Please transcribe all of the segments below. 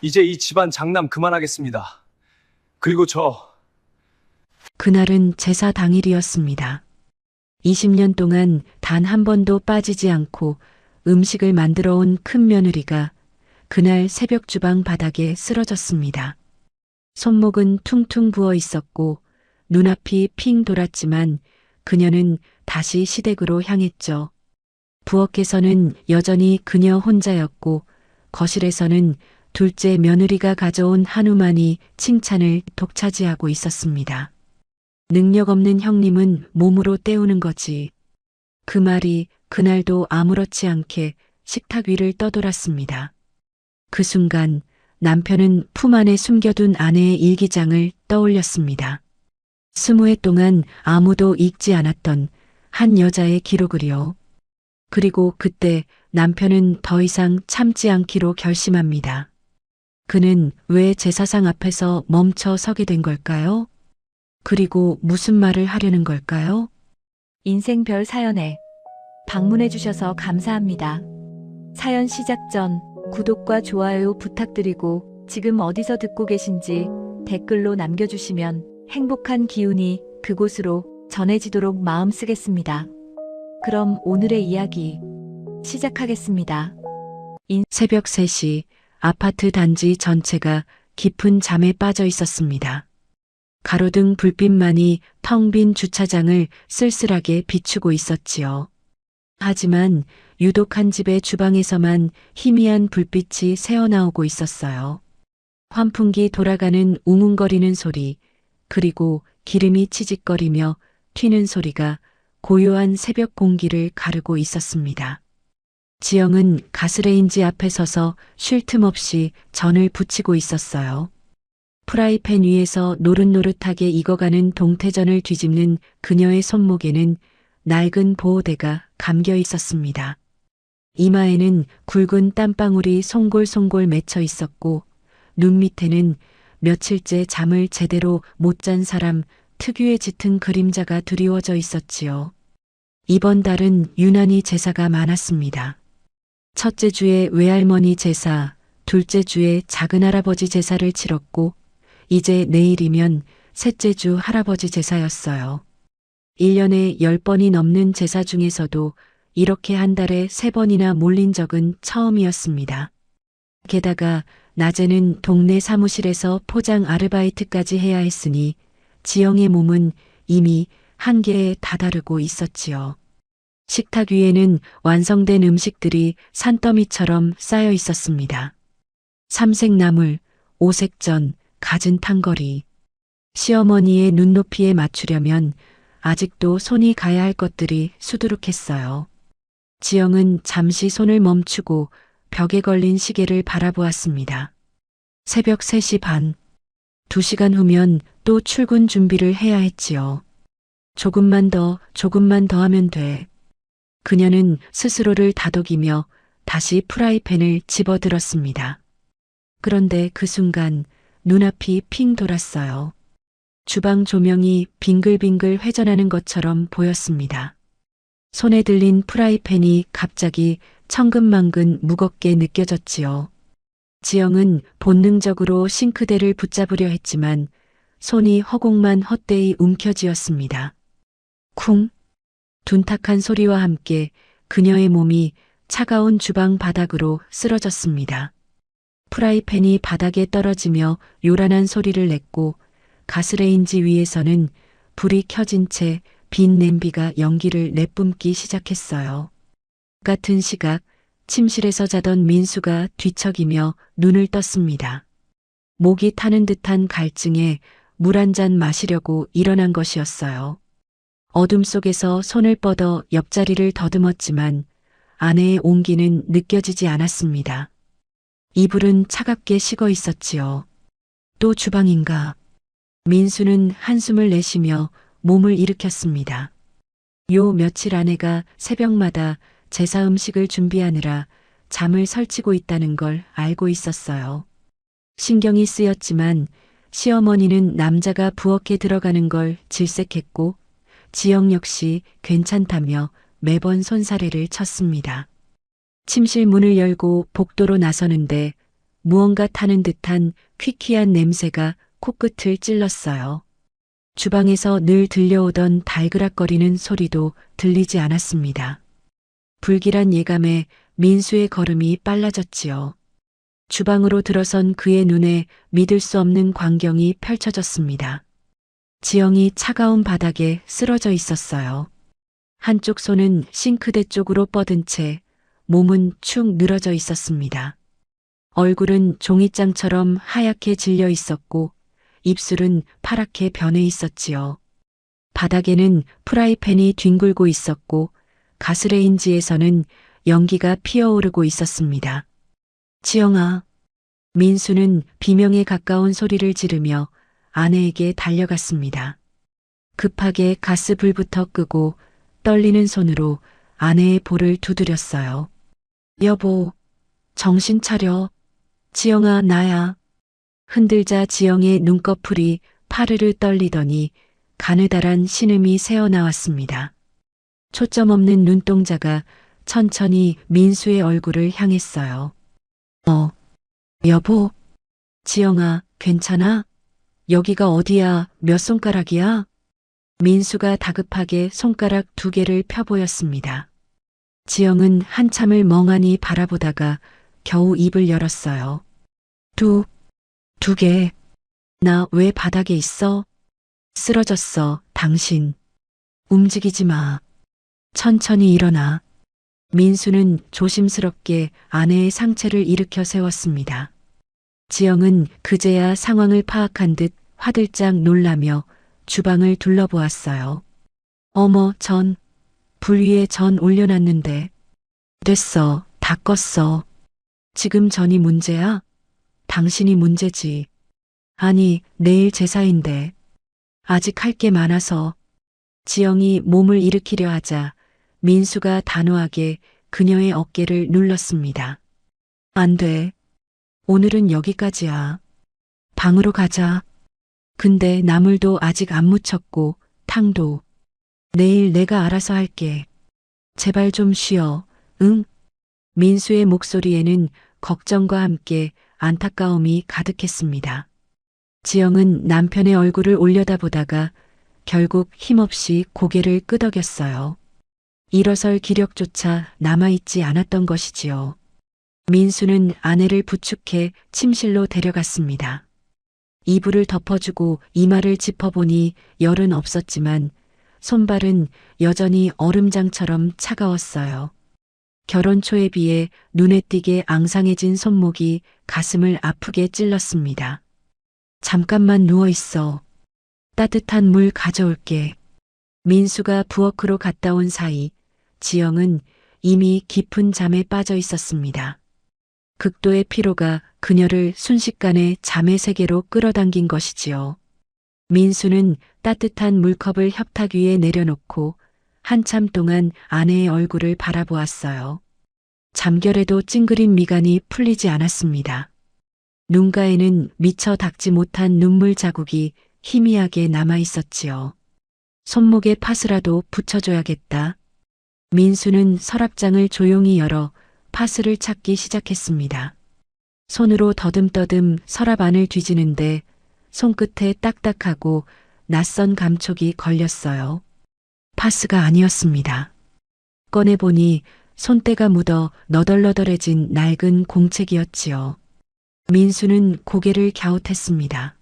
이제 이 집안 장남 그만하겠습니다. 그리고 그날은 제사 당일이었습니다. 20년 동안 단 한 번도 빠지지 않고 음식을 만들어 온 큰 며느리가 그날 새벽 주방 바닥에 쓰러졌습니다. 손목은 퉁퉁 부어 있었고 눈앞이 핑 돌았지만 그녀는 다시 시댁으로 향했죠. 부엌에서는 여전히 그녀 혼자였고 거실에서는 둘째 며느리가 가져온 한우만이 칭찬을 독차지하고 있었습니다. 능력 없는 형님은 몸으로 때우는 거지. 그 말이 그날도 아무렇지 않게 식탁 위를 떠돌았습니다. 그 순간 남편은 품 안에 숨겨둔 아내의 일기장을 떠올렸습니다. 20해 동안 아무도 읽지 않았던 한 여자의 기록을요. 그리고 그때 남편은 더 이상 참지 않기로 결심합니다. 그는 왜 제사상 앞에서 멈춰 서게 된 걸까요? 그리고 무슨 말을 하려는 걸까요? 인생별 사연에 방문해주셔서 감사합니다. 사연 시작 전 구독과 좋아요 부탁드리고 지금 어디서 듣고 계신지 댓글로 남겨주시면 행복한 기운이 그곳으로 전해지도록 마음 쓰겠습니다. 그럼 오늘의 이야기 시작하겠습니다. 새벽 3시 아파트 단지 전체가 깊은 잠에 빠져 있었습니다. 가로등 불빛만이 텅 빈 주차장을 쓸쓸하게 비추고 있었지요. 하지만 유독 한 집의 주방에서만 희미한 불빛이 새어나오고 있었어요. 환풍기 돌아가는 웅웅거리는 소리, 그리고 기름이 치직거리며 튀는 소리가 고요한 새벽 공기를 가르고 있었습니다. 지영은 가스레인지 앞에 서서 쉴 틈 없이 전을 부치고 있었어요. 프라이팬 위에서 노릇노릇하게 익어가는 동태전을 뒤집는 그녀의 손목에는 낡은 보호대가 감겨 있었습니다. 이마에는 굵은 땀방울이 송골송골 맺혀 있었고 눈 밑에는 며칠째 잠을 제대로 못 잔 사람 특유의 짙은 그림자가 드리워져 있었지요. 이번 달은 유난히 제사가 많았습니다. 첫째 주에 외할머니 제사, 둘째 주에 작은할아버지 제사를 치렀고 이제 내일이면 셋째 주 할아버지 제사였어요. 1년에 10번이 넘는 제사 중에서도 이렇게 한 달에 3번이나 몰린 적은 처음이었습니다. 게다가 낮에는 동네 사무실에서 포장 아르바이트까지 해야 했으니 지영의 몸은 이미 한계에 다다르고 있었지요. 식탁 위에는 완성된 음식들이 산더미처럼 쌓여 있었습니다. 삼색나물, 오색전, 갖은 탕거리. 시어머니의 눈높이에 맞추려면 아직도 손이 가야 할 것들이 수두룩했어요. 지영은 잠시 손을 멈추고 벽에 걸린 시계를 바라보았습니다. 새벽 3시 반. 2시간 후면 또 출근 준비를 해야 했지요. 조금만 더 하면 돼. 그녀는 스스로를 다독이며 다시 프라이팬을 집어들었습니다. 그런데 그 순간 눈앞이 핑 돌았어요. 주방 조명이 빙글빙글 회전하는 것처럼 보였습니다. 손에 들린 프라이팬이 갑자기 천근만근 무겁게 느껴졌지요. 지영은 본능적으로 싱크대를 붙잡으려 했지만 손이 허공만 헛되이 움켜쥐었습니다. 쿵! 둔탁한 소리와 함께 그녀의 몸이 차가운 주방 바닥으로 쓰러졌습니다. 프라이팬이 바닥에 떨어지며 요란한 소리를 냈고 가스레인지 위에서는 불이 켜진 채 빈 냄비가 연기를 내뿜기 시작했어요. 같은 시각 침실에서 자던 민수가 뒤척이며 눈을 떴습니다. 목이 타는 듯한 갈증에 물 한 잔 마시려고 일어난 것이었어요. 어둠 속에서 손을 뻗어 옆자리를 더듬었지만 아내의 온기는 느껴지지 않았습니다. 이불은 차갑게 식어 있었지요. 또 주방인가? 민수는 한숨을 내쉬며 몸을 일으켰습니다. 요 며칠 아내가 새벽마다 제사 음식을 준비하느라 잠을 설치고 있다는 걸 알고 있었어요. 신경이 쓰였지만 시어머니는 남자가 부엌에 들어가는 걸 질색했고 지영 역시 괜찮다며 매번 손사래를 쳤습니다. 침실 문을 열고 복도로 나서는데 무언가 타는 듯한 퀴퀴한 냄새가 코끝을 찔렀어요. 주방에서 늘 들려오던 달그락거리는 소리도 들리지 않았습니다. 불길한 예감에 민수의 걸음이 빨라졌지요. 주방으로 들어선 그의 눈에 믿을 수 없는 광경이 펼쳐졌습니다. 지영이 차가운 바닥에 쓰러져 있었어요. 한쪽 손은 싱크대 쪽으로 뻗은 채 몸은 축 늘어져 있었습니다. 얼굴은 종이장처럼 하얗게 질려 있었고 입술은 파랗게 변해 있었지요. 바닥에는 프라이팬이 뒹굴고 있었고 가스레인지에서는 연기가 피어오르고 있었습니다. 지영아. 민수는 비명에 가까운 소리를 지르며 아내에게 달려갔습니다. 급하게 가스불부터 끄고 떨리는 손으로 아내의 볼을 두드렸어요. 여보, 정신 차려. 지영아, 나야. 흔들자 지영의 눈꺼풀이 파르르 떨리더니 가느다란 신음이 새어나왔습니다. 초점 없는 눈동자가 천천히 민수의 얼굴을 향했어요. 여보. 지영아, 괜찮아? 여기가 어디야? 몇 손가락이야? 민수가 다급하게 손가락 2개를 펴보였습니다. 지영은 한참을 멍하니 바라보다가 겨우 입을 열었어요. 두 개. 나 왜 바닥에 있어? 쓰러졌어, 당신. 움직이지 마. 천천히 일어나. 민수는 조심스럽게 아내의 상체를 일으켜 세웠습니다. 지영은 그제야 상황을 파악한 듯 화들짝 놀라며 주방을 둘러보았어요. 어머, 불 위에 전 올려놨는데. 됐어, 다 껐어. 지금 전이 문제야? 당신이 문제지. 아니, 내일 제사인데. 아직 할 게 많아서. 지영이 몸을 일으키려 하자 민수가 단호하게 그녀의 어깨를 눌렀습니다. 안 돼. 오늘은 여기까지야. 방으로 가자. 근데 나물도 아직 안 무쳤고 탕도. 내일 내가 알아서 할게. 제발 좀 쉬어. 응? 민수의 목소리에는 걱정과 함께 안타까움이 가득했습니다. 지영은 남편의 얼굴을 올려다보다가 결국 힘없이 고개를 끄덕였어요. 일어설 기력조차 남아있지 않았던 것이지요. 민수는 아내를 부축해 침실로 데려갔습니다. 이불을 덮어주고 이마를 짚어보니 열은 없었지만 손발은 여전히 얼음장처럼 차가웠어요. 결혼 초에 비해 눈에 띄게 앙상해진 손목이 가슴을 아프게 찔렀습니다. 잠깐만 누워있어. 따뜻한 물 가져올게. 민수가 부엌으로 갔다 온 사이 지영은 이미 깊은 잠에 빠져 있었습니다. 극도의 피로가 그녀를 순식간에 잠의 세계로 끌어당긴 것이지요. 민수는 따뜻한 물컵을 협탁 위에 내려놓고 한참 동안 아내의 얼굴을 바라보았어요. 잠결에도 찡그린 미간이 풀리지 않았습니다. 눈가에는 미처 닦지 못한 눈물 자국이 희미하게 남아 있었지요. 손목에 파스라도 붙여줘야겠다. 민수는 서랍장을 조용히 열어 파스를 찾기 시작했습니다. 손으로 더듬더듬 서랍 안을 뒤지는데 손끝에 딱딱하고 낯선 감촉이 걸렸어요. 파스가 아니었습니다. 꺼내보니 손때가 묻어 너덜너덜해진 낡은 공책이었지요. 민수는 고개를 갸웃했습니다.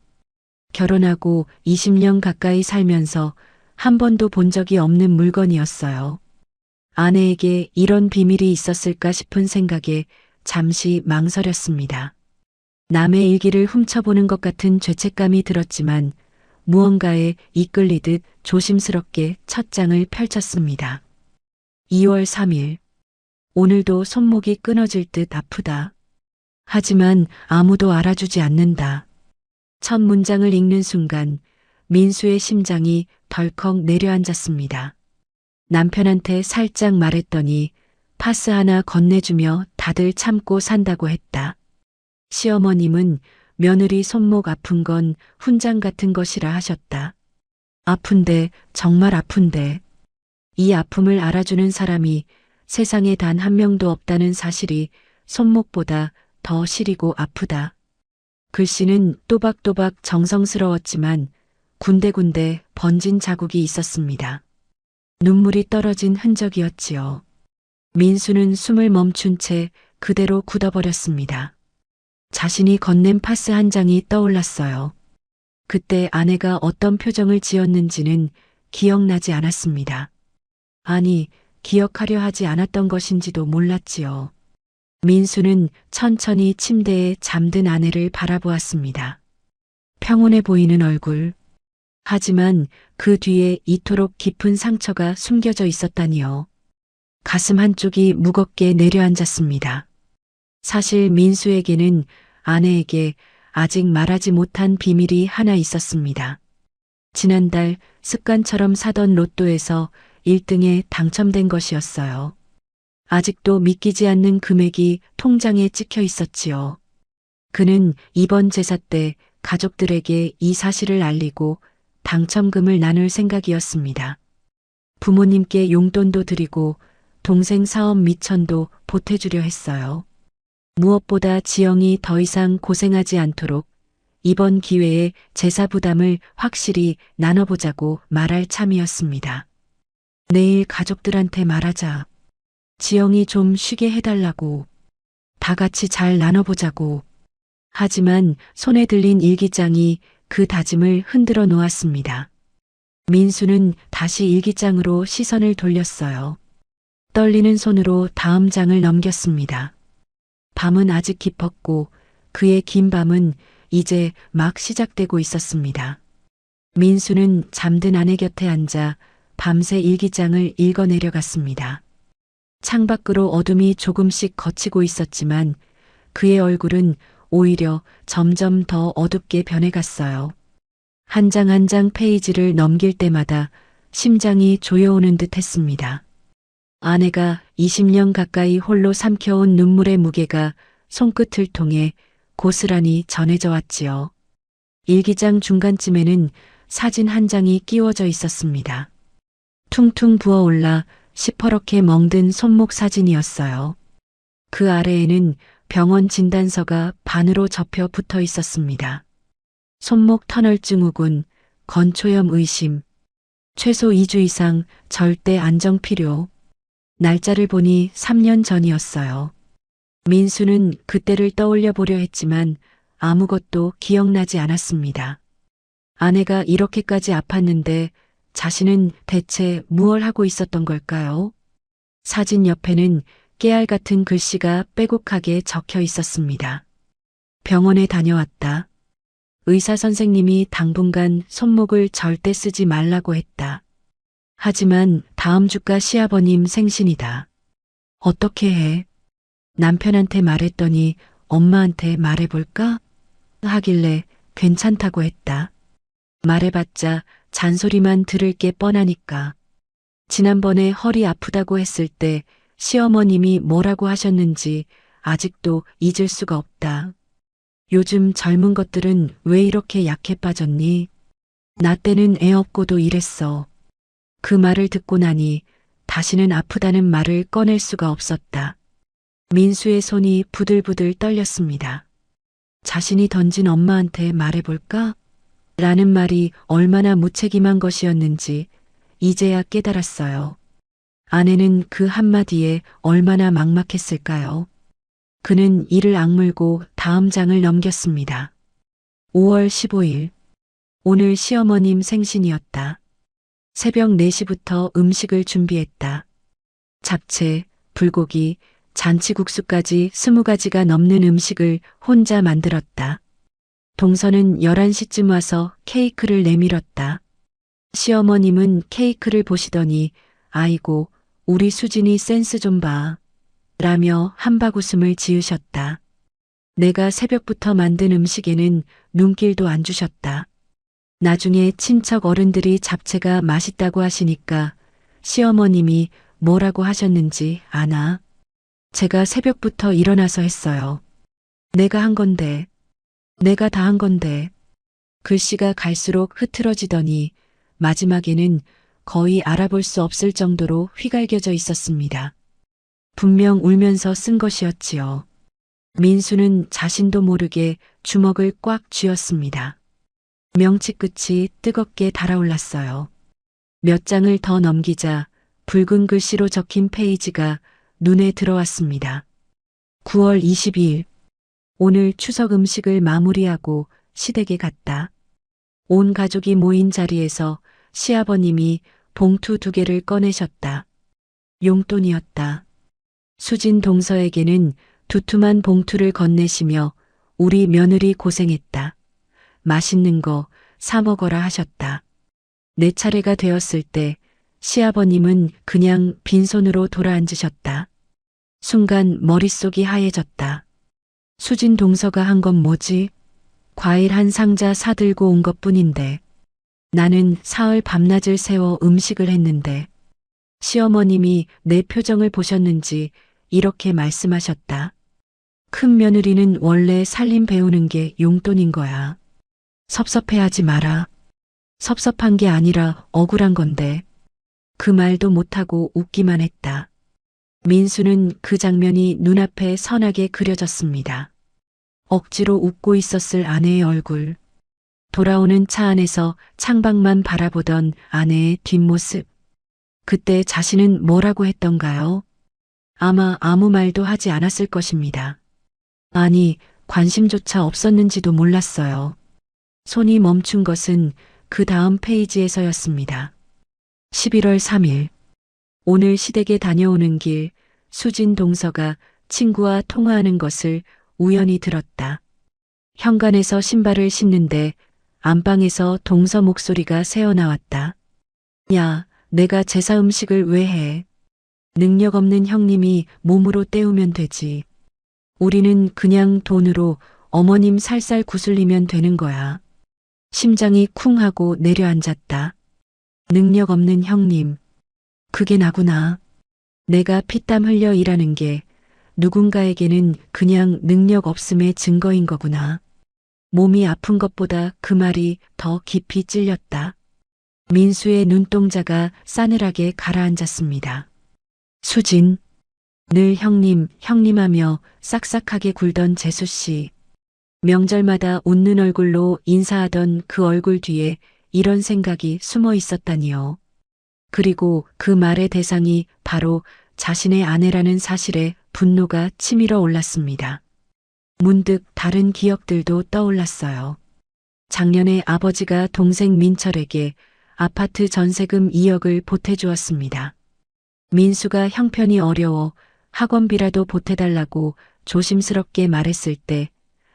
결혼하고 20년 가까이 살면서 한 번도 본 적이 없는 물건이었어요. 아내에게 이런 비밀이 있었을까 싶은 생각에 잠시 망설였습니다. 남의 일기를 훔쳐보는 것 같은 죄책감이 들었지만 무언가에 이끌리듯 조심스럽게 첫 장을 펼쳤습니다. 2월 3일. 오늘도 손목이 끊어질 듯 아프다. 하지만 아무도 알아주지 않는다. 첫 문장을 읽는 순간 민수의 심장이 덜컥 내려앉았습니다. 남편한테 살짝 말했더니 파스 하나 건네주며 다들 참고 산다고 했다. 시어머님은 며느리 손목 아픈 건 훈장 같은 것이라 하셨다. 아픈데, 정말 아픈데. 이 아픔을 알아주는 사람이 세상에 단 한 명도 없다는 사실이 손목보다 더 시리고 아프다. 글씨는 또박또박 정성스러웠지만 군데군데 번진 자국이 있었습니다. 눈물이 떨어진 흔적이었지요. 민수는 숨을 멈춘 채 그대로 굳어버렸습니다. 자신이 건넨 파스 한 장이 떠올랐어요. 그때 아내가 어떤 표정을 지었는지는 기억나지 않았습니다. 아니, 기억하려 하지 않았던 것인지도 몰랐지요. 민수는 천천히 침대에 잠든 아내를 바라보았습니다. 평온해 보이는 얼굴. 하지만 그 뒤에 이토록 깊은 상처가 숨겨져 있었다니요. 가슴 한쪽이 무겁게 내려앉았습니다. 사실 민수에게는 아내에게 아직 말하지 못한 비밀이 하나 있었습니다. 지난달 습관처럼 사던 로또에서 1등에 당첨된 것이었어요. 아직도 믿기지 않는 금액이 통장에 찍혀 있었지요. 그는 이번 제사 때 가족들에게 이 사실을 알리고 당첨금을 나눌 생각이었습니다. 부모님께 용돈도 드리고 동생 사업 미천도 보태주려 했어요. 무엇보다 지영이 더 이상 고생하지 않도록 이번 기회에 제사 부담을 확실히 나눠보자고 말할 참이었습니다. 내일 가족들한테 말하자. 지영이 좀 쉬게 해달라고. 다 같이 잘 나눠보자고. 하지만 손에 들린 일기장이 그 다짐을 흔들어 놓았습니다. 민수는 다시 일기장으로 시선을 돌렸어요. 떨리는 손으로 다음 장을 넘겼습니다. 밤은 아직 깊었고 그의 긴 밤은 이제 막 시작되고 있었습니다. 민수는 잠든 아내 곁에 앉아 밤새 일기장을 읽어 내려갔습니다. 창밖으로 어둠이 조금씩 걷히고 있었지만 그의 얼굴은 오히려 점점 더 어둡게 변해갔어요. 한 장 한 장 페이지를 넘길 때마다 심장이 조여오는 듯 했습니다. 아내가 20년 가까이 홀로 삼켜온 눈물의 무게가 손끝을 통해 고스란히 전해져 왔지요. 일기장 중간쯤에는 사진 한 장이 끼워져 있었습니다. 퉁퉁 부어올라 시퍼렇게 멍든 손목 사진이었어요. 그 아래에는 병원 진단서가 반으로 접혀 붙어 있었습니다. 손목 터널 증후군, 건초염 의심, 최소 2주 이상 절대 안정 필요. 날짜를 보니 3년 전이었어요. 민수는 그때를 떠올려 보려 했지만 아무것도 기억나지 않았습니다. 아내가 이렇게까지 아팠는데 자신은 대체 무얼 하고 있었던 걸까요? 사진 옆에는 깨알 같은 글씨가 빼곡하게 적혀 있었습니다. 병원에 다녀왔다. 의사 선생님이 당분간 손목을 절대 쓰지 말라고 했다. 하지만 다음 주가 시아버님 생신이다. 어떻게 해? 남편한테 말했더니 엄마한테 말해볼까? 하길래 괜찮다고 했다. 말해봤자 잔소리만 들을 게 뻔하니까. 지난번에 허리 아프다고 했을 때 시어머님이 뭐라고 하셨는지 아직도 잊을 수가 없다. 요즘 젊은 것들은 왜 이렇게 약해 빠졌니? 나 때는 애 없고도 이랬어. 그 말을 듣고 나니 다시는 아프다는 말을 꺼낼 수가 없었다. 민수의 손이 부들부들 떨렸습니다. 자신이 던진 엄마한테 말해볼까? 라는 말이 얼마나 무책임한 것이었는지 이제야 깨달았어요. 아내는 그 한마디에 얼마나 막막했을까요? 그는 이를 악물고 다음 장을 넘겼습니다. 5월 15일. 오늘 시어머님 생신이었다. 새벽 4시부터 음식을 준비했다. 잡채, 불고기, 잔치국수까지 20가지가 넘는 음식을 혼자 만들었다. 동서는 11시쯤 와서 케이크를 내밀었다. 시어머님은 케이크를 보시더니 아이고 우리 수진이 센스 좀 봐. 라며 한박웃음을 지으셨다. 내가 새벽부터 만든 음식에는 눈길도 안 주셨다. 나중에 친척 어른들이 잡채가 맛있다고 하시니까 시어머님이 뭐라고 하셨는지 아나? 제가 새벽부터 일어나서 했어요. 내가 한 건데. 내가 다 한 건데. 글씨가 갈수록 흐트러지더니 마지막에는 거의 알아볼 수 없을 정도로 휘갈겨져 있었습니다. 분명 울면서 쓴 것이었지요. 민수는 자신도 모르게 주먹을 꽉 쥐었습니다. 명치 끝이 뜨겁게 달아올랐어요. 몇 장을 더 넘기자 붉은 글씨로 적힌 페이지가 눈에 들어왔습니다. 9월 22일. 오늘 추석 음식을 마무리하고 시댁에 갔다. 온 가족이 모인 자리에서 시아버님이 봉투 2개를 꺼내셨다. 용돈이었다. 수진 동서에게는 두툼한 봉투를 건네시며 우리 며느리 고생했다. 맛있는 거 사 먹어라 하셨다. 내 차례가 되었을 때 시아버님은 그냥 빈손으로 돌아앉으셨다. 순간 머릿속이 하얘졌다. 수진 동서가 한 건 뭐지? 과일 한 상자 사들고 온 것뿐인데. 나는 사흘 밤낮을 새워 음식을 했는데. 시어머님이 내 표정을 보셨는지 이렇게 말씀하셨다. 큰 며느리는 원래 살림 배우는 게 용돈인 거야. 섭섭해하지 마라. 섭섭한 게 아니라 억울한 건데. 그 말도 못하고 웃기만 했다. 민수는 그 장면이 눈앞에 선하게 그려졌습니다. 억지로 웃고 있었을 아내의 얼굴. 돌아오는 차 안에서 창밖만 바라보던 아내의 뒷모습. 그때 자신은 뭐라고 했던가요? 아마 아무 말도 하지 않았을 것입니다. 아니, 관심조차 없었는지도 몰랐어요. 손이 멈춘 것은 그 다음 페이지에서였습니다. 11월 3일. 오늘 시댁에 다녀오는 길 수진 동서가 친구와 통화하는 것을 우연히 들었다. 현관에서 신발을 신는데 안방에서 동서 목소리가 새어나왔다. 야, 내가 제사 음식을 왜 해? 능력 없는 형님이 몸으로 때우면 되지. 우리는 그냥 돈으로 어머님 살살 구슬리면 되는 거야. 심장이 쿵 하고 내려앉았다. 능력 없는 형님. 그게 나구나. 내가 피땀 흘려 일하는 게 누군가에게는 그냥 능력 없음의 증거인 거구나. 몸이 아픈 것보다 그 말이 더 깊이 찔렸다. 민수의 눈동자가 싸늘하게 가라앉았습니다. 수진. 늘 형님, 형님하며 싹싹하게 굴던 재수씨. 명절마다 웃는 얼굴로 인사하던 그 얼굴 뒤에 이런 생각이 숨어 있었다니요. 그리고 그 말의 대상이 바로 자신의 아내라는 사실에 분노가 치밀어 올랐습니다. 문득 다른 기억들도 떠올랐어요. 작년에 아버지가 동생 민철에게 아파트 전세금 2억을 보태주었습니다. 민수가 형편이 어려워 학원비라도 보태달라고 조심스럽게 말했을 때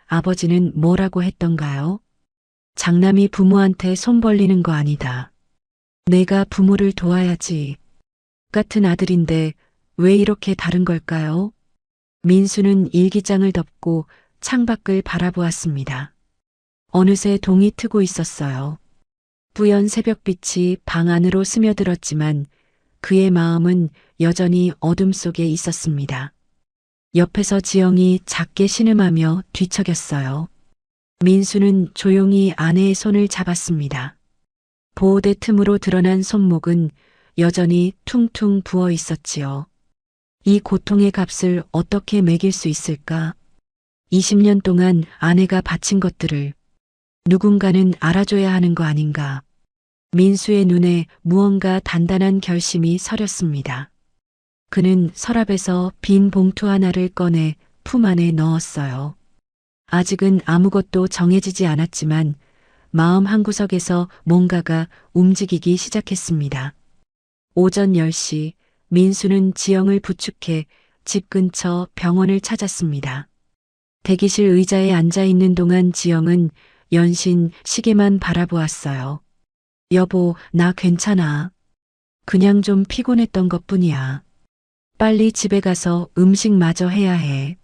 아버지는 뭐라고 했던가요? 장남이 부모한테 손 벌리는 거 아니다. 내가 부모를 도와야지. 같은 아들인데 왜 이렇게 다른 걸까요? 민수는 일기장을 덮고 창밖을 바라보았습니다. 어느새 동이 트고 있었어요. 뿌연 새벽빛이 방 안으로 스며들었지만 그의 마음은 여전히 어둠 속에 있었습니다. 옆에서 지영이 작게 신음하며 뒤척였어요. 민수는 조용히 아내의 손을 잡았습니다. 보호대 틈으로 드러난 손목은 여전히 퉁퉁 부어 있었지요. 이 고통의 값을 어떻게 매길 수 있을까? 20년 동안 아내가 바친 것들을 누군가는 알아줘야 하는 거 아닌가? 민수의 눈에 무언가 단단한 결심이 서렸습니다. 그는 서랍에서 빈 봉투 하나를 꺼내 품 안에 넣었어요. 아직은 아무것도 정해지지 않았지만 마음 한구석에서 뭔가가 움직이기 시작했습니다. 오전 10시 민수는 지영을 부축해 집 근처 병원을 찾았습니다. 대기실 의자에 앉아 있는 동안 지영은 연신 시계만 바라보았어요. 여보, 나 괜찮아. 그냥 좀 피곤했던 것뿐이야. 빨리 집에 가서 음식마저 해야 해.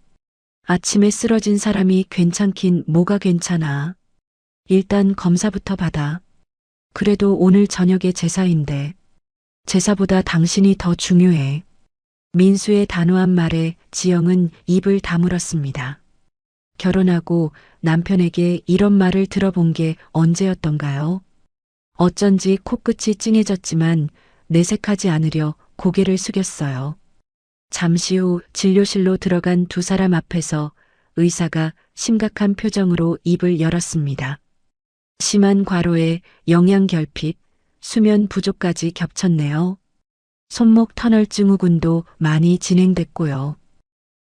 아침에 쓰러진 사람이 괜찮긴 뭐가 괜찮아. 일단 검사부터 받아. 그래도 오늘 저녁에 제사인데. 제사보다 당신이 더 중요해. 민수의 단호한 말에 지영은 입을 다물었습니다. 결혼하고 남편에게 이런 말을 들어본 게 언제였던가요? 어쩐지 코끝이 찡해졌지만 내색하지 않으려 고개를 숙였어요. 잠시 후 진료실로 들어간 두 사람 앞에서 의사가 심각한 표정으로 입을 열었습니다. 심한 과로에 영양결핍, 수면 부족까지 겹쳤네요. 손목 터널 증후군도 많이 진행됐고요.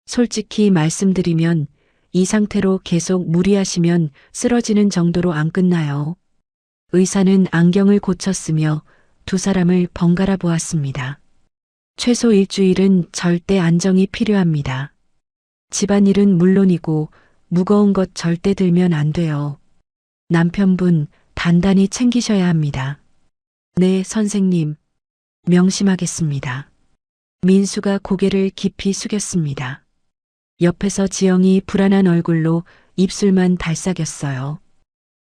솔직히 말씀드리면 이 상태로 계속 무리하시면 쓰러지는 정도로 안 끝나요. 의사는 안경을 고쳤으며 두 사람을 번갈아 보았습니다. 최소 일주일은 절대 안정이 필요합니다. 집안일은 물론이고 무거운 것 절대 들면 안 돼요. 남편분 단단히 챙기셔야 합니다. 네, 선생님. 명심하겠습니다. 민수가 고개를 깊이 숙였습니다. 옆에서 지영이 불안한 얼굴로 입술만 달싹였어요.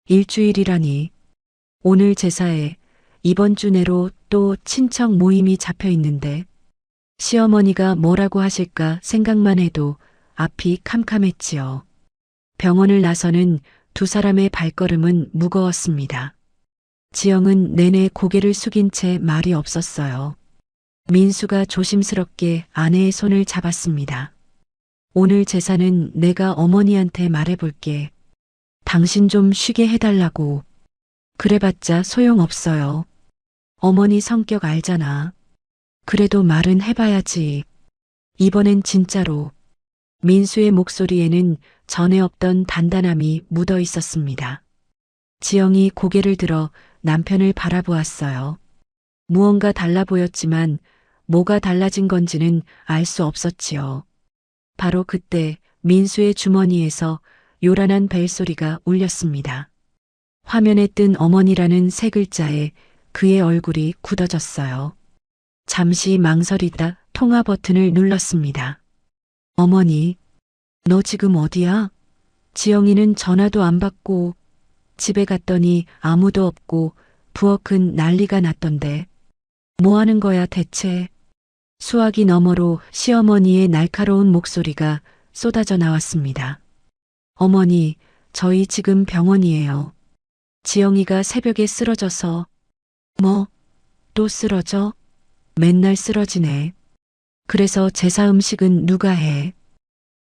일주일이라니. 오늘 제사에 이번 주 내로 또 친척 모임이 잡혀 있는데 시어머니가 뭐라고 하실까 생각만 해도 앞이 캄캄했지요. 병원을 나서는 두 사람의 발걸음은 무거웠습니다. 지영은 내내 고개를 숙인 채 말이 없었어요. 민수가 조심스럽게 아내의 손을 잡았습니다. 오늘 제사는 내가 어머니한테 말해볼게. 당신 좀 쉬게 해달라고. 그래봤자 소용없어요. 어머니 성격 알잖아. 그래도 말은 해봐야지. 이번엔 진짜로. 민수의 목소리에는 전에 없던 단단함이 묻어 있었습니다. 지영이 고개를 들어 남편을 바라보았어요. 무언가 달라 보였지만 뭐가 달라진 건지는 알 수 없었지요. 바로 그때 민수의 주머니에서 요란한 벨소리가 울렸습니다. 화면에 뜬 어머니라는 세 글자에 그의 얼굴이 굳어졌어요. 잠시 망설이다 통화 버튼을 눌렀습니다. 어머니, 너 지금 어디야? 지영이는 전화도 안 받고 집에 갔더니 아무도 없고 부엌은 난리가 났던데. 뭐 하는 거야 대체? 수화기 너머로 시어머니의 날카로운 목소리가 쏟아져 나왔습니다. 어머니, 저희 지금 병원이에요. 지영이가 새벽에 쓰러져서. 뭐? 또 쓰러져? 맨날 쓰러지네. 그래서 제사 음식은 누가 해?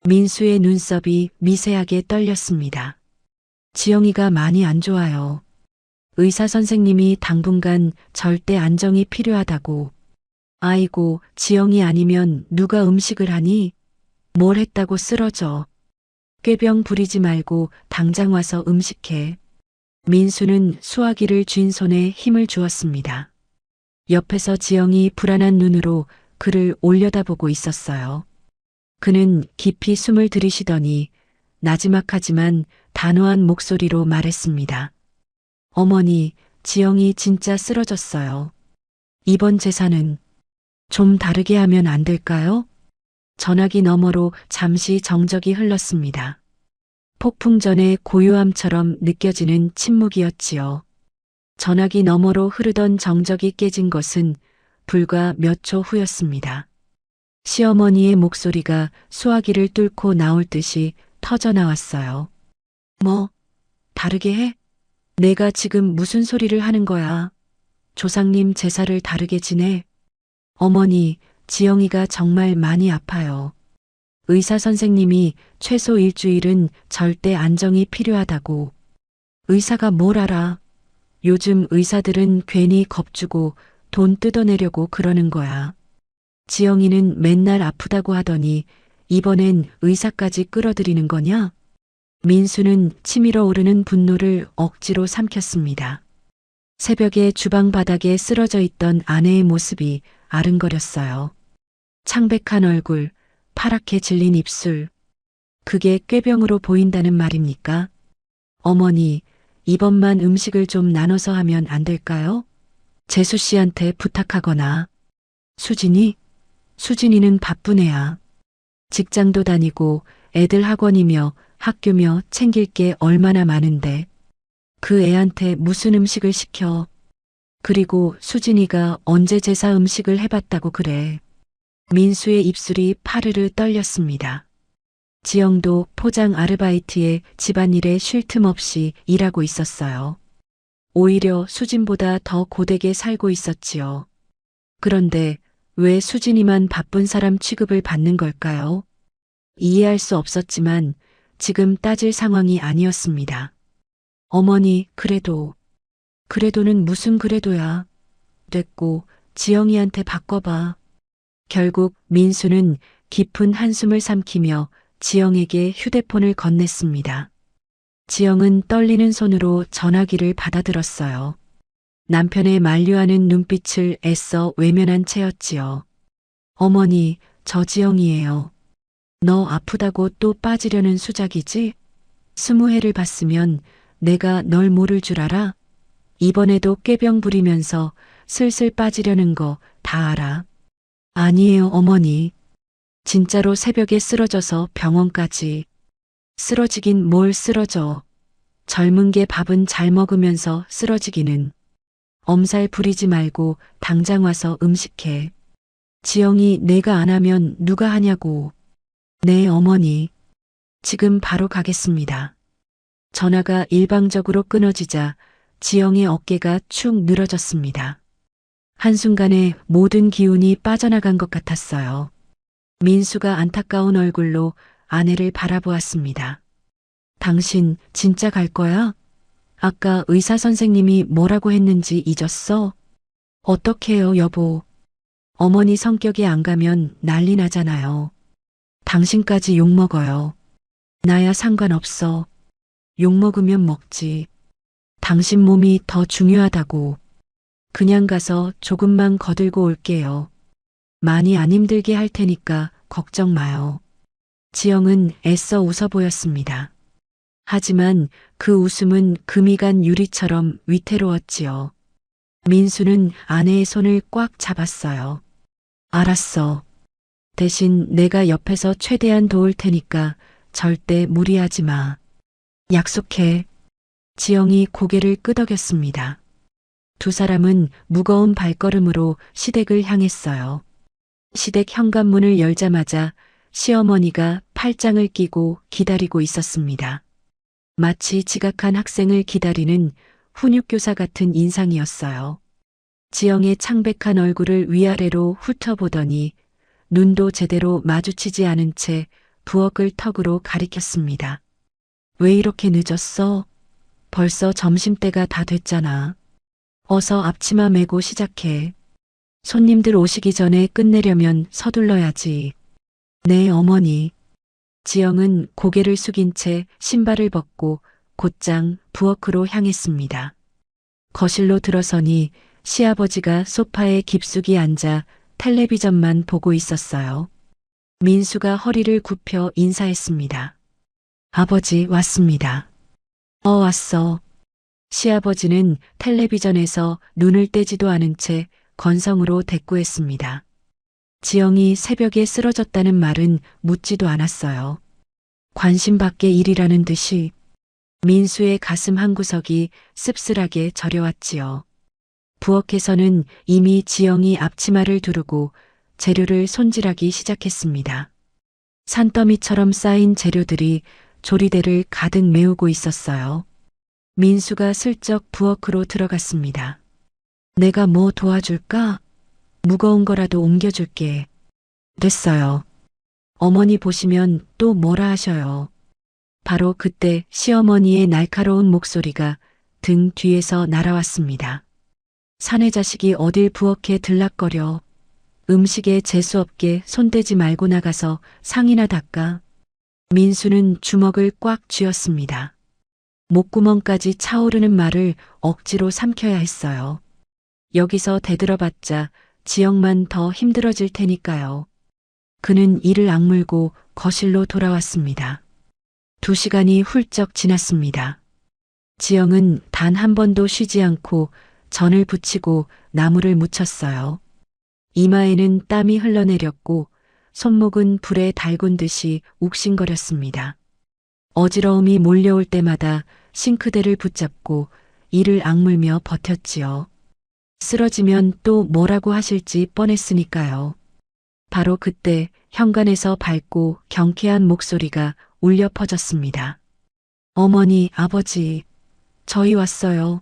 민수의 눈썹이 미세하게 떨렸습니다. 지영이가 많이 안 좋아요. 의사 선생님이 당분간 절대 안정이 필요하다고. 아이고, 지영이 아니면 누가 음식을 하니? 뭘 했다고 쓰러져. 꾀병 부리지 말고 당장 와서 음식해. 민수는 수화기를 쥔 손에 힘을 주었습니다. 옆에서 지영이 불안한 눈으로 그를 올려다보고 있었어요. 그는 깊이 숨을 들이쉬더니 나지막하지만 단호한 목소리로 말했습니다. 어머니, 지영이 진짜 쓰러졌어요. 이번 제사는 좀 다르게 하면 안 될까요? 전화기 너머로 잠시 정적이 흘렀습니다. 폭풍 전의 고요함처럼 느껴지는 침묵이었지요. 전화기 너머로 흐르던 정적이 깨진 것은 불과 몇 초 후였습니다. 시어머니의 목소리가 수화기를 뚫고 나올 듯이 터져 나왔어요. 뭐, 다르게 해? 내가 지금 무슨 소리를 하는 거야? 조상님 제사를 다르게 지내? 어머니, 지영이가 정말 많이 아파요. 의사 선생님이 최소 일주일은 절대 안정이 필요하다고. 의사가 뭘 알아? 요즘 의사들은 괜히 겁주고 돈 뜯어내려고 그러는 거야. 지영이는 맨날 아프다고 하더니 이번엔 의사까지 끌어들이는 거냐? 민수는 치밀어 오르는 분노를 억지로 삼켰습니다. 새벽에 주방 바닥에 쓰러져 있던 아내의 모습이 아른거렸어요. 창백한 얼굴, 파랗게 질린 입술. 그게 꾀병으로 보인다는 말입니까? 어머니, 이번만 음식을 좀 나눠서 하면 안 될까요? 재수 씨한테 부탁하거나. 수진이? 수진이는 바쁜 애야. 직장도 다니고 애들 학원이며 학교며 챙길 게 얼마나 많은데. 그 애한테 무슨 음식을 시켜. 그리고 수진이가 언제 제사 음식을 해봤다고 그래. 민수의 입술이 파르르 떨렸습니다. 지영도 포장 아르바이트에 집안일에 쉴 틈 없이 일하고 있었어요. 오히려 수진보다 더 고되게 살고 있었지요. 그런데 왜 수진이만 바쁜 사람 취급을 받는 걸까요? 이해할 수 없었지만 지금 따질 상황이 아니었습니다. 어머니, 그래도는 무슨 그래도야. 됐고, 지영이한테 바꿔봐. 결국 민수는 깊은 한숨을 삼키며 지영에게 휴대폰을 건넸습니다. 지영은 떨리는 손으로 전화기를 받아들었어요. 남편의 만류하는 눈빛을 애써 외면한 채였지요. 어머니, 저 지영이에요. 너 아프다고 또 빠지려는 수작이지? 20회를 봤으면 내가 널 모를 줄 알아? 이번에도 꾀병 부리면서 슬슬 빠지려는 거 다 알아. 아니에요, 어머니. 진짜로 새벽에 쓰러져서 병원까지. 쓰러지긴 뭘 쓰러져. 젊은 게 밥은 잘 먹으면서 쓰러지기는. 엄살 부리지 말고 당장 와서 음식해. 지영이 내가 안 하면 누가 하냐고. 네, 어머니. 지금 바로 가겠습니다. 전화가 일방적으로 끊어지자 지영의 어깨가 축 늘어졌습니다. 한순간에 모든 기운이 빠져나간 것 같았어요. 민수가 안타까운 얼굴로 아내를 바라보았습니다. 당신 진짜 갈 거야? 아까 의사 선생님이 뭐라고 했는지 잊었어? 어떡해요, 여보. 어머니 성격이 안 가면 난리 나잖아요. 당신까지 욕먹어요. 나야 상관없어. 욕먹으면 먹지. 당신 몸이 더 중요하다고. 그냥 가서 조금만 거들고 올게요. 많이 안 힘들게 할 테니까 걱정 마요. 지영은 애써 웃어 보였습니다. 하지만 그 웃음은 금이 간 유리처럼 위태로웠지요. 민수는 아내의 손을 꽉 잡았어요. 알았어. 대신 내가 옆에서 최대한 도울 테니까 절대 무리하지 마. 약속해. 지영이 고개를 끄덕였습니다. 두 사람은 무거운 발걸음으로 시댁을 향했어요. 시댁 현관문을 열자마자 시어머니가 팔짱을 끼고 기다리고 있었습니다. 마치 지각한 학생을 기다리는 훈육교사 같은 인상이었어요. 지영의 창백한 얼굴을 위아래로 훑어보더니 눈도 제대로 마주치지 않은 채 부엌을 턱으로 가리켰습니다. 왜 이렇게 늦었어? 벌써 점심때가 다 됐잖아. 어서 앞치마 메고 시작해. 손님들 오시기 전에 끝내려면 서둘러야지. 네, 어머니. 지영은 고개를 숙인 채 신발을 벗고 곧장 부엌으로 향했습니다. 거실로 들어서니 시아버지가 소파에 깊숙이 앉아 텔레비전만 보고 있었어요. 민수가 허리를 굽혀 인사했습니다. 아버지, 왔습니다. 왔어. 시아버지는 텔레비전에서 눈을 떼지도 않은 채 건성으로 대꾸했습니다. 지영이 새벽에 쓰러졌다는 말은 묻지도 않았어요. 관심 밖의 일이라는 듯이 민수의 가슴 한구석이 씁쓸하게 저려왔지요. 부엌에서는 이미 지영이 앞치마를 두르고 재료를 손질하기 시작했습니다. 산더미처럼 쌓인 재료들이 조리대를 가득 메우고 있었어요. 민수가 슬쩍 부엌으로 들어갔습니다. 내가 뭐 도와줄까? 무거운 거라도 옮겨줄게. 됐어요. 어머니 보시면 또 뭐라 하셔요. 바로 그때 시어머니의 날카로운 목소리가 등 뒤에서 날아왔습니다. 사내 자식이 어딜 부엌에 들락거려. 음식에 재수없게 손대지 말고 나가서 상이나 닦아. 민수는 주먹을 꽉 쥐었습니다. 목구멍까지 차오르는 말을 억지로 삼켜야 했어요. 여기서 대들어봤자 지영만 더 힘들어질 테니까요. 그는 이를 악물고 거실로 돌아왔습니다. 2시간이 훌쩍 지났습니다. 지영은 단 한 번도 쉬지 않고 전을 부치고 나무를 묻혔어요. 이마에는 땀이 흘러내렸고 손목은 불에 달군 듯이 욱신거렸습니다. 어지러움이 몰려올 때마다 싱크대를 붙잡고 이를 악물며 버텼지요. 쓰러지면 또 뭐라고 하실지 뻔했으니까요. 바로 그때 현관에서 밝고 경쾌한 목소리가 울려 퍼졌습니다. 어머니, 아버지, 저희 왔어요.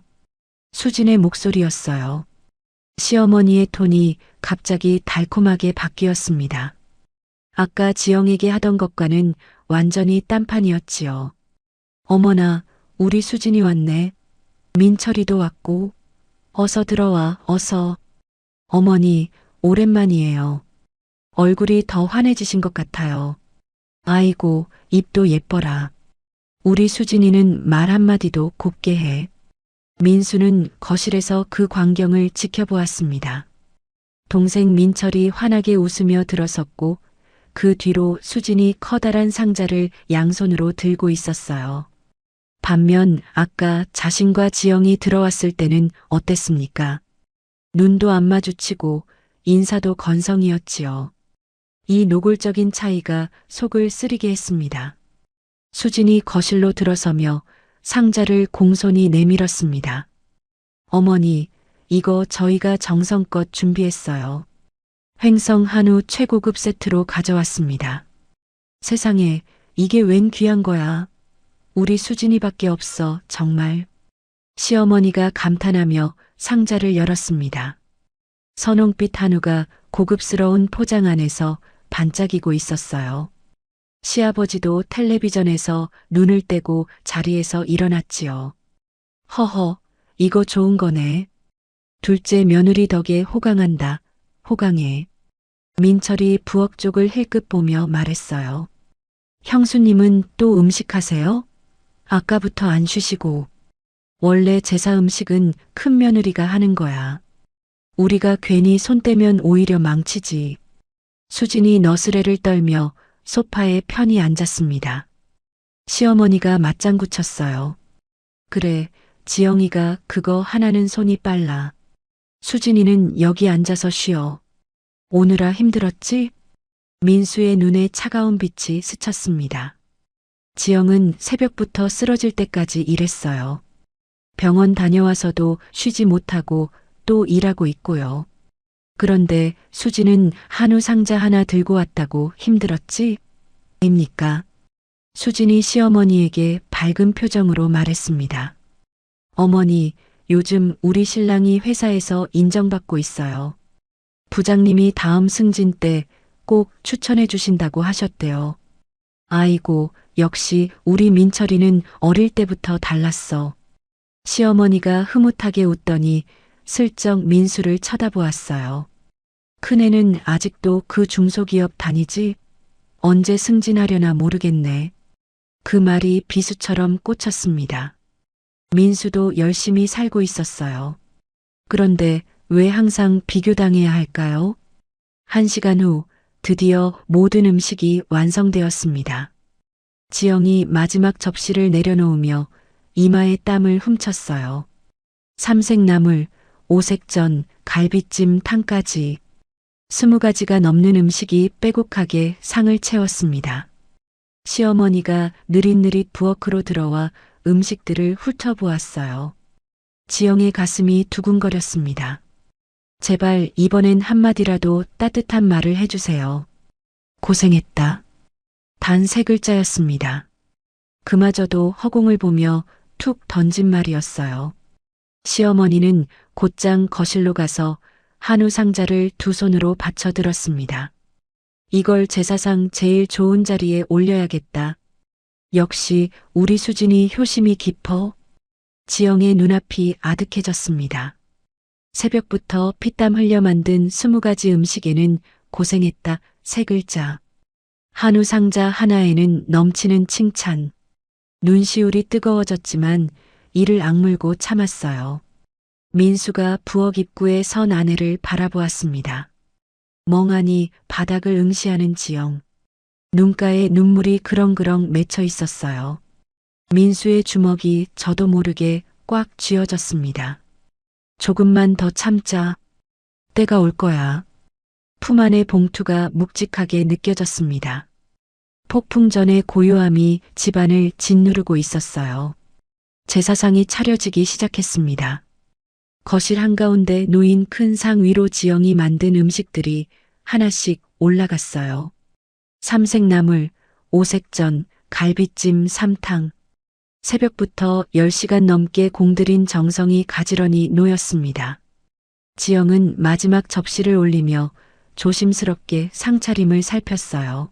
수진의 목소리였어요. 시어머니의 톤이 갑자기 달콤하게 바뀌었습니다. 아까 지영에게 하던 것과는 완전히 딴판이었지요. 어머나, 우리 수진이 왔네. 민철이도 왔고. 어서 들어와, 어서. 어머니, 오랜만이에요. 얼굴이 더 환해지신 것 같아요. 아이고, 입도 예뻐라. 우리 수진이는 말 한마디도 곱게 해. 민수는 거실에서 그 광경을 지켜보았습니다. 동생 민철이 환하게 웃으며 들어섰고 그 뒤로 수진이 커다란 상자를 양손으로 들고 있었어요. 반면 아까 자신과 지영이 들어왔을 때는 어땠습니까? 눈도 안 마주치고 인사도 건성이었지요. 이 노골적인 차이가 속을 쓰리게 했습니다. 수진이 거실로 들어서며 상자를 공손히 내밀었습니다. 어머니, 이거 저희가 정성껏 준비했어요. 횡성 한우 최고급 세트로 가져왔습니다. 세상에, 이게 웬 귀한 거야. 우리 수진이밖에 없어, 정말. 시어머니가 감탄하며 상자를 열었습니다. 선홍빛 한우가 고급스러운 포장 안에서 반짝이고 있었어요. 시아버지도 텔레비전에서 눈을 떼고 자리에서 일어났지요. 허허, 이거 좋은 거네. 둘째 며느리 덕에 호강한다. 호강해. 민철이 부엌 쪽을 힐끗 보며 말했어요. 형수님은 또 음식하세요? 아까부터 안 쉬시고. 원래 제사 음식은 큰 며느리가 하는 거야. 우리가 괜히 손 떼면 오히려 망치지. 수진이 너스레를 떨며 소파에 편히 앉았습니다. 시어머니가 맞장구 쳤어요. 그래, 지영이가 그거 하나는 손이 빨라. 수진이는 여기 앉아서 쉬어. 오느라 힘들었지? 민수의 눈에 차가운 빛이 스쳤습니다. 지영은 새벽부터 쓰러질 때까지 일했어요. 병원 다녀와서도 쉬지 못하고 또 일하고 있고요. 그런데 수진은 한우 상자 하나 들고 왔다고 힘들었지? 입니까? 수진이 시어머니에게 밝은 표정으로 말했습니다. 어머니, 요즘 우리 신랑이 회사에서 인정받고 있어요. 부장님이 다음 승진 때 꼭 추천해 주신다고 하셨대요. 아이고, 역시 우리 민철이는 어릴 때부터 달랐어. 시어머니가 흐뭇하게 웃더니 슬쩍 민수를 쳐다보았어요. 큰애는 아직도 그 중소기업 다니지? 언제 승진하려나 모르겠네. 그 말이 비수처럼 꽂혔습니다. 민수도 열심히 살고 있었어요. 그런데 왜 항상 비교당해야 할까요? 1시간 후 드디어 모든 음식이 완성되었습니다. 지영이 마지막 접시를 내려놓으며 이마에 땀을 훔쳤어요. 삼색나물, 오색전, 갈비찜, 탕까지 20가지가 넘는 음식이 빼곡하게 상을 채웠습니다. 시어머니가 느릿느릿 부엌으로 들어와 음식들을 훑어보았어요. 지영의 가슴이 두근거렸습니다. 제발 이번엔 한마디라도 따뜻한 말을 해주세요. 고생했다. 단 3글자였습니다. 그마저도 허공을 보며 툭 던진 말이었어요. 시어머니는 곧장 거실로 가서 한우 상자를 두 손으로 받쳐들었습니다. 이걸 제사상 제일 좋은 자리에 올려야겠다. 역시 우리 수진이 효심이 깊어. 지영의 눈앞이 아득해졌습니다. 새벽부터 피땀 흘려 만든 20가지 음식에는 고생했다 3글자. 한우 상자 하나에는 넘치는 칭찬. 눈시울이 뜨거워졌지만 이를 악물고 참았어요. 민수가 부엌 입구에 선 아내를 바라보았습니다. 멍하니 바닥을 응시하는 지영. 눈가에 눈물이 그렁그렁 맺혀 있었어요. 민수의 주먹이 저도 모르게 꽉 쥐어졌습니다. 조금만 더 참자. 때가 올 거야. 품 안의 봉투가 묵직하게 느껴졌습니다. 폭풍 전의 고요함이 집안을 짓누르고 있었어요. 제사상이 차려지기 시작했습니다. 거실 한가운데 놓인 큰 상 위로 지영이 만든 음식들이 하나씩 올라갔어요. 삼색나물, 오색전, 갈비찜, 삼탕. 새벽부터 10시간 넘게 공들인 정성이 가지런히 놓였습니다. 지영은 마지막 접시를 올리며 조심스럽게 상차림을 살폈어요.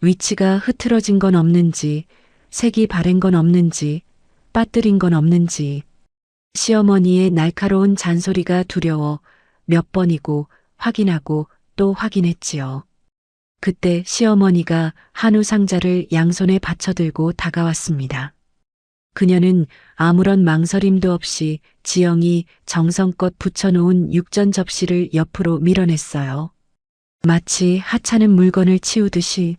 위치가 흐트러진 건 없는지, 색이 바랜 건 없는지, 빠뜨린 건 없는지. 시어머니의 날카로운 잔소리가 두려워 몇 번이고 확인하고 또 확인했지요. 그때 시어머니가 한우 상자를 양손에 받쳐들고 다가왔습니다. 그녀는 아무런 망설임도 없이 지영이 정성껏 붙여놓은 육전 접시를 옆으로 밀어냈어요. 마치 하찮은 물건을 치우듯이.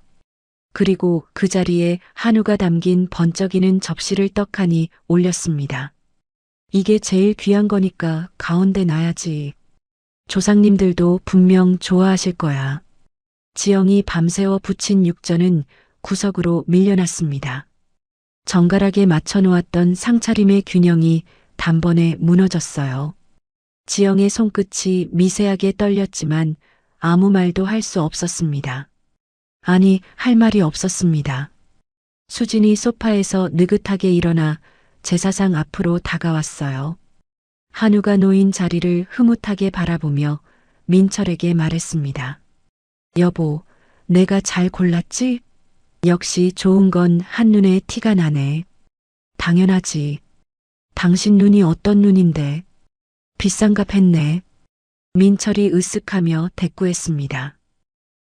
그리고 그 자리에 한우가 담긴 번쩍이는 접시를 떡하니 올렸습니다. 이게 제일 귀한 거니까 가운데 놔야지. 조상님들도 분명 좋아하실 거야. 지영이 밤새워 부친 육전은 구석으로 밀려났습니다. 정갈하게 맞춰놓았던 상차림의 균형이 단번에 무너졌어요. 지영의 손끝이 미세하게 떨렸지만 아무 말도 할 수 없었습니다. 아니, 할 말이 없었습니다. 수진이 소파에서 느긋하게 일어나 제사상 앞으로 다가왔어요. 한우가 놓인 자리를 흐뭇하게 바라보며 민철에게 말했습니다. 여보, 내가 잘 골랐지? 역시 좋은 건 한눈에 티가 나네. 당연하지. 당신 눈이 어떤 눈인데. 비싼 값 했네. 민철이 으쓱하며 대꾸했습니다.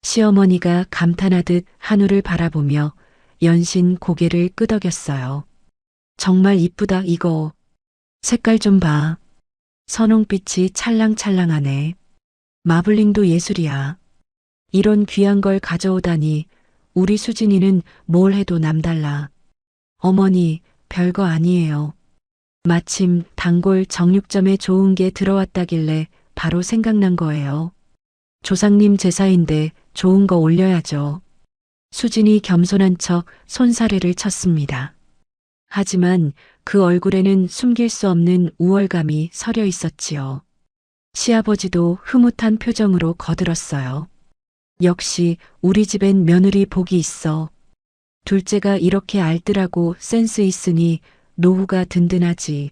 시어머니가 감탄하듯 한우를 바라보며 연신 고개를 끄덕였어요. 정말 이쁘다 이거. 색깔 좀 봐. 선홍빛이 찰랑찰랑하네. 마블링도 예술이야. 이런 귀한 걸 가져오다니 우리 수진이는 뭘 해도 남달라. 어머니, 별거 아니에요. 마침 단골 정육점에 좋은 게 들어왔다길래 바로 생각난 거예요. 조상님 제사인데 좋은 거 올려야죠. 수진이 겸손한 척 손사래를 쳤습니다. 하지만 그 얼굴에는 숨길 수 없는 우월감이 서려 있었지요. 시아버지도 흐뭇한 표정으로 거들었어요. 역시 우리 집엔 며느리 복이 있어. 둘째가 이렇게 알뜰하고 센스 있으니 노후가 든든하지.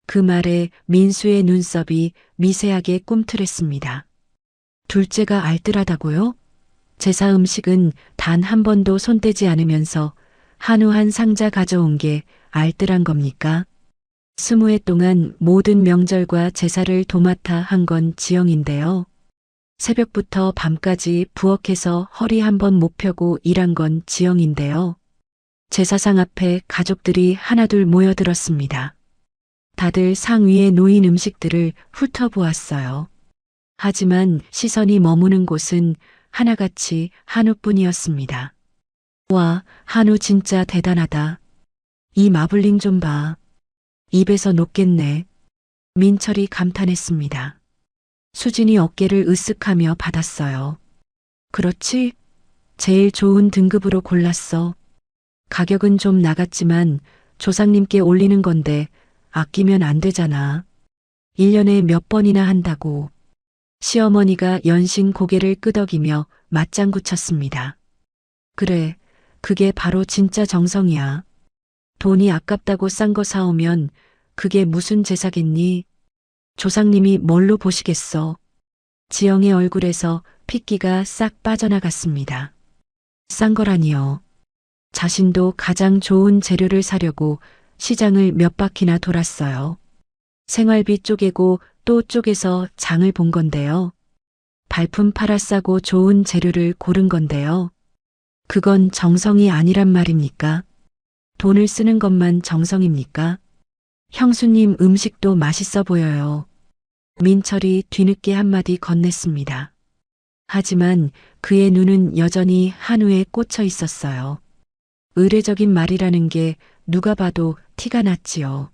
그 말에 민수의 눈썹이 미세하게 꿈틀했습니다. 둘째가 알뜰하다고요? 제사 음식은 단 한 번도 손대지 않으면서 한우 한 상자 가져온 게 알뜰한 겁니까? 20해 동안 모든 명절과 제사를 도맡아 한 건 지영인데요. 새벽부터 밤까지 부엌에서 허리 한 번 못 펴고 일한 건 지영인데요. 제사상 앞에 가족들이 하나둘 모여들었습니다. 다들 상 위에 놓인 음식들을 훑어보았어요. 하지만 시선이 머무는 곳은 하나같이 한우뿐이었습니다. 와, 한우 진짜 대단하다. 이 마블링 좀 봐. 입에서 녹겠네. 민철이 감탄했습니다. 수진이 어깨를 으쓱하며 받았어요. 그렇지? 제일 좋은 등급으로 골랐어. 가격은 좀 나갔지만 조상님께 올리는 건데 아끼면 안 되잖아. 1년에 몇 번이나 한다고. 시어머니가 연신 고개를 끄덕이며 맞장구 쳤습니다. 그래, 그게 바로 진짜 정성이야. 돈이 아깝다고 싼 거 사오면 그게 무슨 제사겠니? 조상님이 뭘로 보시겠어? 지영의 얼굴에서 핏기가 싹 빠져나갔습니다. 싼 거라니요. 자신도 가장 좋은 재료를 사려고 시장을 몇 바퀴나 돌았어요. 생활비 쪼개고 또 쪼개서 장을 본 건데요. 발품 팔아 싸고 좋은 재료를 고른 건데요. 그건 정성이 아니란 말입니까? 돈을 쓰는 것만 정성입니까? 형수님 음식도 맛있어 보여요. 민철이 뒤늦게 한마디 건넸습니다. 하지만 그의 눈은 여전히 한우에 꽂혀 있었어요. 의례적인 말이라는 게 누가 봐도 티가 났지요.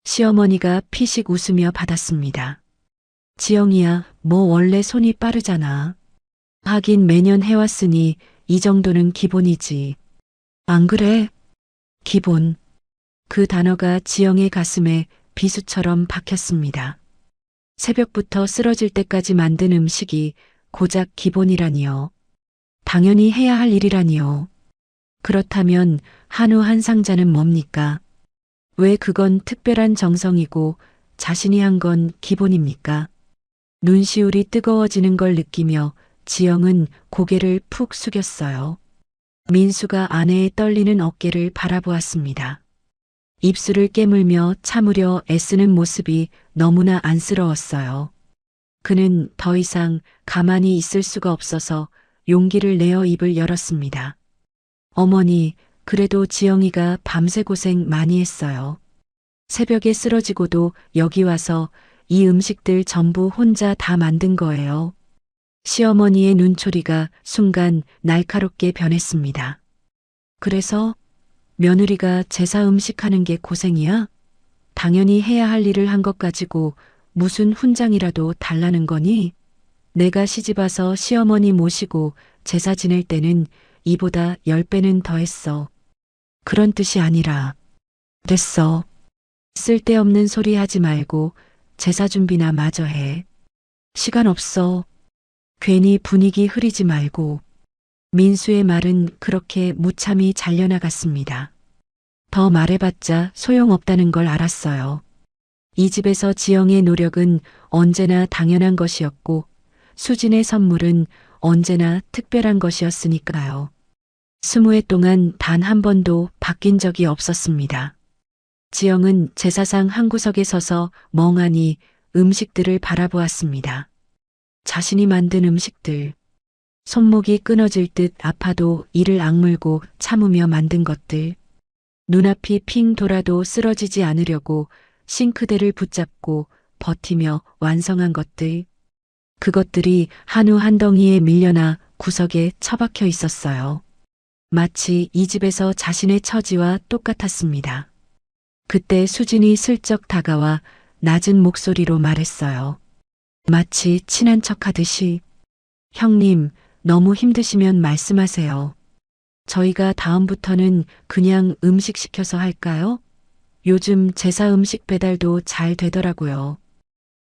시어머니가 피식 웃으며 받았습니다. 지영이야, 뭐 원래 손이 빠르잖아. 하긴 매년 해왔으니 이 정도는 기본이지. 안 그래? 기본. 그 단어가 지영의 가슴에 비수처럼 박혔습니다. 새벽부터 쓰러질 때까지 만든 음식이 고작 기본이라니요. 당연히 해야 할 일이라니요. 그렇다면 한우 한 상자는 뭡니까? 왜 그건 특별한 정성이고 자신이 한 건 기본입니까? 눈시울이 뜨거워지는 걸 느끼며 지영은 고개를 푹 숙였어요. 민수가 아내의 떨리는 어깨를 바라보았습니다. 입술을 깨물며 참으려 애쓰는 모습이 너무나 안쓰러웠어요. 그는 더 이상 가만히 있을 수가 없어서 용기를 내어 입을 열었습니다. 어머니, 그래도 지영이가 밤새 고생 많이 했어요. 새벽에 쓰러지고도 여기 와서 이 음식들 전부 혼자 다 만든 거예요. 시어머니의 눈초리가 순간 날카롭게 변했습니다. 그래서 며느리가 제사 음식하는 게 고생이야? 당연히 해야 할 일을 한 것 가지고 무슨 훈장이라도 달라는 거니? 내가 시집와서 시어머니 모시고 제사 지낼 때는 이보다 10배는 더 했어. 그런 뜻이 아니라. 됐어. 쓸데없는 소리 하지 말고 제사 준비나 마저 해. 시간 없어. 괜히 분위기 흐리지 말고. 민수의 말은 그렇게 무참히 잘려나갔습니다. 더 말해봤자 소용없다는 걸 알았어요. 이 집에서 지영의 노력은 언제나 당연한 것이었고 수진의 선물은 언제나 특별한 것이었으니까요. 20해 동안 단 한 번도 바뀐 적이 없었습니다. 지영은 제사상 한 구석에 서서 멍하니 음식들을 바라보았습니다. 자신이 만든 음식들. 손목이 끊어질 듯 아파도 이를 악물고 참으며 만든 것들. 눈앞이 핑 돌아도 쓰러지지 않으려고 싱크대를 붙잡고 버티며 완성한 것들. 그것들이 한우 한 덩이에 밀려나 구석에 처박혀 있었어요. 마치 이 집에서 자신의 처지와 똑같았습니다. 그때 수진이 슬쩍 다가와 낮은 목소리로 말했어요. 마치 친한 척하듯이. 형님, 너무 힘드시면 말씀하세요. 저희가 다음부터는 그냥 음식 시켜서 할까요? 요즘 제사 음식 배달도 잘 되더라고요.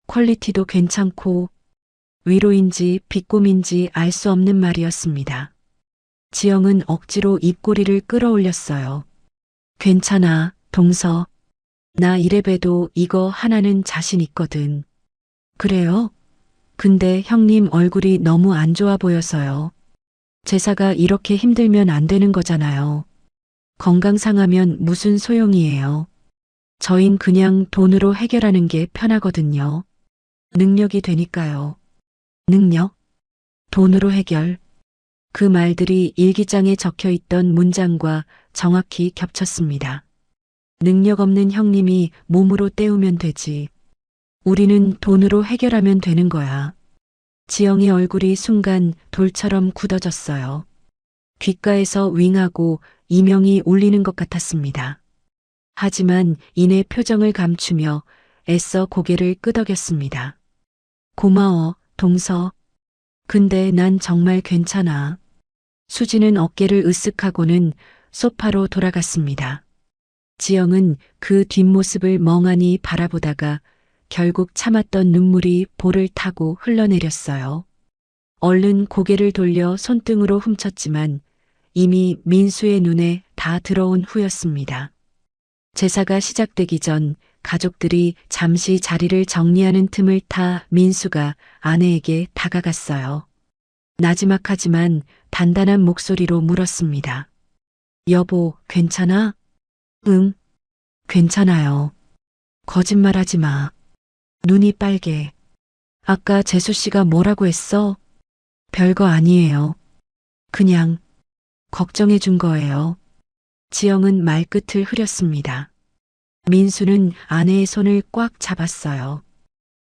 퀄리티도 괜찮고 위로인지 비꼼인지 알 수 없는 말이었습니다. 지영은 억지로 입꼬리를 끌어올렸어요. 괜찮아, 동서. 나 이래봬도 이거 하나는 자신 있거든. 그래요? 근데 형님 얼굴이 너무 안 좋아 보여서요. 제사가 이렇게 힘들면 안 되는 거잖아요. 건강 상하면 무슨 소용이에요. 저흰 그냥 돈으로 해결하는 게 편하거든요. 능력이 되니까요. 능력? 돈으로 해결. 그 말들이 일기장에 적혀 있던 문장과 정확히 겹쳤습니다. 능력 없는 형님이 몸으로 때우면 되지. 우리는 돈으로 해결하면 되는 거야. 지영의 얼굴이 순간 돌처럼 굳어졌어요. 귓가에서 윙하고 이명이 울리는 것 같았습니다. 하지만 이내 표정을 감추며 애써 고개를 끄덕였습니다. 고마워, 동서. 근데 난 정말 괜찮아. 수지는 어깨를 으쓱하고는 소파로 돌아갔습니다. 지영은 그 뒷모습을 멍하니 바라보다가 결국 참았던 눈물이 볼을 타고 흘러내렸어요. 얼른 고개를 돌려 손등으로 훔쳤지만 이미 민수의 눈에 다 들어온 후였습니다. 제사가 시작되기 전 가족들이 잠시 자리를 정리하는 틈을 타 민수가 아내에게 다가갔어요. 나지막하지만 단단한 목소리로 물었습니다. 여보, 괜찮아? 응, 괜찮아요. 거짓말하지 마. 눈이 빨개. 아까 재수 씨가 뭐라고 했어? 별거 아니에요. 그냥 걱정해 준 거예요. 지영은 말끝을 흐렸습니다. 민수는 아내의 손을 꽉 잡았어요.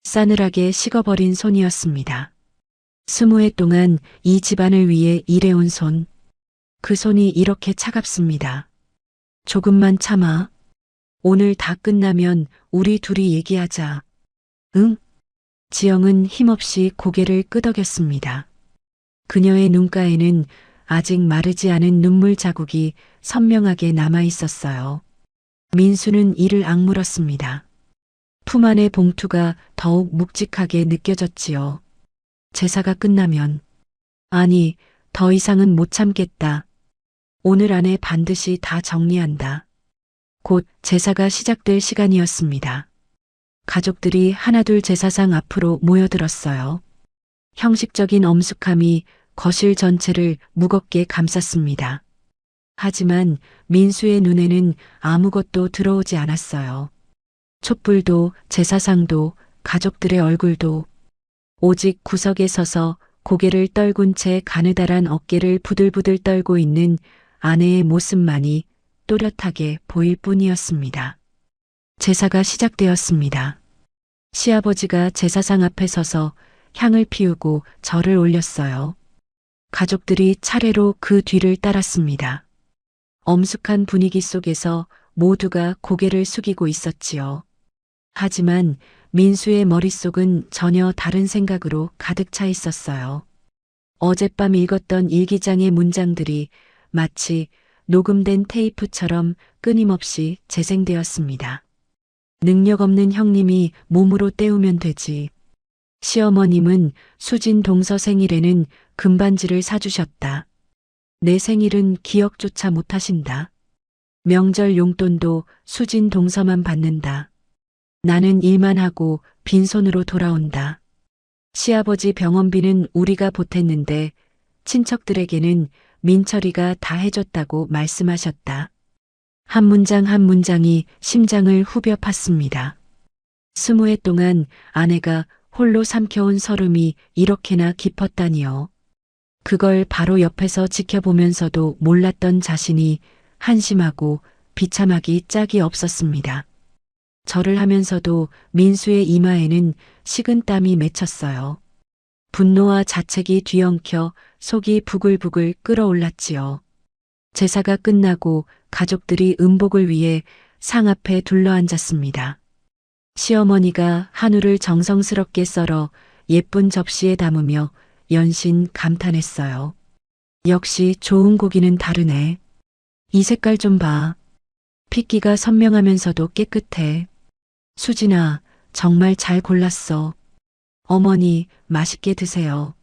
싸늘하게 식어버린 손이었습니다. 20해 동안 이 집안을 위해 일해온 손. 그 손이 이렇게 차갑습니다. 조금만 참아. 오늘 다 끝나면 우리 둘이 얘기하자. 응? 지영은 힘없이 고개를 끄덕였습니다. 그녀의 눈가에는 아직 마르지 않은 눈물 자국이 선명하게 남아 있었어요. 민수는 이를 악물었습니다. 품 안의 봉투가 더욱 묵직하게 느껴졌지요. 제사가 끝나면, 아니, 더 이상은 못 참겠다. 오늘 안에 반드시 다 정리한다. 곧 제사가 시작될 시간이었습니다. 가족들이 하나둘 제사상 앞으로 모여들었어요. 형식적인 엄숙함이 거실 전체를 무겁게 감쌌습니다. 하지만 민수의 눈에는 아무것도 들어오지 않았어요. 촛불도 제사상도 가족들의 얼굴도 오직 구석에 서서 고개를 떨군 채 가느다란 어깨를 부들부들 떨고 있는 아내의 모습만이 또렷하게 보일 뿐이었습니다. 제사가 시작되었습니다. 시아버지가 제사상 앞에 서서 향을 피우고 절을 올렸어요. 가족들이 차례로 그 뒤를 따랐습니다. 엄숙한 분위기 속에서 모두가 고개를 숙이고 있었지요. 하지만 민수의 머릿속은 전혀 다른 생각으로 가득 차 있었어요. 어젯밤 읽었던 일기장의 문장들이 마치 녹음된 테이프처럼 끊임없이 재생되었습니다. 능력 없는 형님이 몸으로 때우면 되지. 시어머님은 수진 동서 생일에는 금반지를 사주셨다. 내 생일은 기억조차 못하신다. 명절 용돈도 수진 동서만 받는다. 나는 일만 하고 빈손으로 돌아온다. 시아버지 병원비는 우리가 보탰는데 친척들에게는 민철이가 다 해줬다고 말씀하셨다. 한 문장 한 문장이 심장을 후벼 팠습니다. 20해 동안 아내가 홀로 삼켜온 서름이 이렇게나 깊었다니요. 그걸 바로 옆에서 지켜보면서도 몰랐던 자신이 한심하고 비참하기 짝이 없었습니다. 절을 하면서도 민수의 이마에는 식은땀이 맺혔어요. 분노와 자책이 뒤엉켜 속이 부글부글 끓어올랐지요. 제사가 끝나고 가족들이 음복을 위해 상 앞에 둘러앉았습니다. 시어머니가 한우를 정성스럽게 썰어 예쁜 접시에 담으며 연신 감탄했어요. 역시 좋은 고기는 다르네. 이 색깔 좀 봐. 핏기가 선명하면서도 깨끗해. 수진아, 정말 잘 골랐어. 어머니, 맛있게 드세요.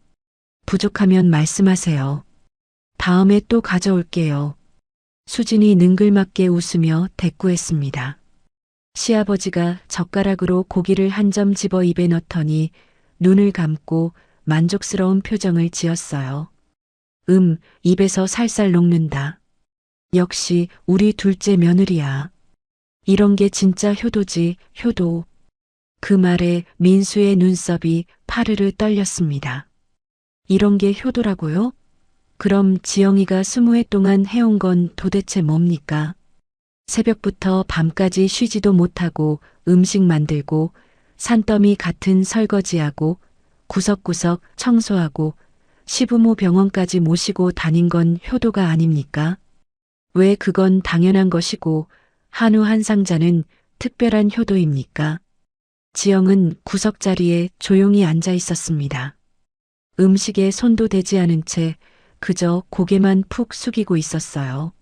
부족하면 말씀하세요. 다음에 또 가져올게요. 수진이 능글맞게 웃으며 대꾸했습니다. 시아버지가 젓가락으로 고기를 한 점 집어 입에 넣더니 눈을 감고 만족스러운 표정을 지었어요. 입에서 살살 녹는다. 역시 우리 둘째 며느리야. 이런 게 진짜 효도지, 효도. 그 말에 민수의 눈썹이 파르르 떨렸습니다. 이런 게 효도라고요? 그럼 지영이가 20해 동안 해온 건 도대체 뭡니까? 새벽부터 밤까지 쉬지도 못하고 음식 만들고 산더미 같은 설거지하고 구석구석 청소하고 시부모 병원까지 모시고 다닌 건 효도가 아닙니까? 왜 그건 당연한 것이고 한우 한 상자는 특별한 효도입니까? 지영은 구석자리에 조용히 앉아 있었습니다. 음식에 손도 대지 않은 채 그저 고개만 푹 숙이고 있었어요.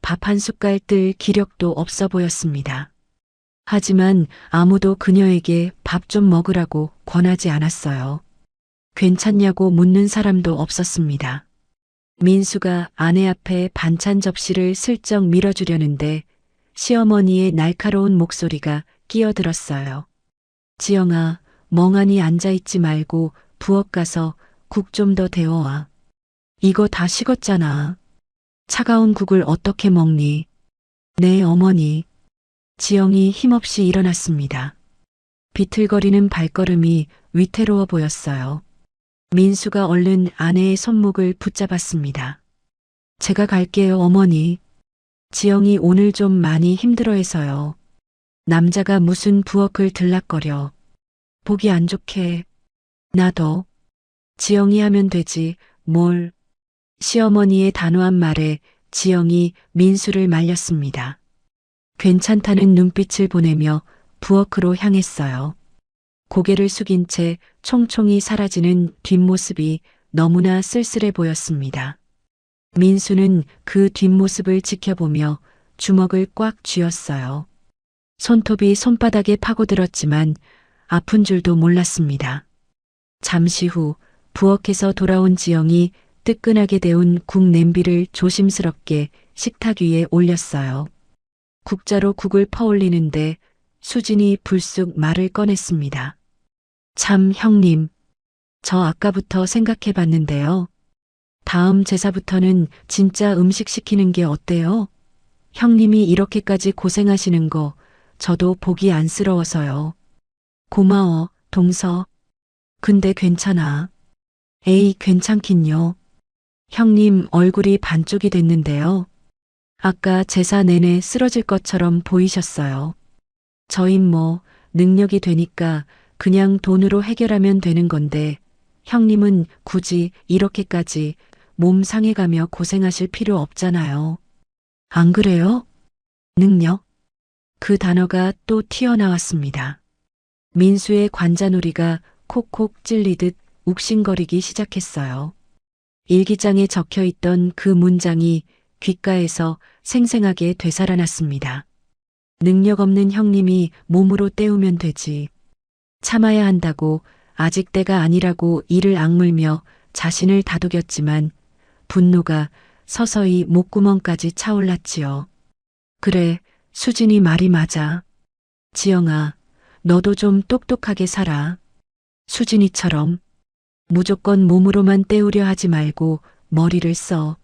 밥 한 숟갈 뜰 기력도 없어 보였습니다. 하지만 아무도 그녀에게 밥 좀 먹으라고 권하지 않았어요. 괜찮냐고 묻는 사람도 없었습니다. 민수가 아내 앞에 반찬 접시를 슬쩍 밀어주려는데 시어머니의 날카로운 목소리가 끼어들었어요. 지영아, 멍하니 앉아있지 말고 부엌 가서 국 좀 더 데워와. 이거 다 식었잖아. 차가운 국을 어떻게 먹니? 네, 어머니. 지영이 힘없이 일어났습니다. 비틀거리는 발걸음이 위태로워 보였어요. 민수가 얼른 아내의 손목을 붙잡았습니다. 제가 갈게요, 어머니. 지영이 오늘 좀 많이 힘들어해서요. 남자가 무슨 부엌을 들락거려. 보기 안 좋게. 나도. 지영이 하면 되지, 뭘. 시어머니의 단호한 말에 지영이 민수를 말렸습니다. 괜찮다는 눈빛을 보내며 부엌으로 향했어요. 고개를 숙인 채 총총히 사라지는 뒷모습이 너무나 쓸쓸해 보였습니다. 민수는 그 뒷모습을 지켜보며 주먹을 꽉 쥐었어요. 손톱이 손바닥에 파고들었지만 아픈 줄도 몰랐습니다. 잠시 후 부엌에서 돌아온 지영이 뜨끈하게 데운 국 냄비를 조심스럽게 식탁 위에 올렸어요. 국자로 국을 퍼올리는데 수진이 불쑥 말을 꺼냈습니다. 참 형님, 저 아까부터 생각해 봤는데요. 다음 제사부터는 진짜 음식 시키는 게 어때요? 형님이 이렇게까지 고생하시는 거 저도 보기 안쓰러워서요. 고마워, 동서. 근데 괜찮아. 에이, 괜찮긴요. 형님 얼굴이 반쪽이 됐는데요. 아까 제사 내내 쓰러질 것처럼 보이셨어요. 저흰 뭐 능력이 되니까 그냥 돈으로 해결하면 되는 건데 형님은 굳이 이렇게까지 몸 상해가며 고생하실 필요 없잖아요. 안 그래요? 능력? 그 단어가 또 튀어나왔습니다. 민수의 관자놀이가 콕콕 찔리듯 욱신거리기 시작했어요. 일기장에 적혀 있던 그 문장이 귓가에서 생생하게 되살아났습니다. 능력 없는 형님이 몸으로 때우면 되지. 참아야 한다고 아직 때가 아니라고 이를 악물며 자신을 다독였지만 분노가 서서히 목구멍까지 차올랐지요. 그래, 수진이 말이 맞아. 지영아, 너도 좀 똑똑하게 살아. 수진이처럼 무조건 몸으로만 때우려 하지 말고 머리를 써.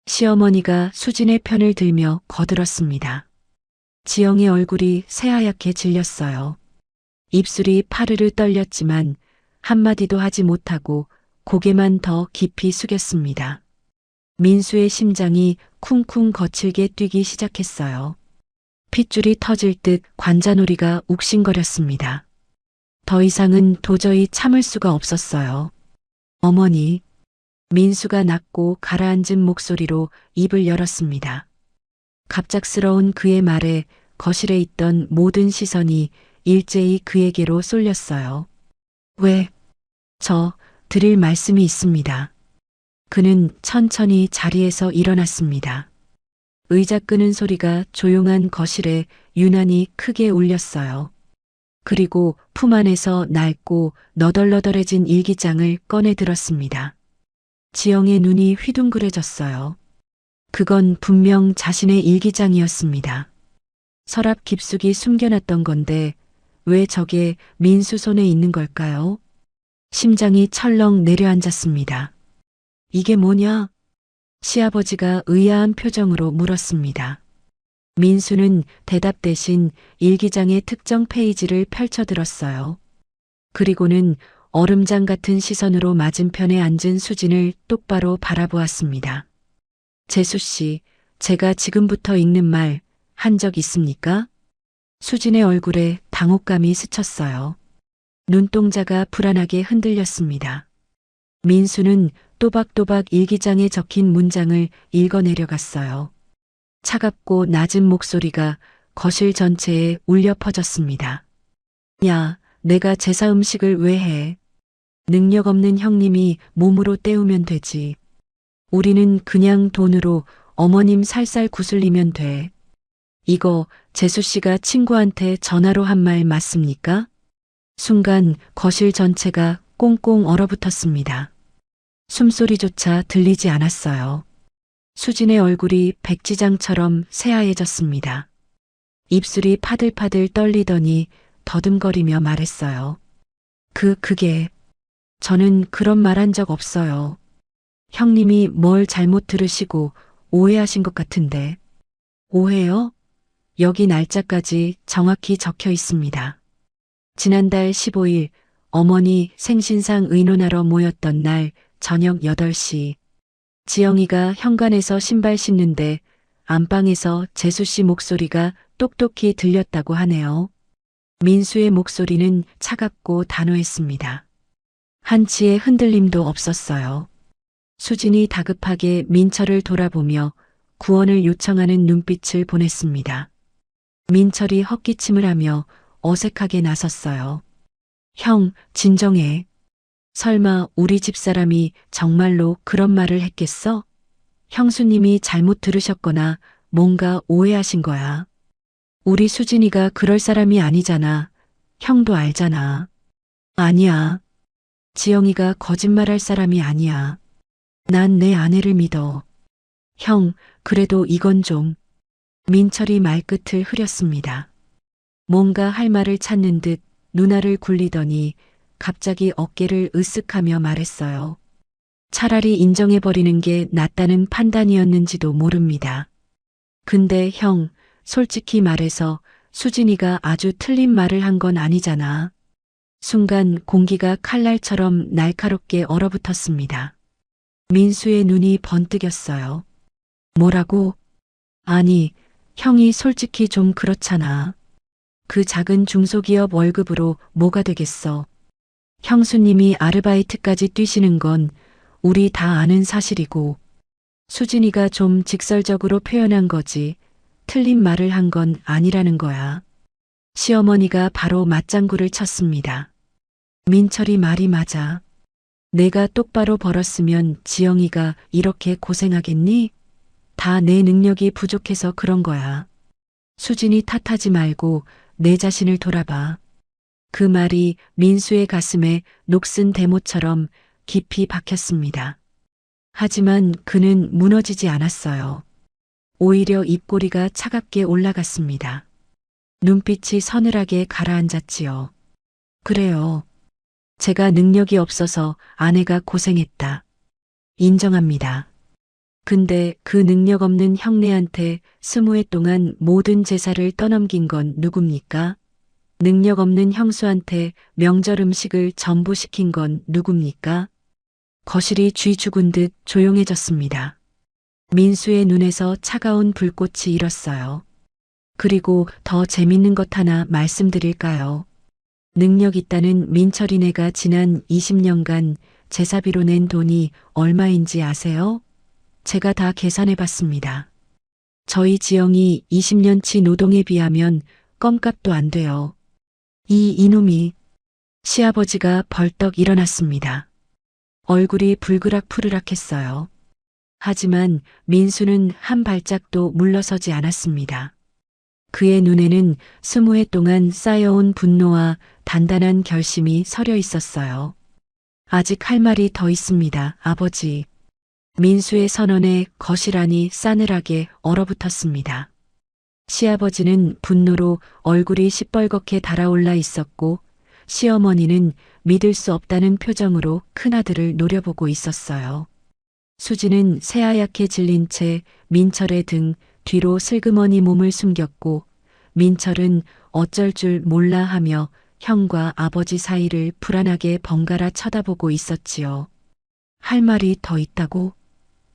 시어머니가 수진의 편을 들며 거들었습니다. 지영의 얼굴이 새하얗게 질렸어요. 입술이 파르르 떨렸지만 한마디도 하지 못하고 고개만 더 깊이 숙였습니다. 민수의 심장이 쿵쿵 거칠게 뛰기 시작했어요. 핏줄이 터질 듯 관자놀이가 욱신거렸습니다. 더 이상은 도저히 참을 수가 없었어요. 어머니, 민수가 낮고 가라앉은 목소리로 입을 열었습니다. 갑작스러운 그의 말에 거실에 있던 모든 시선이 일제히 그에게로 쏠렸어요. 왜? 드릴 말씀이 있습니다. 그는 천천히 자리에서 일어났습니다. 의자 끄는 소리가 조용한 거실에 유난히 크게 울렸어요. 그리고 품 안에서 낡고 너덜너덜해진 일기장을 꺼내 들었습니다. 지영의 눈이 휘둥그레졌어요. 그건 분명 자신의 일기장이었습니다. 서랍 깊숙이 숨겨놨던 건데 왜 저게 민수 손에 있는 걸까요? 심장이 철렁 내려앉았습니다. 이게 뭐냐? 시아버지가 의아한 표정으로 물었습니다. 민수는 대답 대신 일기장의 특정 페이지를 펼쳐들었어요. 그리고는 얼음장 같은 시선으로 맞은편에 앉은 수진을 똑바로 바라보았습니다. 재수 씨, 제가 지금부터 읽는 말 한 적 있습니까? 수진의 얼굴에 당혹감이 스쳤어요. 눈동자가 불안하게 흔들렸습니다. 민수는 또박또박 일기장에 적힌 문장을 읽어내려갔어요. 차갑고 낮은 목소리가 거실 전체에 울려 퍼졌습니다. 야, 내가 제사 음식을 왜 해? 능력 없는 형님이 몸으로 때우면 되지. 우리는 그냥 돈으로 어머님 살살 구슬리면 돼. 이거 재수 씨가 친구한테 전화로 한 말 맞습니까? 순간 거실 전체가 꽁꽁 얼어붙었습니다. 숨소리조차 들리지 않았어요. 수진의 얼굴이 백지장처럼 새하얘졌습니다. 입술이 파들파들 떨리더니 더듬거리며 말했어요. 그게, 저는 그런 말 한 적 없어요. 형님이 뭘 잘못 들으시고 오해하신 것 같은데. 오해요? 여기 날짜까지 정확히 적혀 있습니다. 지난달 15일 어머니 생신상 의논하러 모였던 날 저녁 8시. 지영이가 현관에서 신발 신는데 안방에서 재수 씨 목소리가 똑똑히 들렸다고 하네요. 민수의 목소리는 차갑고 단호했습니다. 한치의 흔들림도 없었어요. 수진이 다급하게 민철을 돌아보며 구원을 요청하는 눈빛을 보냈습니다. 민철이 헛기침을 하며 어색하게 나섰어요. 형, 진정해. 설마 우리 집사람이 정말로 그런 말을 했겠어? 형수님이 잘못 들으셨거나 뭔가 오해하신 거야. 우리 수진이가 그럴 사람이 아니잖아. 형도 알잖아. 아니야. 지영이가 거짓말할 사람이 아니야. 난 내 아내를 믿어. 형, 그래도 이건 좀. 민철이 말끝을 흐렸습니다. 뭔가 할 말을 찾는 듯 눈알을 굴리더니 갑자기 어깨를 으쓱하며 말했어요. 차라리 인정해버리는 게 낫다는 판단이었는지도 모릅니다. 근데 형, 솔직히 말해서 수진이가 아주 틀린 말을 한 건 아니잖아. 순간 공기가 칼날처럼 날카롭게 얼어붙었습니다. 민수의 눈이 번뜩였어요. 뭐라고? 아니, 형이 솔직히 좀 그렇잖아. 그 작은 중소기업 월급으로 뭐가 되겠어. 형수님이 아르바이트까지 뛰시는 건 우리 다 아는 사실이고, 수진이가 좀 직설적으로 표현한 거지, 틀린 말을 한 건 아니라는 거야. 시어머니가 바로 맞장구를 쳤습니다. 민철이 말이 맞아. 내가 똑바로 벌었으면 지영이가 이렇게 고생하겠니? 다 내 능력이 부족해서 그런 거야. 수진이 탓하지 말고 내 자신을 돌아봐. 그 말이 민수의 가슴에 녹슨 대모처럼 깊이 박혔습니다. 하지만 그는 무너지지 않았어요. 오히려 입꼬리가 차갑게 올라갔습니다. 눈빛이 서늘하게 가라앉았지요. 그래요. 제가 능력이 없어서 아내가 고생했다. 인정합니다. 근데 그 능력 없는 형네한테 20해 동안 모든 제사를 떠넘긴 건 누굽니까? 능력 없는 형수한테 명절 음식을 전부 시킨 건 누굽니까? 거실이 쥐 죽은 듯 조용해졌습니다. 민수의 눈에서 차가운 불꽃이 일었어요. 그리고 더 재밌는 것 하나 말씀드릴까요? 능력 있다는 민철이네가 지난 20년간 제사비로 낸 돈이 얼마인지 아세요? 제가 다 계산해 봤습니다. 저희 지영이 20년치 노동에 비하면 껌값도 안 돼요. 이놈이. 시아버지가 벌떡 일어났습니다. 얼굴이 불그락푸르락했어요. 하지만 민수는 한 발짝도 물러서지 않았습니다. 그의 눈에는 20해 동안 쌓여온 분노와 단단한 결심이 서려 있었어요. 아직 할 말이 더 있습니다, 아버지. 민수의 선언에 거실 안이 싸늘하게 얼어붙었습니다. 시아버지는 분노로 얼굴이 시뻘겋게 달아올라 있었고, 시어머니는 믿을 수 없다는 표정으로 큰아들을 노려보고 있었어요. 수지는 새하얗게 질린 채 민철의 등 뒤로 슬그머니 몸을 숨겼고, 민철은 어쩔 줄 몰라 하며 형과 아버지 사이를 불안하게 번갈아 쳐다보고 있었지요. 할 말이 더 있다고?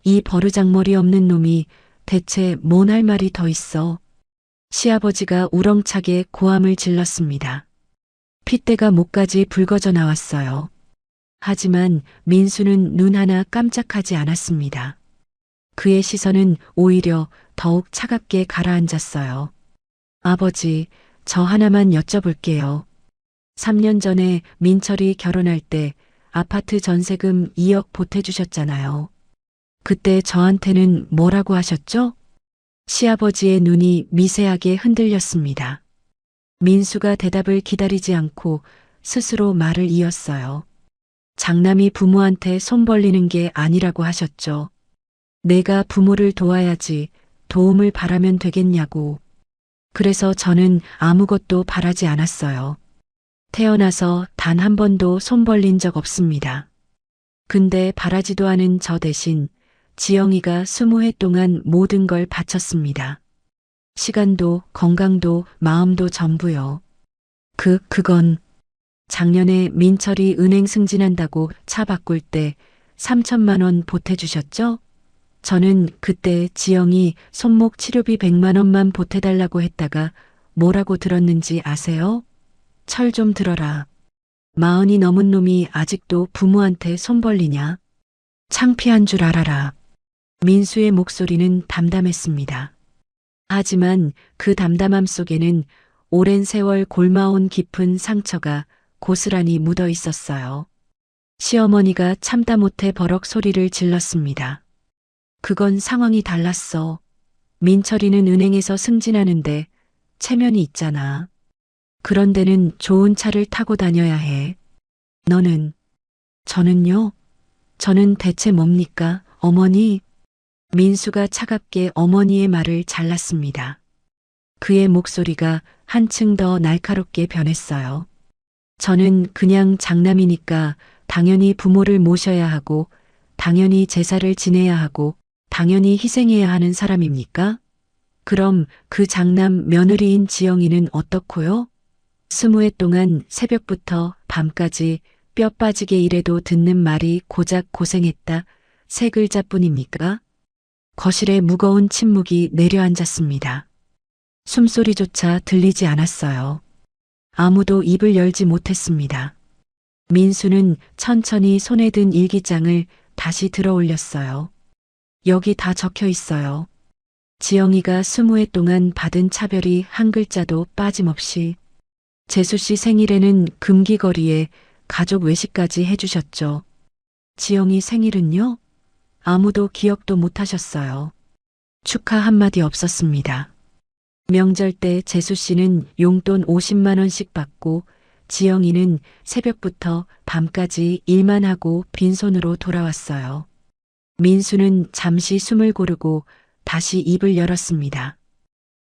이 버르장머리 없는 놈이 대체 뭔 할 말이 더 있어? 시아버지가 우렁차게 고함을 질렀습니다. 핏대가 목까지 붉어져 나왔어요. 하지만 민수는 눈 하나 깜짝하지 않았습니다. 그의 시선은 오히려 더욱 차갑게 가라앉았어요. 아버지, 저 하나만 여쭤볼게요. 3년 전에 민철이 결혼할 때 아파트 전세금 2억 보태주셨잖아요. 그때 저한테는 뭐라고 하셨죠? 시아버지의 눈이 미세하게 흔들렸습니다. 민수가 대답을 기다리지 않고 스스로 말을 이었어요. 장남이 부모한테 손 벌리는 게 아니라고 하셨죠. 내가 부모를 도와야지 도움을 바라면 되겠냐고. 그래서 저는 아무것도 바라지 않았어요. 태어나서 단 한 번도 손 벌린 적 없습니다. 근데 바라지도 않은 저 대신 지영이가 20해 동안 모든 걸 바쳤습니다. 시간도 건강도 마음도 전부요. 그건 작년에 민철이 은행 승진한다고 차 바꿀 때 3천만 원 보태주셨죠? 저는 그때 지영이 손목 치료비 100만 원만 보태달라고 했다가 뭐라고 들었는지 아세요? 철 좀 들어라. 40이 넘은 놈이 아직도 부모한테 손 벌리냐? 창피한 줄 알아라. 민수의 목소리는 담담했습니다. 하지만 그 담담함 속에는 오랜 세월 골마온 깊은 상처가 고스란히 묻어 있었어요. 시어머니가 참다 못해 버럭 소리를 질렀습니다. 그건 상황이 달랐어. 민철이는 은행에서 승진하는데 체면이 있잖아. 그런 데는 좋은 차를 타고 다녀야 해. 너는? 저는요? 저는 대체 뭡니까, 어머니? 민수가 차갑게 어머니의 말을 잘랐습니다. 그의 목소리가 한층 더 날카롭게 변했어요. 저는 그냥 장남이니까 당연히 부모를 모셔야 하고 당연히 제사를 지내야 하고 당연히 희생해야 하는 사람입니까? 그럼 그 장남 며느리인 지영이는 어떻고요? 20해 동안 새벽부터 밤까지 뼈 빠지게 일해도 듣는 말이 고작 고생했다. 세 글자뿐입니까? 거실에 무거운 침묵이 내려앉았습니다. 숨소리조차 들리지 않았어요. 아무도 입을 열지 못했습니다. 민수는 천천히 손에 든 일기장을 다시 들어 올렸어요. 여기 다 적혀 있어요. 지영이가 20해 동안 받은 차별이 한 글자도 빠짐없이. 재수 씨 생일에는 금기거리에 가족 외식까지 해주셨죠. 지영이 생일은요? 아무도 기억도 못하셨어요. 축하 한마디 없었습니다. 명절 때 재수 씨는 용돈 50만 원씩 받고 지영이는 새벽부터 밤까지 일만 하고 빈손으로 돌아왔어요. 민수는 잠시 숨을 고르고 다시 입을 열었습니다.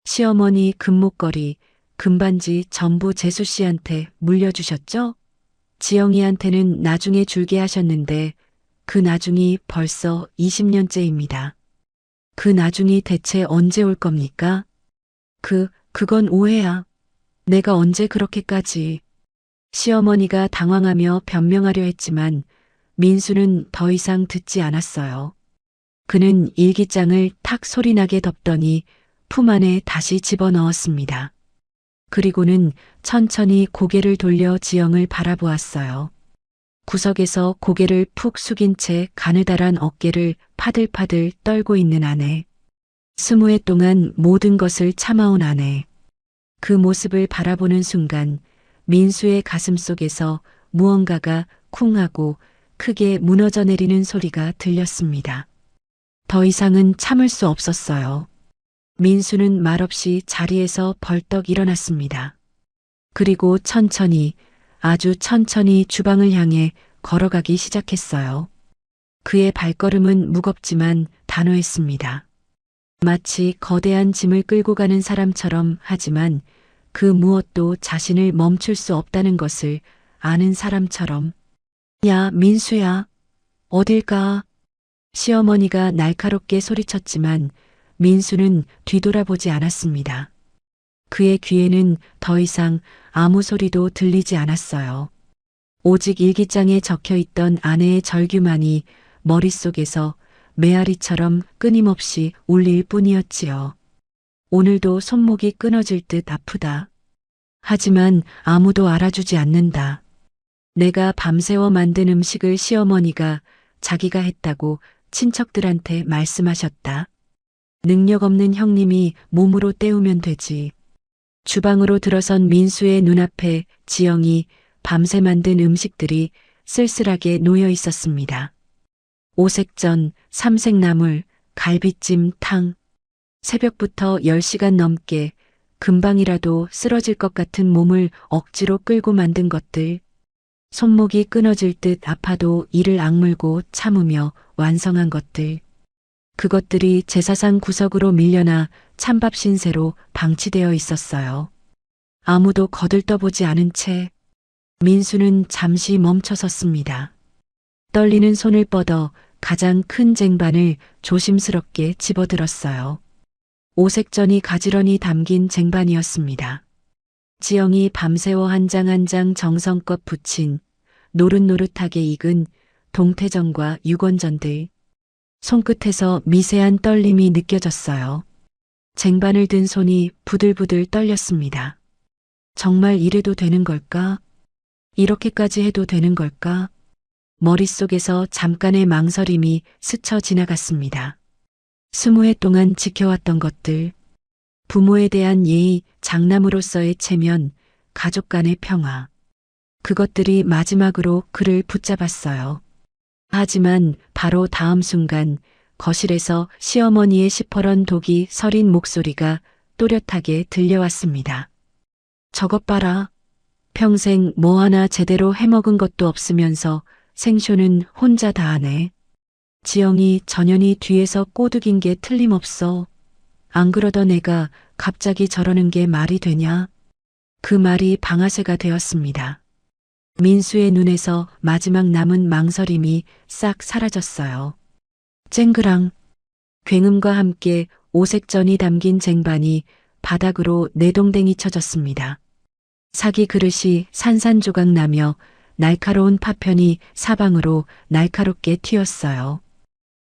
시어머니 금목걸이, 금반지 전부 재수 씨한테 물려주셨죠? 지영이한테는 나중에 줄게 하셨는데 그 나중이 벌써 20년째입니다. 그 나중이 대체 언제 올 겁니까? 그건 오해야. 내가 언제 그렇게까지. 시어머니가 당황하며 변명하려 했지만 민수는 더 이상 듣지 않았어요. 그는 일기장을 탁 소리나게 덮더니 품 안에 다시 집어넣었습니다. 그리고는 천천히 고개를 돌려 지영을 바라보았어요. 구석에서 고개를 푹 숙인 채 가느다란 어깨를 파들파들 떨고 있는 아내. 20해 동안 모든 것을 참아온 아내. 그 모습을 바라보는 순간 민수의 가슴 속에서 무언가가 쿵 하고 크게 무너져 내리는 소리가 들렸습니다. 더 이상은 참을 수 없었어요. 민수는 말없이 자리에서 벌떡 일어났습니다. 그리고 천천히, 아주 천천히 주방을 향해 걸어가기 시작했어요. 그의 발걸음은 무겁지만 단호했습니다. 마치 거대한 짐을 끌고 가는 사람처럼 하지만 그 무엇도 자신을 멈출 수 없다는 것을 아는 사람처럼. 야, 민수야. 어딜 가? 시어머니가 날카롭게 소리쳤지만 민수는 뒤돌아보지 않았습니다. 그의 귀에는 더 이상 아무 소리도 들리지 않았어요. 오직 일기장에 적혀 있던 아내의 절규만이 머릿속에서 메아리처럼 끊임없이 울릴 뿐이었지요. 오늘도 손목이 끊어질 듯 아프다. 하지만 아무도 알아주지 않는다. 내가 밤새워 만든 음식을 시어머니가 자기가 했다고 친척들한테 말씀하셨다. 능력 없는 형님이 몸으로 때우면 되지. 주방으로 들어선 민수의 눈앞에 지영이 밤새 만든 음식들이 쓸쓸하게 놓여 있었습니다. 오색전, 삼색나물, 갈비찜, 탕. 새벽부터 10시간 넘게 금방이라도 쓰러질 것 같은 몸을 억지로 끌고 만든 것들. 손목이 끊어질 듯 아파도 이를 악물고 참으며 완성한 것들. 그것들이 제사상 구석으로 밀려나 찬밥 신세로 방치되어 있었어요. 아무도 거들떠보지 않은 채 민수는 잠시 멈춰 섰습니다. 떨리는 손을 뻗어 가장 큰 쟁반을 조심스럽게 집어들었어요. 오색전이 가지런히 담긴 쟁반이었습니다. 지영이 밤새워 한 장 한 장 정성껏 부친 노릇노릇하게 익은 동태전과 육원전들. 손끝에서 미세한 떨림이 느껴졌어요. 쟁반을 든 손이 부들부들 떨렸습니다. 정말 이래도 되는 걸까? 이렇게까지 해도 되는 걸까? 머릿속에서 잠깐의 망설임이 스쳐 지나갔습니다. 20해 동안 지켜왔던 것들, 부모에 대한 예의, 장남으로서의 체면, 가족 간의 평화. 그것들이 마지막으로 그를 붙잡았어요. 하지만 바로 다음 순간 거실에서 시어머니의 시퍼런 독이 서린 목소리가 또렷하게 들려왔습니다. 저것 봐라. 평생 뭐 하나 제대로 해먹은 것도 없으면서 생쇼는 혼자 다 하네. 지영이 전연이 뒤에서 꼬드긴 게 틀림없어. 안 그러던 애가 갑자기 저러는 게 말이 되냐? 그 말이 방아쇠가 되었습니다. 민수의 눈에서 마지막 남은 망설임이 싹 사라졌어요. 쨍그랑 굉음과 함께 오색전이 담긴 쟁반이 바닥으로 내동댕이 쳐졌습니다. 사기 그릇이 산산조각 나며 날카로운 파편이 사방으로 날카롭게 튀었어요.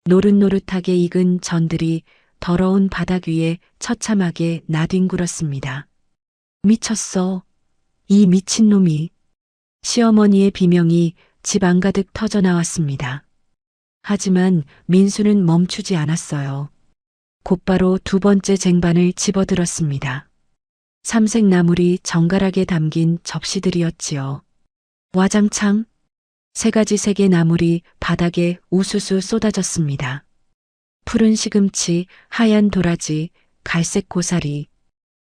노릇노릇하게 익은 전들이 더러운 바닥 위에 처참하게 나뒹굴었습니다. 미쳤어. 이 미친놈이. 시어머니의 비명이 집 안가득 터져나왔습니다. 하지만 민수는 멈추지 않았어요. 곧바로 두 번째 쟁반을 집어들었습니다. 삼색 나물이 정갈하게 담긴 접시들이었지요. 와장창, 세 가지 색의 나물이 바닥에 우수수 쏟아졌습니다. 푸른 시금치, 하얀 도라지, 갈색 고사리,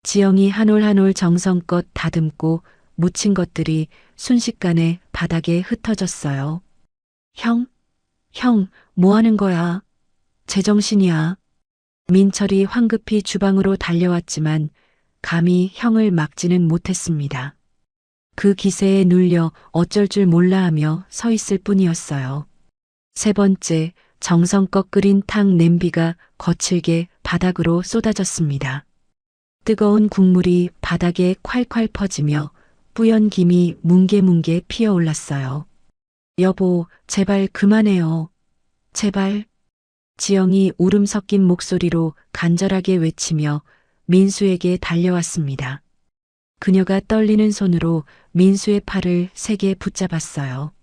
지영이 한 올 한 올 정성껏 다듬고 묻힌 것들이 순식간에 바닥에 흩어졌어요. 형, 뭐 하는 거야? 제정신이야. 민철이 황급히 주방으로 달려왔지만 감히 형을 막지는 못했습니다. 그 기세에 눌려 어쩔 줄 몰라 하며 서 있을 뿐이었어요. 세 번째, 정성껏 끓인 탕 냄비가 거칠게 바닥으로 쏟아졌습니다. 뜨거운 국물이 바닥에 콸콸 퍼지며 뿌연 김이 뭉게뭉게 피어올랐어요. 여보, 제발 그만해요. 제발. 지영이 울음 섞인 목소리로 간절하게 외치며 민수에게 달려왔습니다. 그녀가 떨리는 손으로 민수의 팔을 세게 붙잡았어요.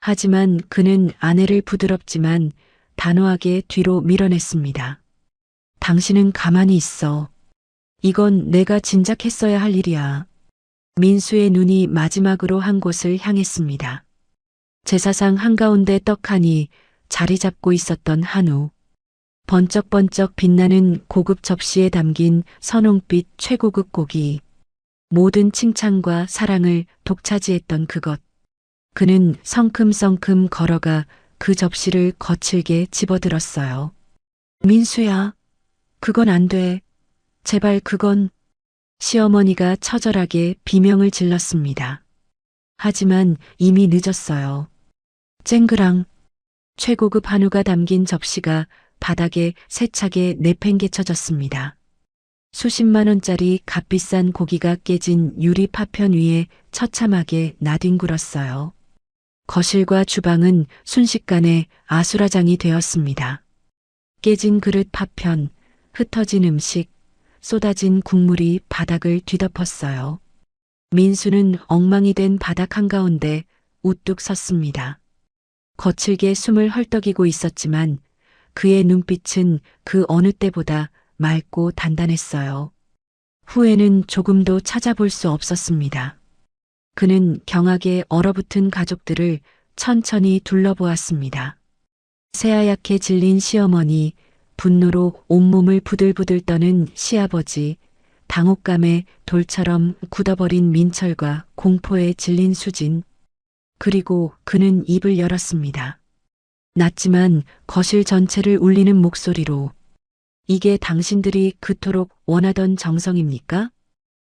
하지만 그는 아내를 부드럽지만 단호하게 뒤로 밀어냈습니다. 당신은 가만히 있어. 이건 내가 진작 했어야 할 일이야. 민수의 눈이 마지막으로 한 곳을 향했습니다. 제사상 한가운데 떡하니 자리 잡고 있었던 한우. 번쩍번쩍 빛나는 고급 접시에 담긴 선홍빛 최고급 고기. 모든 칭찬과 사랑을 독차지했던 그것. 그는 성큼성큼 걸어가 그 접시를 거칠게 집어들었어요. 민수야, 그건 안 돼. 제발 그건. 시어머니가 처절하게 비명을 질렀습니다. 하지만 이미 늦었어요. 쨍그랑 최고급 한우가 담긴 접시가 바닥에 세차게 내팽개쳐졌습니다. 수십만 원짜리 값비싼 고기가 깨진 유리 파편 위에 처참하게 나뒹굴었어요. 거실과 주방은 순식간에 아수라장이 되었습니다. 깨진 그릇 파편, 흩어진 음식, 쏟아진 국물이 바닥을 뒤덮었어요. 민수는 엉망이 된 바닥 한가운데 우뚝 섰습니다. 거칠게 숨을 헐떡이고 있었지만 그의 눈빛은 그 어느 때보다 맑고 단단했어요. 후회는 조금도 찾아볼 수 없었습니다. 그는 경악에 얼어붙은 가족들을 천천히 둘러보았습니다. 새하얗게 질린 시어머니, 분노로 온몸을 부들부들 떠는 시아버지, 당혹감에 돌처럼 굳어버린 민철과 공포에 질린 수진. 그리고 그는 입을 열었습니다. 낮지만 거실 전체를 울리는 목소리로 이게 당신들이 그토록 원하던 정성입니까?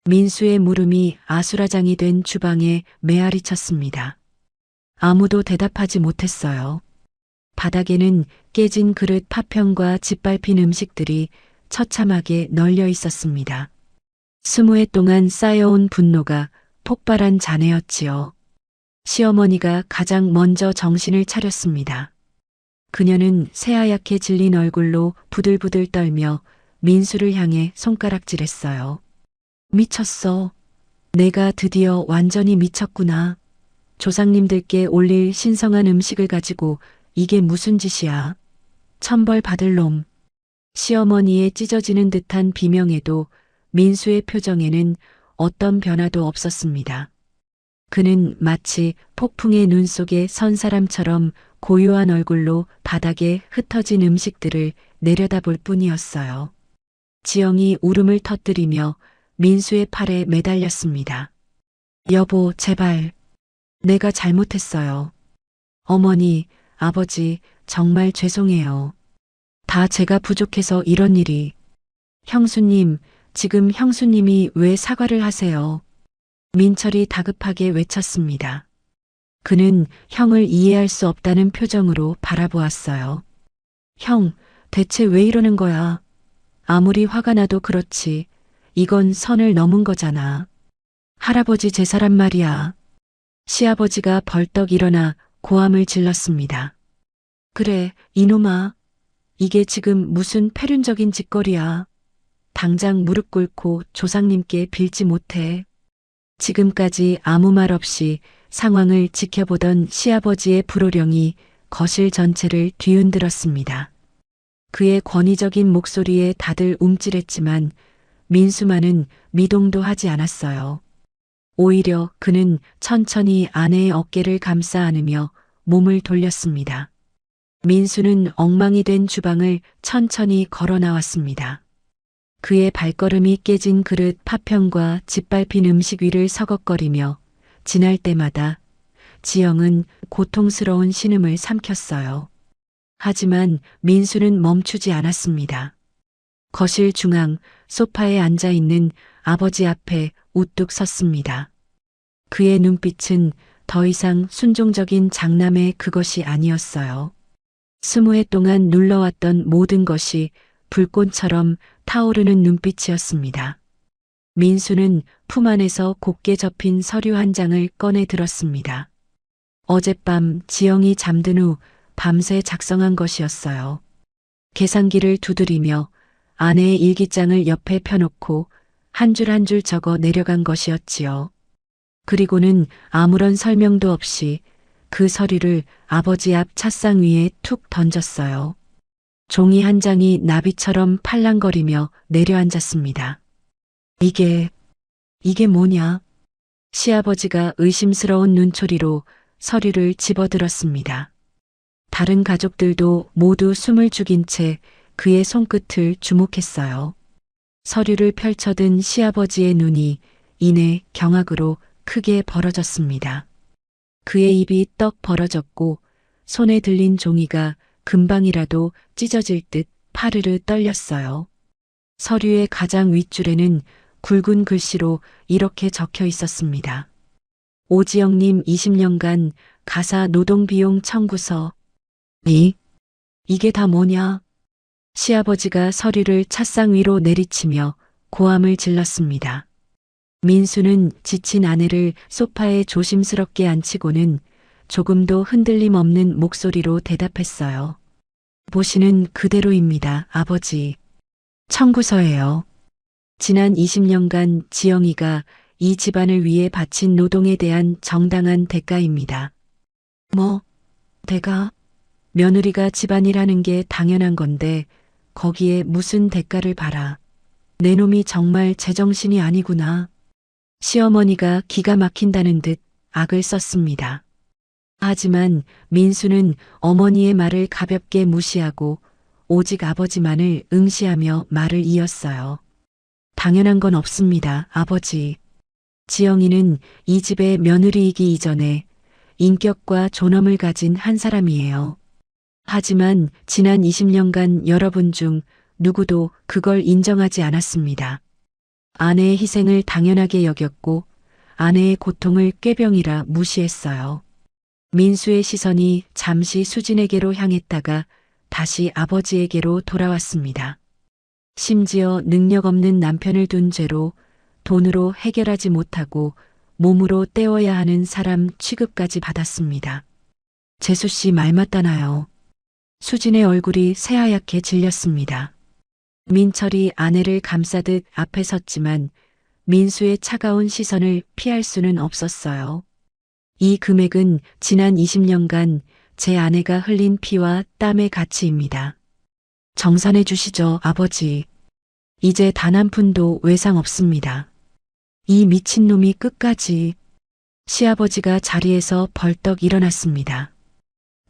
민수의 물음이 아수라장이 된 주방에 메아리 쳤습니다. 아무도 대답하지 못했어요. 바닥에는 깨진 그릇 파편과 짓밟힌 음식들이 처참하게 널려 있었습니다. 20해 동안 쌓여온 분노가 폭발한 잔해였지요. 시어머니가 가장 먼저 정신을 차렸습니다. 그녀는 새하얗게 질린 얼굴로 부들부들 떨며 민수를 향해 손가락질했어요. 미쳤어. 내가 드디어 완전히 미쳤구나. 조상님들께 올릴 신성한 음식을 가지고 이게 무슨 짓이야. 천벌 받을 놈. 시어머니의 찢어지는 듯한 비명에도 민수의 표정에는 어떤 변화도 없었습니다. 그는 마치 폭풍의 눈 속에 선 사람처럼 고요한 얼굴로 바닥에 흩어진 음식들을 내려다볼 뿐이었어요. 지영이 울음을 터뜨리며 민수의 팔에 매달렸습니다. 여보, 제발. 내가 잘못했어요. 어머니, 아버지, 정말 죄송해요. 다 제가 부족해서 이런 일이. 형수님, 지금 형수님이 왜 사과를 하세요? 민철이 다급하게 외쳤습니다. 그는 형을 이해할 수 없다는 표정으로 바라보았어요. 형, 대체 왜 이러는 거야? 아무리 화가 나도 그렇지. 이건 선을 넘은 거잖아. 할아버지 제사란 말이야. 시아버지가 벌떡 일어나 고함을 질렀습니다. 그래, 이놈아. 이게 지금 무슨 패륜적인 짓거리야. 당장 무릎 꿇고 조상님께 빌지 못해. 지금까지 아무 말 없이 상황을 지켜보던 시아버지의 불호령이 거실 전체를 뒤흔들었습니다. 그의 권위적인 목소리에 다들 움찔했지만 민수만은 미동도 하지 않았어요. 오히려 그는 천천히 아내의 어깨를 감싸 안으며 몸을 돌렸습니다. 민수는 엉망이 된 주방을 천천히 걸어 나왔습니다. 그의 발걸음이 깨진 그릇 파편과 짓밟힌 음식 위를 서걱거리며 지날 때마다 지영은 고통스러운 신음을 삼켰어요. 하지만 민수는 멈추지 않았습니다. 거실 중앙 소파에 앉아 있는 아버지 앞에 우뚝 섰습니다. 그의 눈빛은 더 이상 순종적인 장남의 그것이 아니었어요. 20해 동안 눌러왔던 모든 것이 불꽃처럼 타오르는 눈빛이었습니다. 민수는 품 안에서 곱게 접힌 서류 한 장을 꺼내 들었습니다. 어젯밤 지영이 잠든 후 밤새 작성한 것이었어요. 계산기를 두드리며 아내의 일기장을 옆에 펴놓고 한 줄 한 줄 적어 내려간 것이었지요. 그리고는 아무런 설명도 없이 그 서류를 아버지 앞 찻상 위에 툭 던졌어요. 종이 한 장이 나비처럼 팔랑거리며 내려앉았습니다. 이게 뭐냐? 시아버지가 의심스러운 눈초리로 서류를 집어들었습니다. 다른 가족들도 모두 숨을 죽인 채 그의 손끝을 주목했어요. 서류를 펼쳐든 시아버지의 눈이 이내 경악으로 크게 벌어졌습니다. 그의 입이 떡 벌어졌고 손에 들린 종이가 금방이라도 찢어질 듯 파르르 떨렸어요. 서류의 가장 윗줄에는 굵은 글씨로 이렇게 적혀 있었습니다. 오지영님 20년간 가사 노동비용 청구서. 이게 다 뭐냐? 시아버지가 서류를 찻상 위로 내리치며 고함을 질렀습니다. 민수는 지친 아내를 소파에 조심스럽게 앉히고는 조금도 흔들림 없는 목소리로 대답했어요. 보시는 그대로입니다, 아버지. 청구서예요. 지난 20년간 지영이가 이 집안을 위해 바친 노동에 대한 정당한 대가입니다. 뭐, 대가? 며느리가 집안일 하는 게 당연한 건데 거기에 무슨 대가를 바라. 내 놈이 정말 제정신이 아니구나. 시어머니가 기가 막힌다는 듯 악을 썼습니다. 하지만 민수는 어머니의 말을 가볍게 무시하고 오직 아버지만을 응시하며 말을 이었어요. 당연한 건 없습니다, 아버지. 지영이는 이 집의 며느리이기 이전에 인격과 존엄을 가진 한 사람이에요. 하지만 지난 20년간 여러분 중 누구도 그걸 인정하지 않았습니다. 아내의 희생을 당연하게 여겼고 아내의 고통을 꾀병이라 무시했어요. 민수의 시선이 잠시 수진에게로 향했다가 다시 아버지에게로 돌아왔습니다. 심지어 능력 없는 남편을 둔 죄로 돈으로 해결하지 못하고 몸으로 때워야 하는 사람 취급까지 받았습니다. 재수 씨 말 맞다나요? 수진의 얼굴이 새하얗게 질렸습니다. 민철이 아내를 감싸듯 앞에 섰지만 민수의 차가운 시선을 피할 수는 없었어요. 이 금액은 지난 20년간 제 아내가 흘린 피와 땀의 가치입니다. 정산해 주시죠, 아버지. 이제 단 한 푼도 외상 없습니다. 이 미친놈이 끝까지. 시아버지가 자리에서 벌떡 일어났습니다.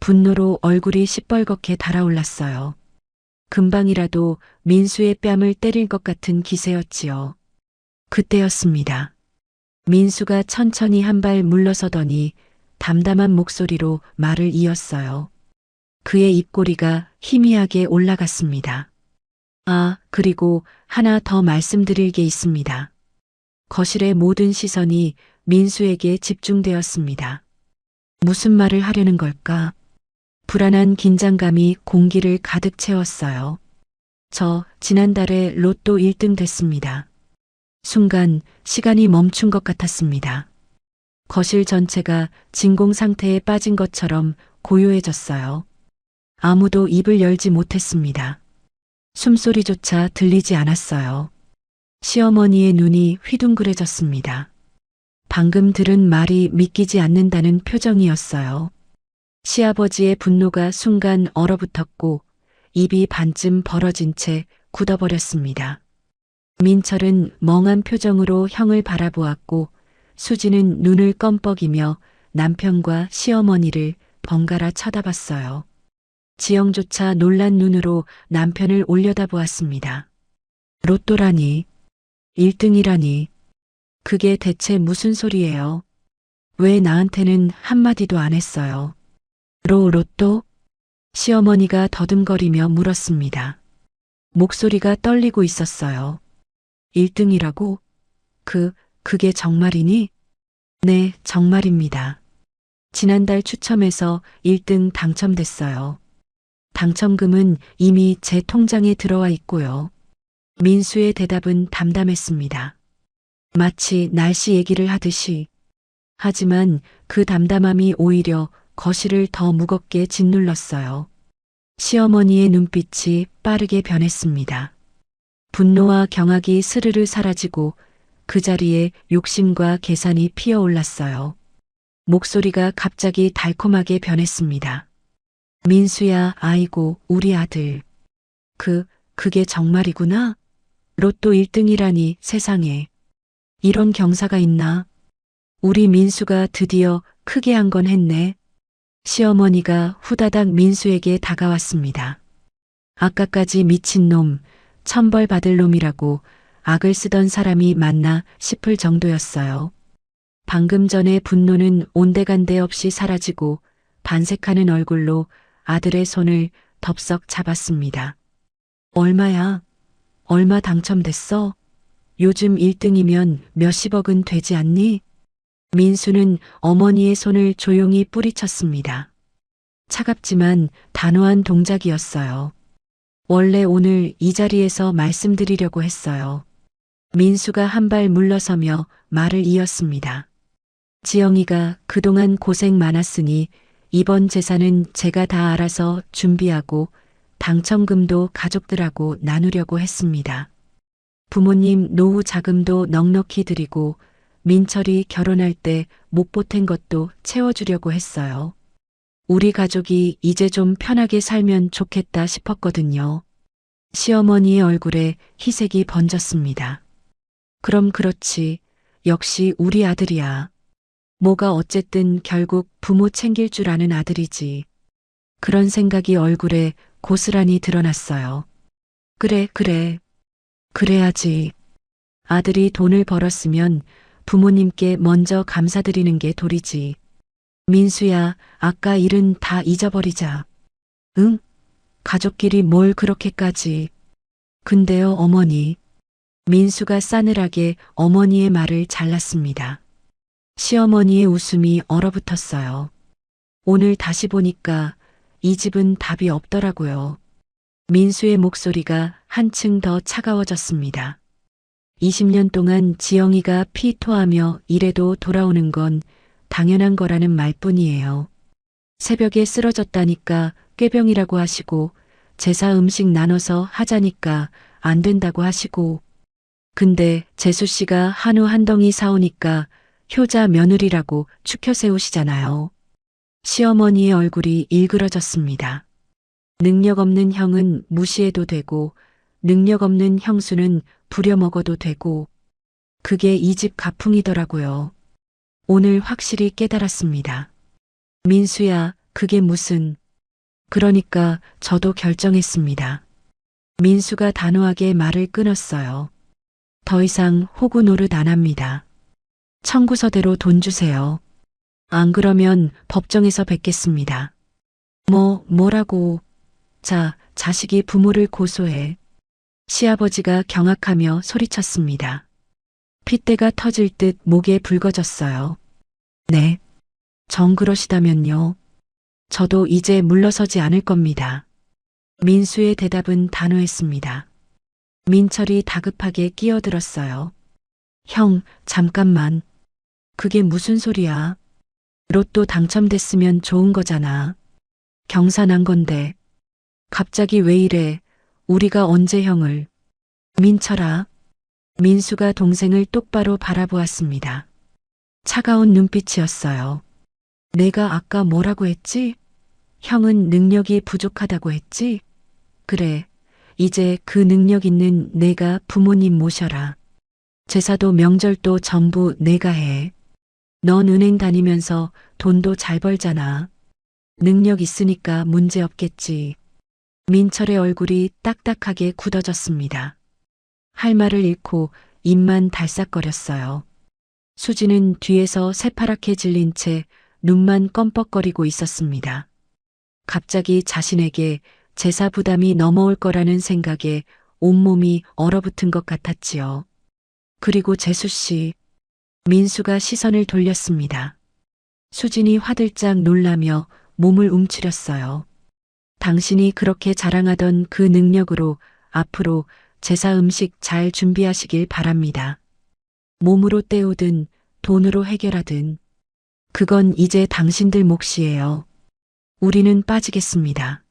분노로 얼굴이 시뻘겋게 달아올랐어요. 금방이라도 민수의 뺨을 때릴 것 같은 기세였지요. 그때였습니다. 민수가 천천히 한 발 물러서더니 담담한 목소리로 말을 이었어요. 그의 입꼬리가 희미하게 올라갔습니다. 아, 그리고 하나 더 말씀드릴 게 있습니다. 거실의 모든 시선이 민수에게 집중되었습니다. 무슨 말을 하려는 걸까? 불안한 긴장감이 공기를 가득 채웠어요. 저 지난달에 로또 1등 됐습니다. 순간 시간이 멈춘 것 같았습니다. 거실 전체가 진공 상태에 빠진 것처럼 고요해졌어요. 아무도 입을 열지 못했습니다. 숨소리조차 들리지 않았어요. 시어머니의 눈이 휘둥그레졌습니다. 방금 들은 말이 믿기지 않는다는 표정이었어요. 시아버지의 분노가 순간 얼어붙었고 입이 반쯤 벌어진 채 굳어버렸습니다. 민철은 멍한 표정으로 형을 바라보았고 수지는 눈을 껌뻑이며 남편과 시어머니를 번갈아 쳐다봤어요. 지영조차 놀란 눈으로 남편을 올려다보았습니다. 로또라니, 1등이라니, 그게 대체 무슨 소리예요? 왜 나한테는 한마디도 안 했어요? 로또? 시어머니가 더듬거리며 물었습니다. 목소리가 떨리고 있었어요. 1등이라고? 그게 정말이니? 네, 정말입니다. 지난달 추첨해서 1등 당첨됐어요. 당첨금은 이미 제 통장에 들어와 있고요. 민수의 대답은 담담했습니다. 마치 날씨 얘기를 하듯이. 하지만 그 담담함이 오히려 거실을 더 무겁게 짓눌렀어요. 시어머니의 눈빛이 빠르게 변했습니다. 분노와 경악이 스르르 사라지고 그 자리에 욕심과 계산이 피어올랐어요. 목소리가 갑자기 달콤하게 변했습니다. 민수야, 아이고, 우리 아들. 그게 정말이구나? 로또 1등이라니 세상에. 이런 경사가 있나? 우리 민수가 드디어 크게 한 건 했네. 시어머니가 후다닥 민수에게 다가왔습니다. 아까까지 미친놈, 천벌받을 놈이라고 악을 쓰던 사람이 맞나 싶을 정도였어요. 방금 전의 분노는 온데간데 없이 사라지고 반색하는 얼굴로 아들의 손을 덥석 잡았습니다. 얼마야? 얼마 당첨됐어? 요즘 1등이면 몇십억은 되지 않니? 민수는 어머니의 손을 조용히 뿌리쳤습니다. 차갑지만 단호한 동작이었어요. 원래 오늘 이 자리에서 말씀드리려고 했어요. 민수가 한 발 물러서며 말을 이었습니다. 지영이가 그동안 고생 많았으니 이번 재산은 제가 다 알아서 준비하고 당첨금도 가족들하고 나누려고 했습니다. 부모님 노후 자금도 넉넉히 드리고 민철이 결혼할 때 못 보탠 것도 채워주려고 했어요. 우리 가족이 이제 좀 편하게 살면 좋겠다 싶었거든요. 시어머니의 얼굴에 희색이 번졌습니다. 그럼 그렇지. 역시 우리 아들이야. 뭐가 어쨌든 결국 부모 챙길 줄 아는 아들이지. 그런 생각이 얼굴에 고스란히 드러났어요. 그래. 그래야지. 아들이 돈을 벌었으면 부모님께 먼저 감사드리는 게 도리지. 민수야, 아까 일은 다 잊어버리자. 응? 가족끼리 뭘 그렇게까지. 근데요, 어머니. 민수가 싸늘하게 어머니의 말을 잘랐습니다. 시어머니의 웃음이 얼어붙었어요. 오늘 다시 보니까 이 집은 답이 없더라고요. 민수의 목소리가 한층 더 차가워졌습니다. 20년 동안 지영이가 피토하며 이래도 돌아오는 건 당연한 거라는 말뿐이에요. 새벽에 쓰러졌다니까 꾀병이라고 하시고 제사 음식 나눠서 하자니까 안 된다고 하시고 근데 재수 씨가 한우 한 덩이 사오니까 효자 며느리라고 추켜 세우시잖아요. 시어머니의 얼굴이 일그러졌습니다. 능력 없는 형은 무시해도 되고 능력 없는 형수는 부려먹어도 되고 그게 이 집 가풍이더라고요. 오늘 확실히 깨달았습니다. 민수야, 그게 무슨... 그러니까 저도 결정했습니다. 민수가 단호하게 말을 끊었어요. 더 이상 호구 노릇 안 합니다. 청구서대로 돈 주세요. 안 그러면 법정에서 뵙겠습니다. 뭐라고... 자, 자식이 부모를 고소해. 시아버지가 경악하며 소리쳤습니다. 핏대가 터질 듯 목에 붉어졌어요. 네. 정 그러시다면요. 저도 이제 물러서지 않을 겁니다. 민수의 대답은 단호했습니다. 민철이 다급하게 끼어들었어요. 형, 잠깐만. 그게 무슨 소리야? 로또 당첨됐으면 좋은 거잖아. 경사난 건데. 갑자기 왜 이래? 우리가 언제 형을. 민철아. 민수가 동생을 똑바로 바라보았습니다. 차가운 눈빛이었어요. 내가 아까 뭐라고 했지? 형은 능력이 부족하다고 했지? 그래. 이제 그 능력 있는 내가 부모님 모셔라. 제사도 명절도 전부 내가 해. 넌 은행 다니면서 돈도 잘 벌잖아. 능력 있으니까 문제 없겠지. 민철의 얼굴이 딱딱하게 굳어졌습니다. 할 말을 잃고 입만 달싹거렸어요. 수지는 뒤에서 새파랗게 질린 채 눈만 껌뻑거리고 있었습니다. 갑자기 자신에게 제사 부담이 넘어올 거라는 생각에 온몸이 얼어붙은 것 같았지요. 그리고 재수 씨, 민수가 시선을 돌렸습니다. 수진이 화들짝 놀라며 몸을 움츠렸어요. 당신이 그렇게 자랑하던 그 능력으로 앞으로 제사 음식 잘 준비하시길 바랍니다. 몸으로 때우든 돈으로 해결하든 그건 이제 당신들 몫이에요. 우리는 빠지겠습니다.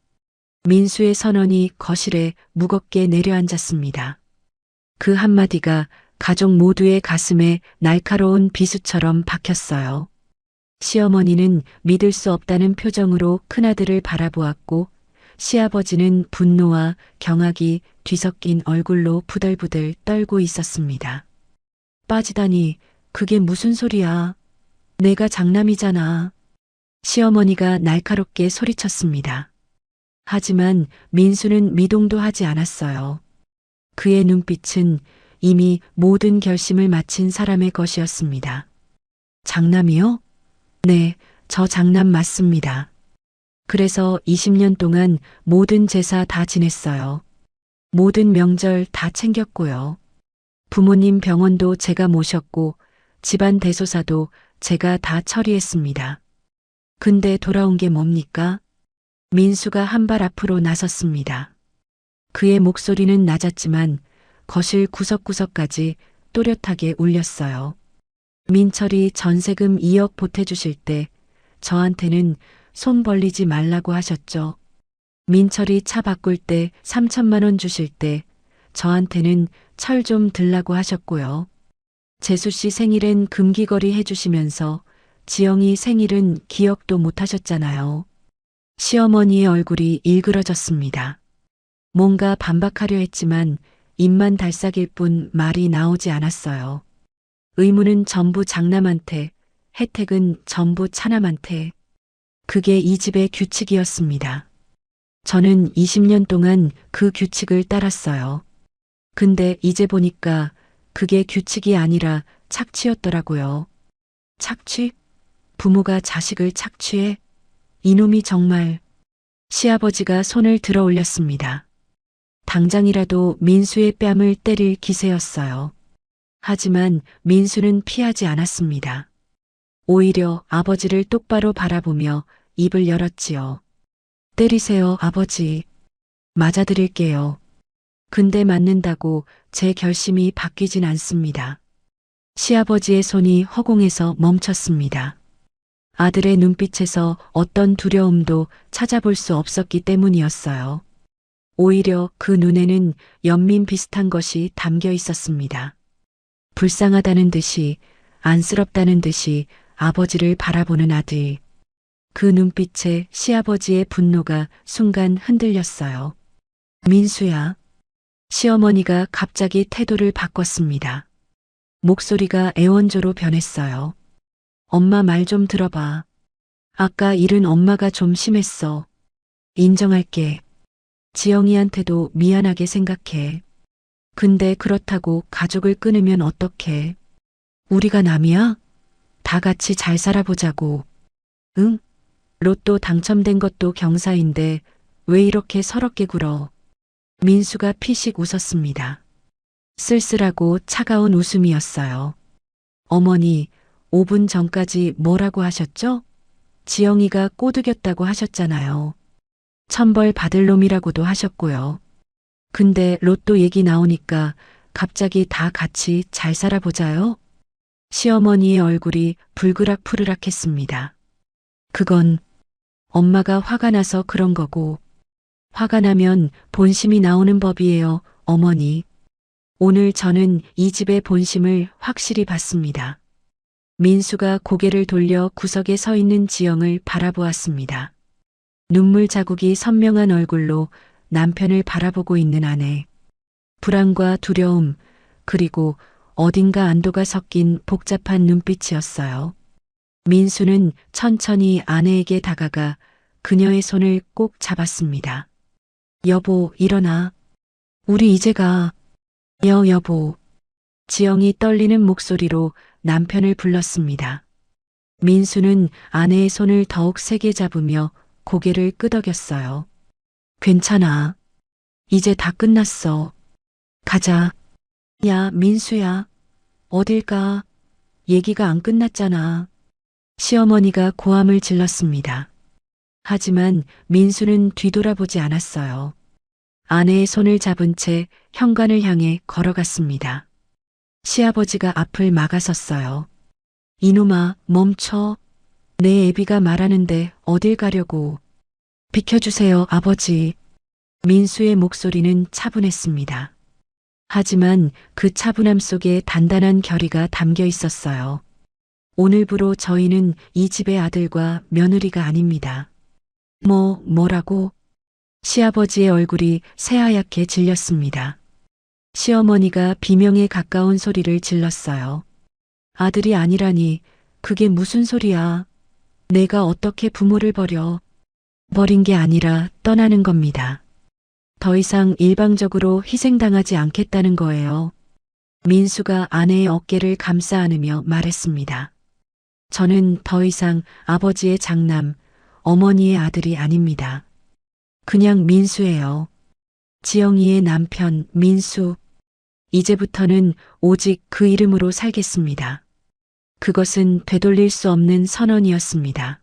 민수의 선언이 거실에 무겁게 내려앉았습니다. 그 한마디가 가족 모두의 가슴에 날카로운 비수처럼 박혔어요. 시어머니는 믿을 수 없다는 표정으로 큰아들을 바라보았고 시아버지는 분노와 경악이 뒤섞인 얼굴로 부들부들 떨고 있었습니다. 빠지다니 그게 무슨 소리야. 내가 장남이잖아. 시어머니가 날카롭게 소리쳤습니다. 하지만 민수는 미동도 하지 않았어요. 그의 눈빛은 이미 모든 결심을 마친 사람의 것이었습니다. 장남이요? 네, 저 장남 맞습니다. 그래서 20년 동안 모든 제사 다 지냈어요. 모든 명절 다 챙겼고요. 부모님 병원도 제가 모셨고 집안 대소사도 제가 다 처리했습니다. 근데 돌아온 게 뭡니까? 민수가 한 발 앞으로 나섰습니다. 그의 목소리는 낮았지만 거실 구석구석까지 또렷하게 울렸어요. 민철이 전세금 2억 보태주실 때 저한테는 손 벌리지 말라고 하셨죠. 민철이 차 바꿀 때 3천만 원 주실 때 저한테는 철 좀 들라고 하셨고요. 재수 씨 생일엔 금기거리 해주시면서 지영이 생일은 기억도 못 하셨잖아요. 시어머니의 얼굴이 일그러졌습니다. 뭔가 반박하려 했지만 입만 달싹일 뿐 말이 나오지 않았어요. 의무는 전부 장남한테, 혜택은 전부 차남한테. 그게 이 집의 규칙이었습니다. 저는 20년 동안 그 규칙을 따랐어요. 근데 이제 보니까 그게 규칙이 아니라 착취였더라고요. 착취? 부모가 자식을 착취해? 이놈이 정말. 시아버지가 손을 들어 올렸습니다. 당장이라도 민수의 뺨을 때릴 기세였어요. 하지만 민수는 피하지 않았습니다. 오히려 아버지를 똑바로 바라보며 입을 열었지요. 때리세요, 아버지. 맞아드릴게요. 근데 맞는다고 제 결심이 바뀌진 않습니다. 시아버지의 손이 허공에서 멈췄습니다. 아들의 눈빛에서 어떤 두려움도 찾아볼 수 없었기 때문이었어요. 오히려 그 눈에는 연민 비슷한 것이 담겨 있었습니다. 불쌍하다는 듯이, 안쓰럽다는 듯이 아버지를 바라보는 아들. 그 눈빛에 시아버지의 분노가 순간 흔들렸어요. 민수야. 시어머니가 갑자기 태도를 바꿨습니다. 목소리가 애원조로 변했어요. 엄마 말 좀 들어봐. 아까 일은 엄마가 좀 심했어. 인정할게. 지영이한테도 미안하게 생각해. 근데 그렇다고 가족을 끊으면 어떡해? 우리가 남이야? 다 같이 잘 살아보자고. 응? 로또 당첨된 것도 경사인데 왜 이렇게 서럽게 굴어? 민수가 피식 웃었습니다. 쓸쓸하고 차가운 웃음이었어요. 어머니, 5분 전까지 뭐라고 하셨죠? 지영이가 꼬드겼다고 하셨잖아요. 천벌 받을 놈이라고도 하셨고요. 근데 로또 얘기 나오니까 갑자기 다 같이 잘 살아보자요? 시어머니의 얼굴이 불그락푸르락했습니다. 그건 엄마가 화가 나서 그런 거고, 화가 나면 본심이 나오는 법이에요, 어머니. 오늘 저는 이 집의 본심을 확실히 봤습니다. 민수가 고개를 돌려 구석에 서 있는 지영을 바라보았습니다. 눈물 자국이 선명한 얼굴로 남편을 바라보고 있는 아내. 불안과 두려움, 그리고 어딘가 안도가 섞인 복잡한 눈빛이었어요. 민수는 천천히 아내에게 다가가 그녀의 손을 꼭 잡았습니다. 여보, 일어나. 우리 이제 가. 여보. 지영이 떨리는 목소리로 남편을 불렀습니다. 민수는 아내의 손을 더욱 세게 잡으며 고개를 끄덕였어요. 괜찮아. 이제 다 끝났어. 가자. 야, 민수야. 어딜 가? 얘기가 안 끝났잖아. 시어머니가 고함을 질렀습니다. 하지만 민수는 뒤돌아보지 않았어요. 아내의 손을 잡은 채 현관을 향해 걸어갔습니다. 시아버지가 앞을 막아섰어요. 이놈아, 멈춰. 내 애비가 말하는데 어딜 가려고. 비켜주세요, 아버지. 민수의 목소리는 차분했습니다. 하지만 그 차분함 속에 단단한 결의가 담겨 있었어요. 오늘부로 저희는 이 집의 아들과 며느리가 아닙니다. 뭐라고? 시아버지의 얼굴이 새하얗게 질렸습니다. 시어머니가 비명에 가까운 소리를 질렀어요. 아들이 아니라니, 그게 무슨 소리야. 내가 어떻게 부모를 버린 게 아니라 떠나는 겁니다. 더 이상 일방적으로 희생당하지 않겠다는 거예요. 민수가 아내의 어깨를 감싸 안으며 말했습니다. 저는 더 이상 아버지의 장남, 어머니의 아들이 아닙니다. 그냥 민수예요. 지영이의 남편 민수. 이제부터는 오직 그 이름으로 살겠습니다. 그것은 되돌릴 수 없는 선언이었습니다.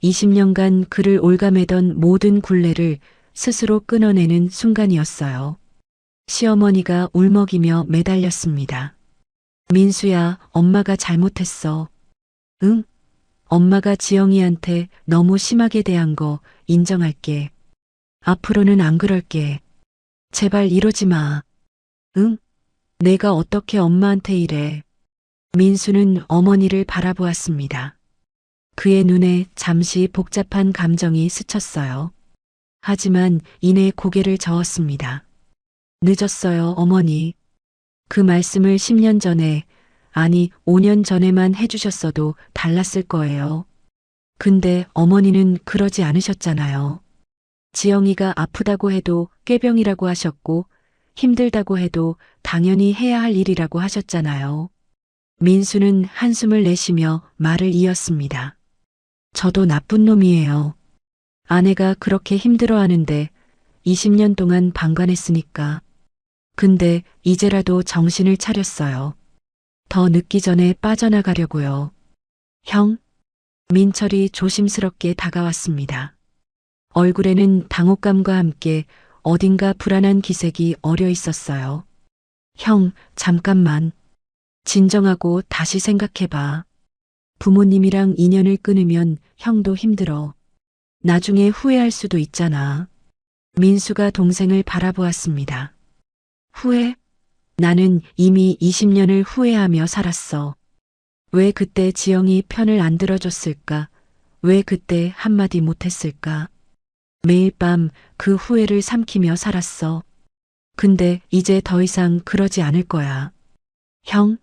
20년간 그를 올가매던 모든 굴레를 스스로 끊어내는 순간이었어요. 시어머니가 울먹이며 매달렸습니다. 민수야, 엄마가 잘못했어. 응? 엄마가 지영이한테 너무 심하게 대한 거 인정할게. 앞으로는 안 그럴게. 제발 이러지 마. 응? 내가 어떻게 엄마한테 이래. 민수는 어머니를 바라보았습니다. 그의 눈에 잠시 복잡한 감정이 스쳤어요. 하지만 이내 고개를 저었습니다. 늦었어요, 어머니. 그 말씀을 10년 전에, 아니 5년 전에만 해주셨어도 달랐을 거예요. 근데 어머니는 그러지 않으셨잖아요. 지영이가 아프다고 해도 꾀병이라고 하셨고, 힘들다고 해도 당연히 해야 할 일이라고 하셨잖아요. 민수는 한숨을 내쉬며 말을 이었습니다. 저도 나쁜 놈이에요. 아내가 그렇게 힘들어하는데 20년 동안 방관했으니까. 근데 이제라도 정신을 차렸어요. 더 늦기 전에 빠져나가려고요. 형? 민철이 조심스럽게 다가왔습니다. 얼굴에는 당혹감과 함께 어딘가 불안한 기색이 어려 있었어요. 형, 잠깐만. 진정하고 다시 생각해봐. 부모님이랑 인연을 끊으면 형도 힘들어. 나중에 후회할 수도 있잖아. 민수가 동생을 바라보았습니다. 후회? 나는 이미 20년을 후회하며 살았어. 왜 그때 지영이 편을 안 들어줬을까? 왜 그때 한마디 못했을까? 매일 밤 그 후회를 삼키며 살았어. 근데 이제 더 이상 그러지 않을 거야. 형?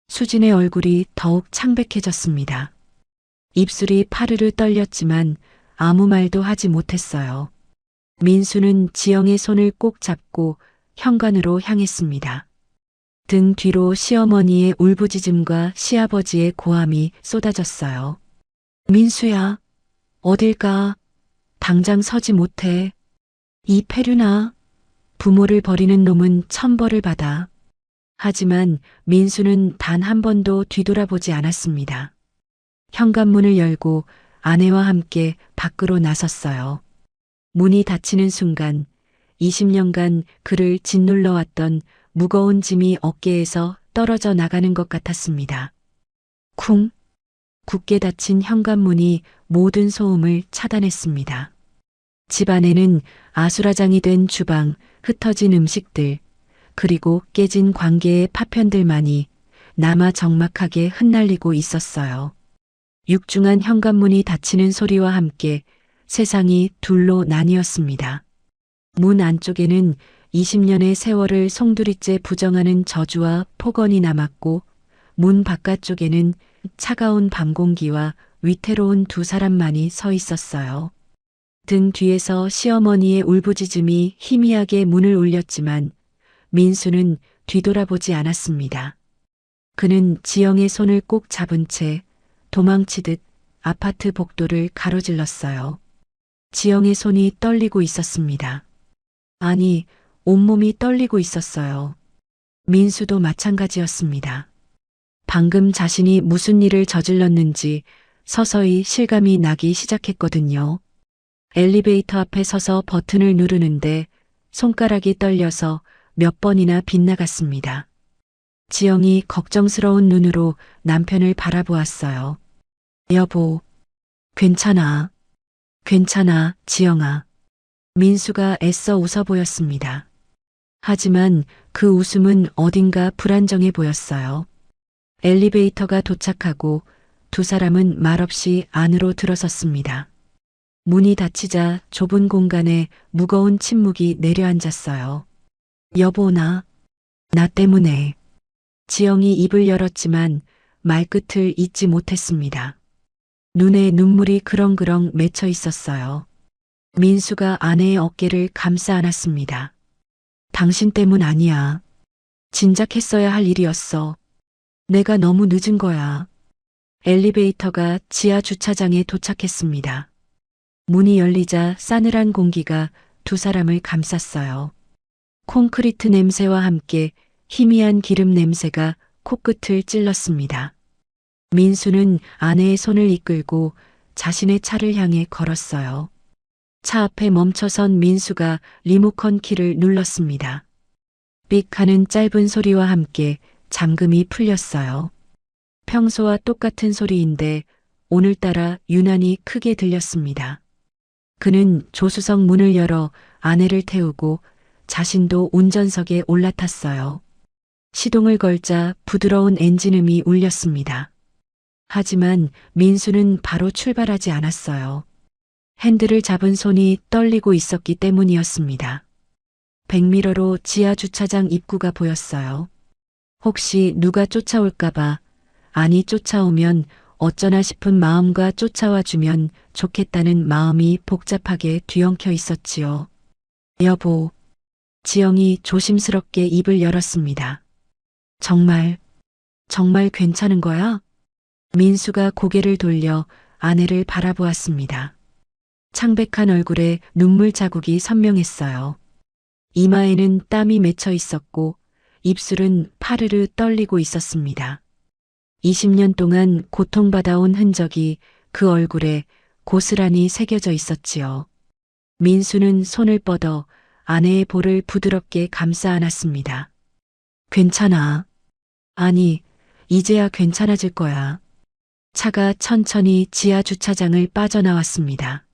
수진의 얼굴이 더욱 창백해졌습니다. 입술이 파르르 떨렸지만 아무 말도 하지 못했어요. 민수는 지영의 손을 꼭 잡고 현관으로 향했습니다. 등 뒤로 시어머니의 울부짖음과 시아버지의 고함이 쏟아졌어요. 민수야, 어딜 가? 당장 서지 못해. 이 패륜아, 부모를 버리는 놈은 천벌을 받아. 하지만 민수는 단 한 번도 뒤돌아보지 않았습니다. 현관문을 열고 아내와 함께 밖으로 나섰어요. 문이 닫히는 순간 20년간 그를 짓눌러왔던 무거운 짐이 어깨에서 떨어져 나가는 것 같았습니다. 쿵! 굳게 닫힌 현관문이 모든 소음을 차단했습니다. 집 안에는 아수라장이 된 주방, 흩어진 음식들, 그리고 깨진 관계의 파편들만이 남아 적막하게 흩날리고 있었어요. 육중한 현관문이 닫히는 소리와 함께 세상이 둘로 나뉘었습니다. 문 안쪽에는 20년의 세월을 송두리째 부정하는 저주와 폭언이 남았고, 문 바깥쪽에는 차가운 밤 공기와 위태로운 두 사람만이 서 있었어요. 등 뒤에서 시어머니의 울부짖음이 희미하게 문을 울렸지만 민수는 뒤돌아보지 않았습니다. 그는 지영의 손을 꼭 잡은 채 도망치듯 아파트 복도를 가로질렀어요. 지영의 손이 떨리고 있었습니다. 아니, 온몸이 떨리고 있었어요. 민수도 마찬가지였습니다. 방금 자신이 무슨 일을 저질렀는지 서서히 실감이 나기 시작했거든요. 엘리베이터 앞에 서서 버튼을 누르는데 손가락이 떨려서 몇 번이나 빗나갔습니다. 지영이 걱정스러운 눈으로 남편을 바라보았어요. 여보, 괜찮아. 괜찮아, 지영아. 민수가 애써 웃어 보였습니다. 하지만 그 웃음은 어딘가 불안정해 보였어요. 엘리베이터가 도착하고 두 사람은 말없이 안으로 들어섰습니다. 문이 닫히자 좁은 공간에 무거운 침묵이 내려앉았어요. 여보, 나 때문에. 지영이 입을 열었지만 말끝을 잇지 못했습니다. 눈에 눈물이 그렁그렁 맺혀 있었어요. 민수가 아내의 어깨를 감싸 안았습니다. 당신 때문 아니야. 진작했어야 할 일이었어. 내가 너무 늦은 거야. 엘리베이터가 지하 주차장에 도착했습니다. 문이 열리자 싸늘한 공기가 두 사람을 감쌌어요. 콘크리트 냄새와 함께 희미한 기름 냄새가 코끝을 찔렀습니다. 민수는 아내의 손을 이끌고 자신의 차를 향해 걸었어요. 차 앞에 멈춰선 민수가 리모컨 키를 눌렀습니다. 삑 하는 짧은 소리와 함께 잠금이 풀렸어요. 평소와 똑같은 소리인데 오늘따라 유난히 크게 들렸습니다. 그는 조수석 문을 열어 아내를 태우고 자신도 운전석에 올라탔어요. 시동을 걸자 부드러운 엔진음이 울렸습니다. 하지만 민수는 바로 출발하지 않았어요. 핸들을 잡은 손이 떨리고 있었기 때문이었습니다. 백미러로 지하 주차장 입구가 보였어요. 혹시 누가 쫓아올까봐, 아니 쫓아오면 어쩌나 싶은 마음과 쫓아와 주면 좋겠다는 마음이 복잡하게 뒤엉켜 있었지요. 여보. 지영이 조심스럽게 입을 열었습니다. 정말 괜찮은 거야? 민수가 고개를 돌려 아내를 바라보았습니다. 창백한 얼굴에 눈물 자국이 선명했어요. 이마에는 땀이 맺혀 있었고 입술은 파르르 떨리고 있었습니다. 20년 동안 고통받아온 흔적이 그 얼굴에 고스란히 새겨져 있었지요. 민수는 손을 뻗어 아내의 볼을 부드럽게 감싸 안았습니다. 괜찮아. 아니, 이제야 괜찮아질 거야. 차가 천천히 지하 주차장을 빠져나왔습니다.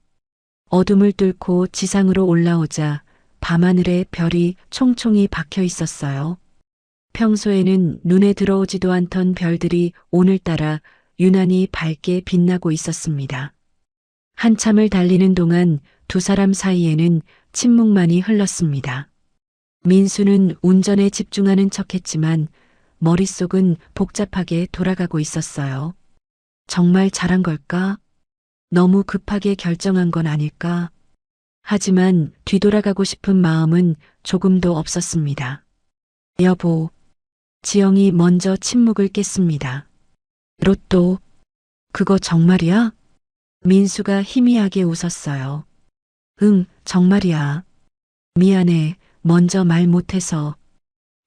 어둠을 뚫고 지상으로 올라오자 밤하늘에 별이 총총히 박혀 있었어요. 평소에는 눈에 들어오지도 않던 별들이 오늘따라 유난히 밝게 빛나고 있었습니다. 한참을 달리는 동안 두 사람 사이에는 침묵만이 흘렀습니다. 민수는 운전에 집중하는 척했지만 머릿속은 복잡하게 돌아가고 있었어요. 정말 잘한 걸까? 너무 급하게 결정한 건 아닐까? 하지만 뒤돌아가고 싶은 마음은 조금도 없었습니다. 여보. 지영이 먼저 침묵을 깼습니다. 로또, 그거 정말이야? 민수가 희미하게 웃었어요. 응, 정말이야. 미안해, 먼저 말 못해서.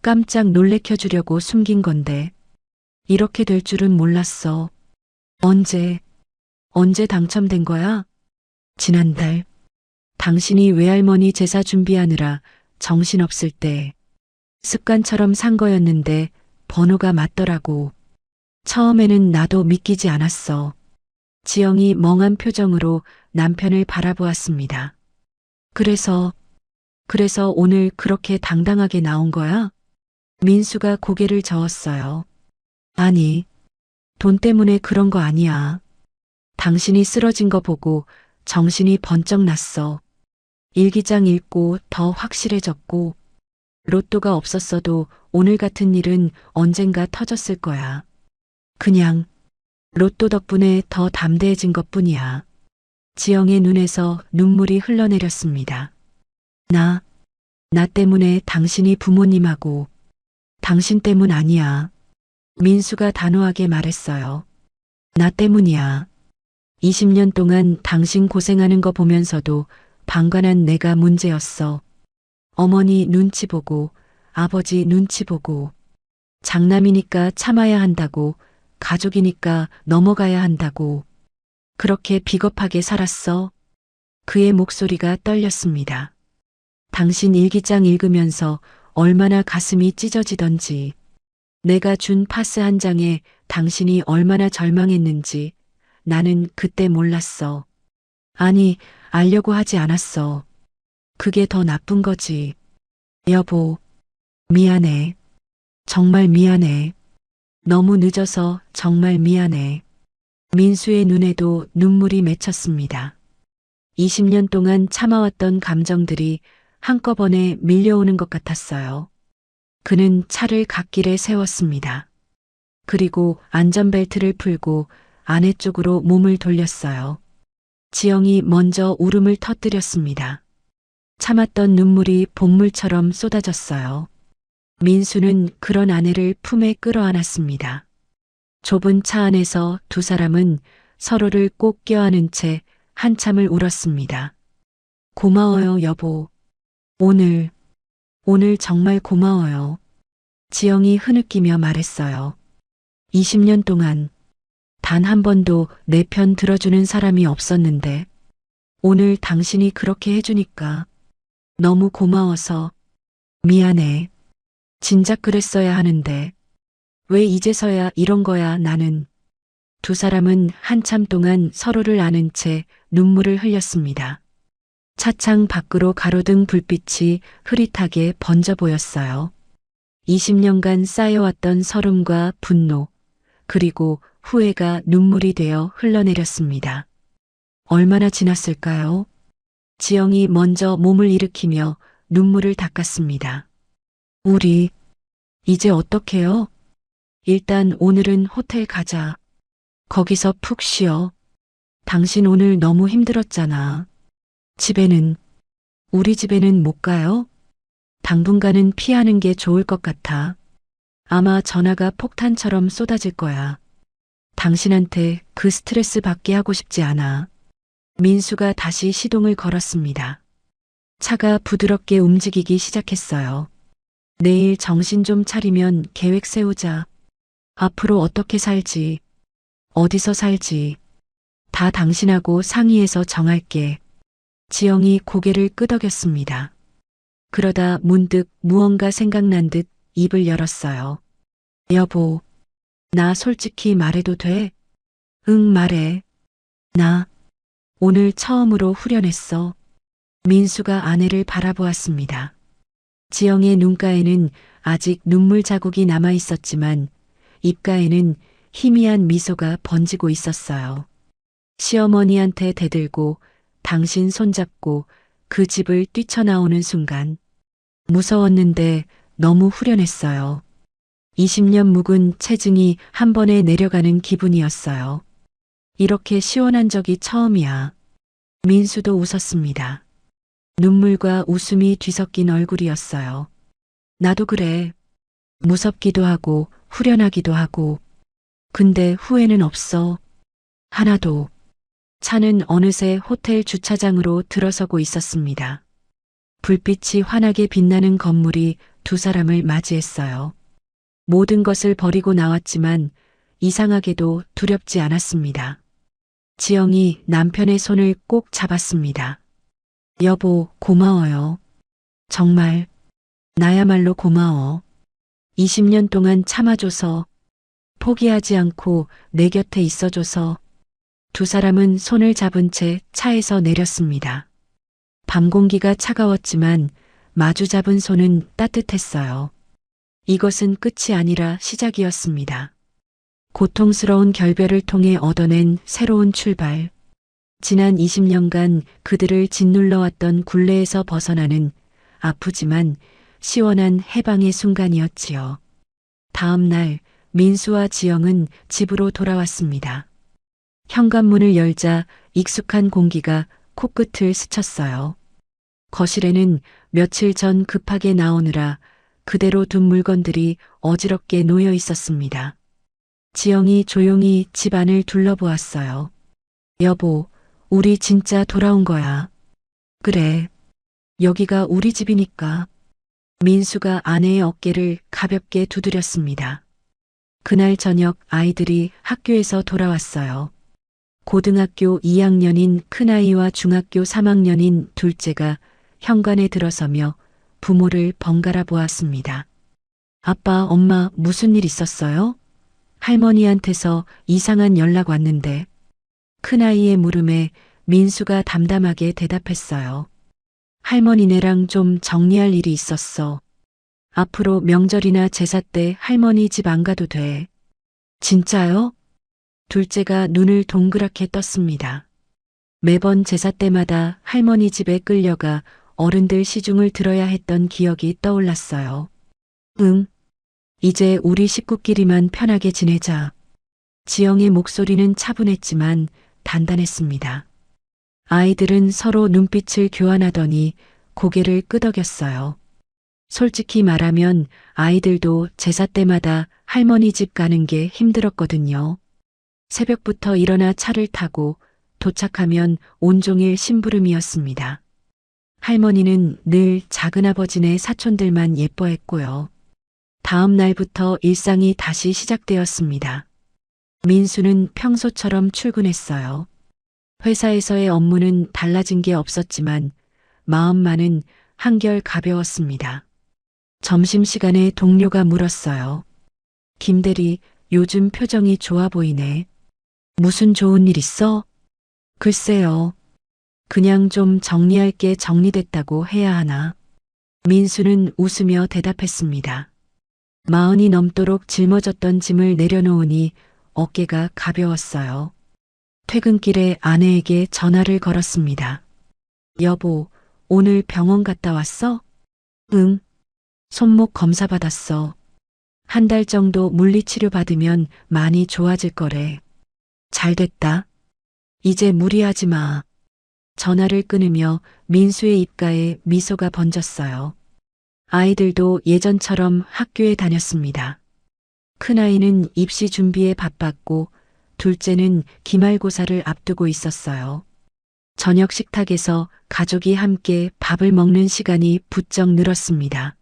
깜짝 놀래켜 주려고 숨긴 건데. 이렇게 될 줄은 몰랐어. 언제? 언제 당첨된 거야? 지난달. 당신이 외할머니 제사 준비하느라 정신없을 때 습관처럼 산 거였는데 번호가 맞더라고. 처음에는 나도 믿기지 않았어. 지영이 멍한 표정으로 남편을 바라보았습니다. 그래서 오늘 그렇게 당당하게 나온 거야? 민수가 고개를 저었어요. 아니, 돈 때문에 그런 거 아니야. 당신이 쓰러진 거 보고 정신이 번쩍 났어. 일기장 읽고 더 확실해졌고, 로또가 없었어도 오늘 같은 일은 언젠가 터졌을 거야. 그냥 로또 덕분에 더 담대해진 것뿐이야. 지영의 눈에서 눈물이 흘러내렸습니다. 나 때문에 당신이 부모님하고 당신 때문 아니야. 민수가 단호하게 말했어요. 나 때문이야. 20년 동안 당신 고생하는 거 보면서도 방관한 내가 문제였어. 어머니 눈치 보고 아버지 눈치 보고 장남이니까 참아야 한다고 가족이니까 넘어가야 한다고 그렇게 비겁하게 살았어. 그의 목소리가 떨렸습니다. 당신 일기장 읽으면서 얼마나 가슴이 찢어지던지 내가 준 파스 한 장에 당신이 얼마나 절망했는지 나는 그때 몰랐어. 아니, 알려고 하지 않았어. 그게 더 나쁜 거지. 여보, 미안해. 정말 미안해. 너무 늦어서 정말 미안해. 민수의 눈에도 눈물이 맺혔습니다. 20년 동안 참아왔던 감정들이 한꺼번에 밀려오는 것 같았어요. 그는 차를 갓길에 세웠습니다. 그리고 안전벨트를 풀고 아내 쪽으로 몸을 돌렸어요. 지영이 먼저 울음을 터뜨렸습니다. 참았던 눈물이 본물처럼 쏟아졌어요. 민수는 그런 아내를 품에 끌어안았습니다. 좁은 차 안에서 두 사람은 서로를 꼭 껴안은 채 한참을 울었습니다. 고마워요, 여보. 오늘 정말 고마워요. 지영이 흐느끼며 말했어요. 20년 동안 단 한 번도 내 편 들어주는 사람이 없었는데 오늘 당신이 그렇게 해주니까 너무 고마워서 미안해. 진작 그랬어야 하는데 왜 이제서야 이런 거야 나는. 두 사람은 한참 동안 서로를 아는 채 눈물을 흘렸습니다. 차창 밖으로 가로등 불빛이 흐릿하게 번져 보였어요. 20년간 쌓여왔던 서름과 분노, 그리고 후회가 눈물이 되어 흘러내렸습니다. 얼마나 지났을까요? 지영이 먼저 몸을 일으키며 눈물을 닦았습니다. 우리 이제 어떡해요? 일단 오늘은 호텔 가자. 거기서 푹 쉬어. 당신 오늘 너무 힘들었잖아. 우리 집에는 못 가요? 당분간은 피하는 게 좋을 것 같아. 아마 전화가 폭탄처럼 쏟아질 거야. 당신한테 그 스트레스 받게 하고 싶지 않아. 민수가 다시 시동을 걸었습니다. 차가 부드럽게 움직이기 시작했어요. 내일 정신 좀 차리면 계획 세우자. 앞으로 어떻게 살지, 어디서 살지, 다 당신하고 상의해서 정할게. 지영이 고개를 끄덕였습니다. 그러다 문득 무언가 생각난 듯 입을 열었어요. 여보, 나 솔직히 말해도 돼? 응, 말해. 나 오늘 처음으로 후련했어. 민수가 아내를 바라보았습니다. 지영의 눈가에는 아직 눈물 자국이 남아 있었지만 입가에는 희미한 미소가 번지고 있었어요. 시어머니한테 대들고 당신 손잡고 그 집을 뛰쳐나오는 순간 무서웠는데 너무 후련했어요. 20년 묵은 체증이 한 번에 내려가는 기분이었어요. 이렇게 시원한 적이 처음이야. 민수도 웃었습니다. 눈물과 웃음이 뒤섞인 얼굴이었어요. 나도 그래. 무섭기도 하고 후련하기도 하고. 근데 후회는 없어. 하나도. 차는 어느새 호텔 주차장으로 들어서고 있었습니다. 불빛이 환하게 빛나는 건물이 두 사람을 맞이했어요. 모든 것을 버리고 나왔지만 이상하게도 두렵지 않았습니다. 지영이 남편의 손을 꼭 잡았습니다. 여보, 고마워요. 정말, 나야말로 고마워. 20년 동안 참아줘서, 포기하지 않고 내 곁에 있어줘서. 두 사람은 손을 잡은 채 차에서 내렸습니다. 밤 공기가 차가웠지만 마주 잡은 손은 따뜻했어요. 이것은 끝이 아니라 시작이었습니다. 고통스러운 결별을 통해 얻어낸 새로운 출발. 지난 20년간 그들을 짓눌러왔던 굴레에서 벗어나는 아프지만 시원한 해방의 순간이었지요. 다음 날 민수와 지영은 집으로 돌아왔습니다. 현관문을 열자 익숙한 공기가 코끝을 스쳤어요. 거실에는 며칠 전 급하게 나오느라 그대로 둔 물건들이 어지럽게 놓여 있었습니다. 지영이 조용히 집 안을 둘러보았어요. 여보, 우리 진짜 돌아온 거야. 그래. 여기가 우리 집이니까. 민수가 아내의 어깨를 가볍게 두드렸습니다. 그날 저녁 아이들이 학교에서 돌아왔어요. 고등학교 2학년인 큰아이와 중학교 3학년인 둘째가 현관에 들어서며 부모를 번갈아 보았습니다. 아빠, 엄마, 무슨 일 있었어요? 할머니한테서 이상한 연락 왔는데. 큰아이의 물음에 민수가 담담하게 대답했어요. 할머니네랑 좀 정리할 일이 있었어. 앞으로 명절이나 제사 때 할머니 집 안 가도 돼. 진짜요? 둘째가 눈을 동그랗게 떴습니다. 매번 제사 때마다 할머니 집에 끌려가 어른들 시중을 들어야 했던 기억이 떠올랐어요. 응. 이제 우리 식구끼리만 편하게 지내자. 지영의 목소리는 차분했지만 단단했습니다. 아이들은 서로 눈빛을 교환하더니 고개를 끄덕였어요. 솔직히 말하면 아이들도 제사 때마다 할머니 집 가는 게 힘들었거든요. 새벽부터 일어나 차를 타고 도착하면 온종일 심부름이었습니다. 할머니는 늘 작은아버지네 사촌들만 예뻐했고요. 다음 날부터 일상이 다시 시작되었습니다. 민수는 평소처럼 출근했어요. 회사에서의 업무는 달라진 게 없었지만 마음만은 한결 가벼웠습니다. 점심시간에 동료가 물었어요. 김대리, 요즘 표정이 좋아 보이네. 무슨 좋은 일 있어? 글쎄요. 그냥 좀 정리할 게 정리됐다고 해야 하나. 민수는 웃으며 대답했습니다. 40이 넘도록 짊어졌던 짐을 내려놓으니 어깨가 가벼웠어요. 퇴근길에 아내에게 전화를 걸었습니다. 여보, 오늘 병원 갔다 왔어? 응. 손목 검사 받았어. 한 달 정도 물리치료 받으면 많이 좋아질 거래. 잘 됐다. 이제 무리하지 마. 전화를 끊으며 민수의 입가에 미소가 번졌어요. 아이들도 예전처럼 학교에 다녔습니다. 큰아이는 입시 준비에 바빴고 둘째는 기말고사를 앞두고 있었어요. 저녁 식탁에서 가족이 함께 밥을 먹는 시간이 부쩍 늘었습니다.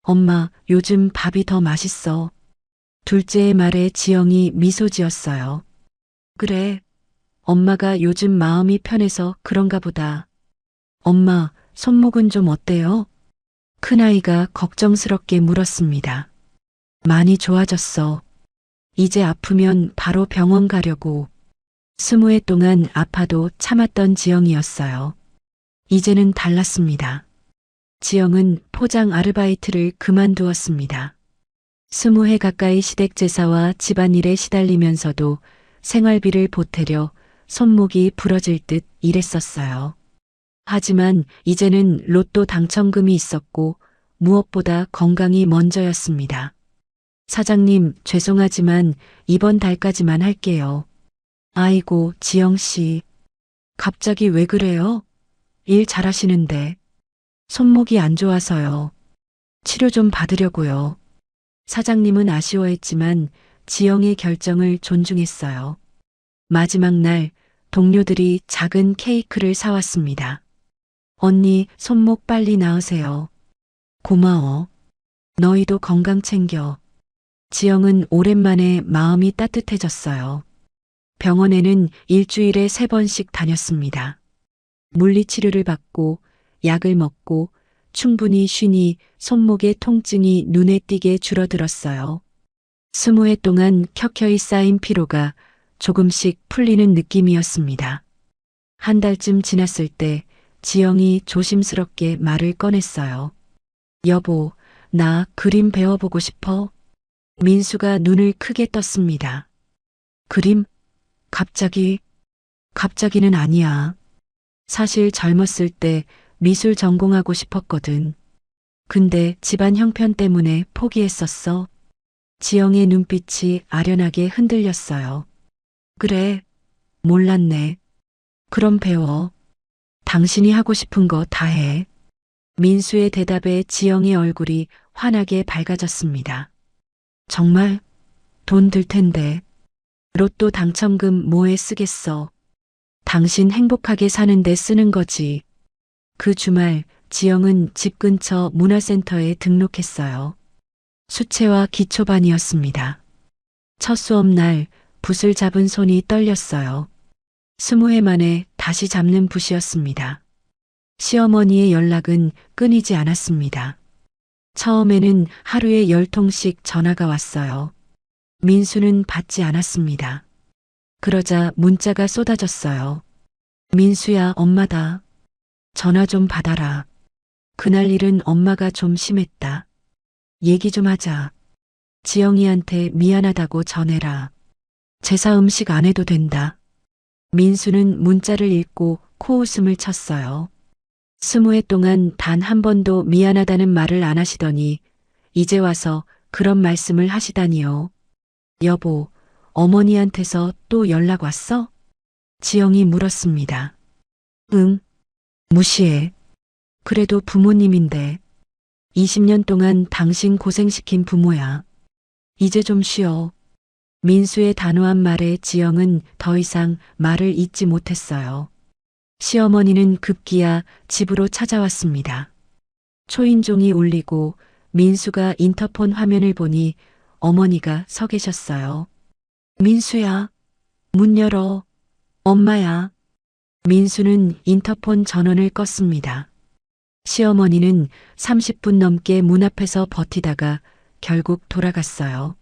엄마, 요즘 밥이 더 맛있어. 둘째의 말에 지영이 미소 지었어요. 그래. 엄마가 요즘 마음이 편해서 그런가 보다. 엄마, 손목은 좀 어때요? 큰아이가 걱정스럽게 물었습니다. 많이 좋아졌어. 이제 아프면 바로 병원 가려고. 20해 동안 아파도 참았던 지영이었어요. 이제는 달랐습니다. 지영은 포장 아르바이트를 그만두었습니다. 20해 가까이 시댁 제사와 집안일에 시달리면서도 생활비를 보태려 손목이 부러질 듯 일했었어요. 하지만 이제는 로또 당첨금이 있었고 무엇보다 건강이 먼저였습니다. 사장님, 죄송하지만 이번 달까지만 할게요. 아이고, 지영씨. 갑자기 왜 그래요? 일 잘하시는데. 손목이 안 좋아서요. 치료 좀 받으려고요. 사장님은 아쉬워했지만 지영의 결정을 존중했어요. 마지막 날 동료들이 작은 케이크를 사왔습니다. 언니, 손목 빨리 나으세요. 고마워. 너희도 건강 챙겨. 지영은 오랜만에 마음이 따뜻해졌어요. 병원에는 일주일에 3번씩 다녔습니다. 물리치료를 받고 약을 먹고 충분히 쉬니 손목의 통증이 눈에 띄게 줄어들었어요. 20회 동안 켜켜이 쌓인 피로가 조금씩 풀리는 느낌이었습니다. 한 달쯤 지났을 때 지영이 조심스럽게 말을 꺼냈어요. 여보, 나 그림 배워보고 싶어. 민수가 눈을 크게 떴습니다. 그림? 갑자기는 아니야. 사실 젊었을 때 미술 전공하고 싶었거든. 근데 집안 형편 때문에 포기했었어. 지영의 눈빛이 아련하게 흔들렸어요. 그래, 몰랐네. 그럼 배워. 당신이 하고 싶은 거 다 해. 민수의 대답에 지영의 얼굴이 환하게 밝아졌습니다. 정말? 돈 들 텐데. 로또 당첨금 뭐에 쓰겠어. 당신 행복하게 사는데 쓰는 거지. 그 주말 지영은 집 근처 문화센터에 등록했어요. 수채화 기초반이었습니다. 첫 수업날 붓을 잡은 손이 떨렸어요. 20회 만에 다시 잡는 붓이었습니다. 시어머니의 연락은 끊이지 않았습니다. 처음에는 하루에 10통씩 전화가 왔어요. 민수는 받지 않았습니다. 그러자 문자가 쏟아졌어요. 민수야, 엄마다. 전화 좀 받아라. 그날 일은 엄마가 좀 심했다. 얘기 좀 하자. 지영이한테 미안하다고 전해라. 제사 음식 안 해도 된다. 민수는 문자를 읽고 코웃음을 쳤어요. 20회 동안 단 한 번도 미안하다는 말을 안 하시더니 이제 와서 그런 말씀을 하시다니요. 여보, 어머니한테서 또 연락 왔어? 지영이 물었습니다. 응, 무시해. 그래도 부모님인데 20년 동안 당신 고생시킨 부모야. 이제 좀 쉬어. 민수의 단호한 말에 지영은 더 이상 말을 잇지 못했어요. 시어머니는 급기야 집으로 찾아왔습니다. 초인종이 울리고 민수가 인터폰 화면을 보니 어머니가 서 계셨어요. 민수야, 문 열어. 엄마야. 민수는 인터폰 전원을 껐습니다. 시어머니는 30분 넘게 문 앞에서 버티다가 결국 돌아갔어요.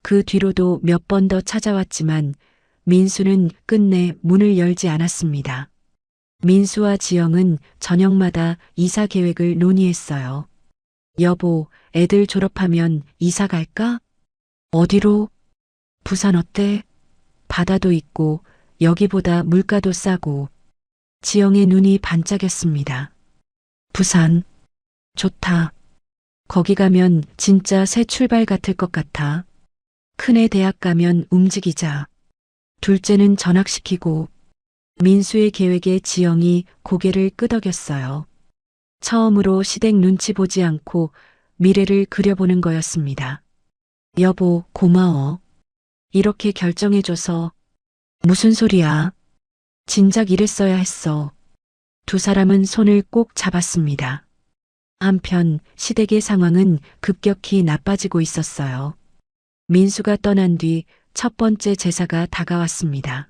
그 뒤로도 몇 번 더 찾아왔지만 민수는 끝내 문을 열지 않았습니다. 민수와 지영은 저녁마다 이사 계획을 논의했어요. 여보, 애들 졸업하면 이사 갈까? 어디로? 부산 어때? 바다도 있고 여기보다 물가도 싸고. 지영의 눈이 반짝였습니다. 부산. 좋다. 거기 가면 진짜 새 출발 같을 것 같아. 큰애 대학 가면 움직이자. 둘째는 전학시키고. 민수의 계획에 지영이 고개를 끄덕였어요. 처음으로 시댁 눈치 보지 않고 미래를 그려보는 거였습니다. 여보, 고마워. 이렇게 결정해줘서. 무슨 소리야? 진작 이랬어야 했어. 두 사람은 손을 꼭 잡았습니다. 한편 시댁의 상황은 급격히 나빠지고 있었어요. 민수가 떠난 뒤 첫 번째 제사가 다가왔습니다.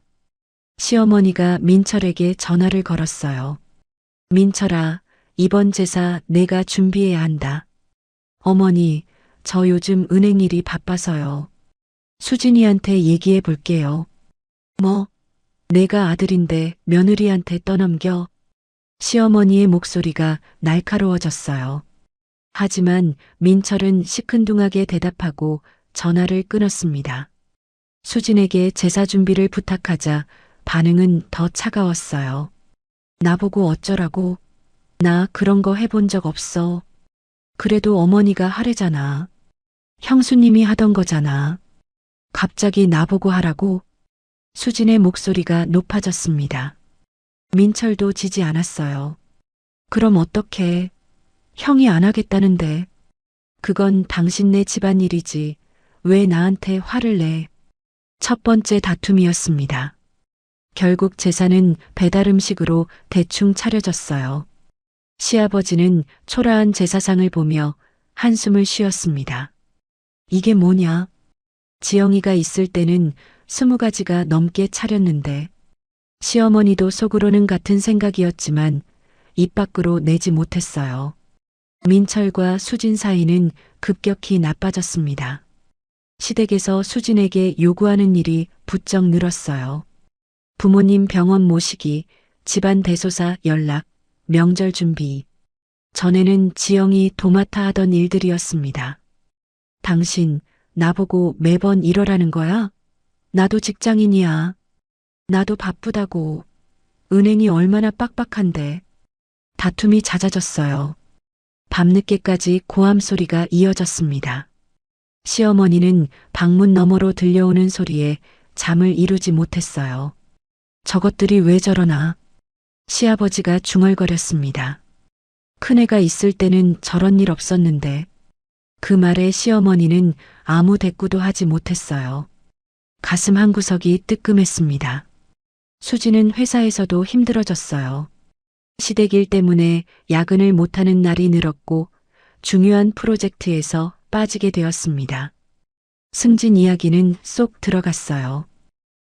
시어머니가 민철에게 전화를 걸었어요. 민철아, 이번 제사 내가 준비해야 한다. 어머니, 저 요즘 은행 일이 바빠서요. 수진이한테 얘기해 볼게요. 뭐? 내가 아들인데 며느리한테 떠넘겨? 시어머니의 목소리가 날카로워졌어요. 하지만 민철은 시큰둥하게 대답하고 전화를 끊었습니다. 수진에게 제사 준비를 부탁하자 반응은 더 차가웠어요. 나보고 어쩌라고? 나 그런 거 해본 적 없어. 그래도 어머니가 하래잖아. 형수님이 하던 거잖아. 갑자기 나보고 하라고? 수진의 목소리가 높아졌습니다. 민철도 지지 않았어요. 그럼 어떡해? 형이 안 하겠다는데. 그건 당신네 집안일이지. 왜 나한테 화를 내? 첫 번째 다툼이었습니다. 결국 제사는 배달 음식으로 대충 차려졌어요. 시아버지는 초라한 제사상을 보며 한숨을 쉬었습니다. 이게 뭐냐? 지영이가 있을 때는 20가지가 넘게 차렸는데 시어머니도 속으로는 같은 생각이었지만 입 밖으로 내지 못했어요. 민철과 수진 사이는 급격히 나빠졌습니다. 시댁에서 수진에게 요구하는 일이 부쩍 늘었어요. 부모님 병원 모시기, 집안 대소사 연락, 명절 준비. 전에는 지영이 도맡아 하던 일들이었습니다. 당신 나보고 매번 이러라는 거야? 나도 직장인이야. 나도 바쁘다고. 은행이 얼마나 빡빡한데. 다툼이 잦아졌어요. 밤늦게까지 고함 소리가 이어졌습니다. 시어머니는 방문 너머로 들려오는 소리에 잠을 이루지 못했어요. 저것들이 왜 저러나? 시아버지가 중얼거렸습니다. 큰애가 있을 때는 저런 일 없었는데 그 말에 시어머니는 아무 대꾸도 하지 못했어요. 가슴 한구석이 뜨끔했습니다. 수지는 회사에서도 힘들어졌어요. 시댁 일 때문에 야근을 못하는 날이 늘었고 중요한 프로젝트에서 빠지게 되었습니다. 승진 이야기는 쏙 들어갔어요.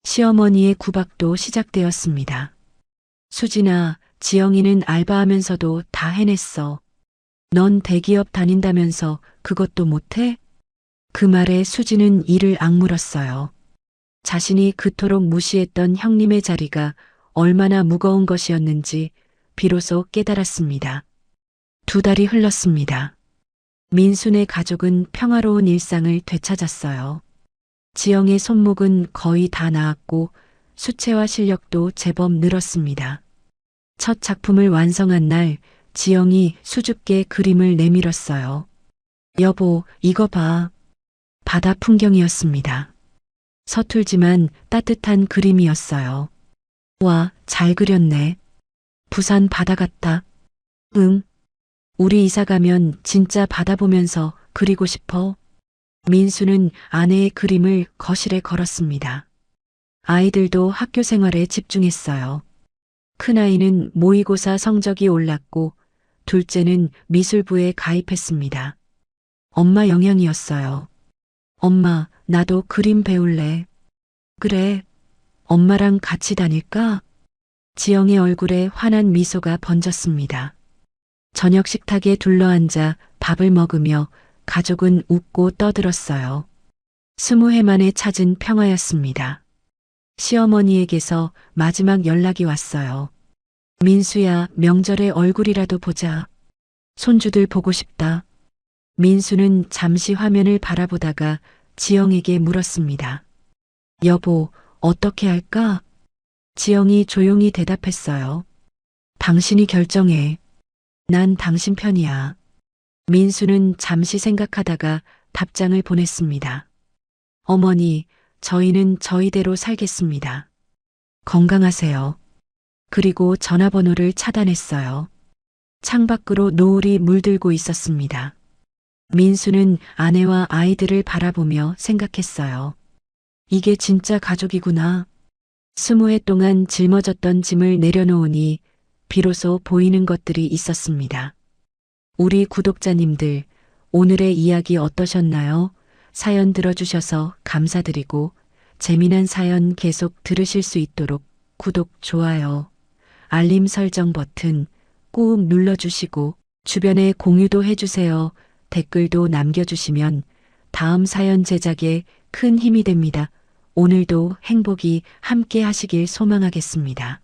시어머니의 구박도 시작되었습니다. 수진아, 지영이는 알바하면서도 다 해냈어. 넌 대기업 다닌다면서 그것도 못해? 그 말에 수진은 이를 악물었어요. 자신이 그토록 무시했던 형님의 자리가 얼마나 무거운 것이었는지 비로소 깨달았습니다. 2달이 흘렀습니다. 민순의 가족은 평화로운 일상을 되찾았어요. 지영의 손목은 거의 다 나았고 수채화 실력도 제법 늘었습니다. 첫 작품을 완성한 날 지영이 수줍게 그림을 내밀었어요. 여보, 이거 봐. 바다 풍경이었습니다. 서툴지만 따뜻한 그림이었어요. 와, 잘 그렸네. 부산 바다 같다. 응. 우리 이사 가면 진짜 바다 보면서 그리고 싶어. 민수는 아내의 그림을 거실에 걸었습니다. 아이들도 학교 생활에 집중했어요. 큰아이는 모의고사 성적이 올랐고 둘째는 미술부에 가입했습니다. 엄마 영향이었어요. 엄마, 나도 그림 배울래. 그래. 엄마랑 같이 다닐까? 지영의 얼굴에 환한 미소가 번졌습니다. 저녁 식탁에 둘러앉아 밥을 먹으며 가족은 웃고 떠들었어요. 20해 만에 찾은 평화였습니다. 시어머니에게서 마지막 연락이 왔어요. 민수야, 명절에 얼굴이라도 보자. 손주들 보고 싶다. 민수는 잠시 화면을 바라보다가 지영에게 물었습니다. 여보, 어떻게 할까? 지영이 조용히 대답했어요. 당신이 결정해. 난 당신 편이야. 민수는 잠시 생각하다가 답장을 보냈습니다. 어머니, 저희는 저희대로 살겠습니다. 건강하세요. 그리고 전화번호를 차단했어요. 창밖으로 노을이 물들고 있었습니다. 민수는 아내와 아이들을 바라보며 생각했어요. 이게 진짜 가족이구나. 20해 동안 짊어졌던 짐을 내려놓으니 비로소 보이는 것들이 있었습니다. 우리 구독자님들, 오늘의 이야기 어떠셨나요? 사연 들어주셔서 감사드리고 재미난 사연 계속 들으실 수 있도록 구독, 좋아요, 알림 설정 버튼 꾹 눌러주시고 주변에 공유도 해주세요. 댓글도 남겨주시면 다음 사연 제작에 큰 힘이 됩니다. 오늘도 행복이 함께 하시길 소망하겠습니다.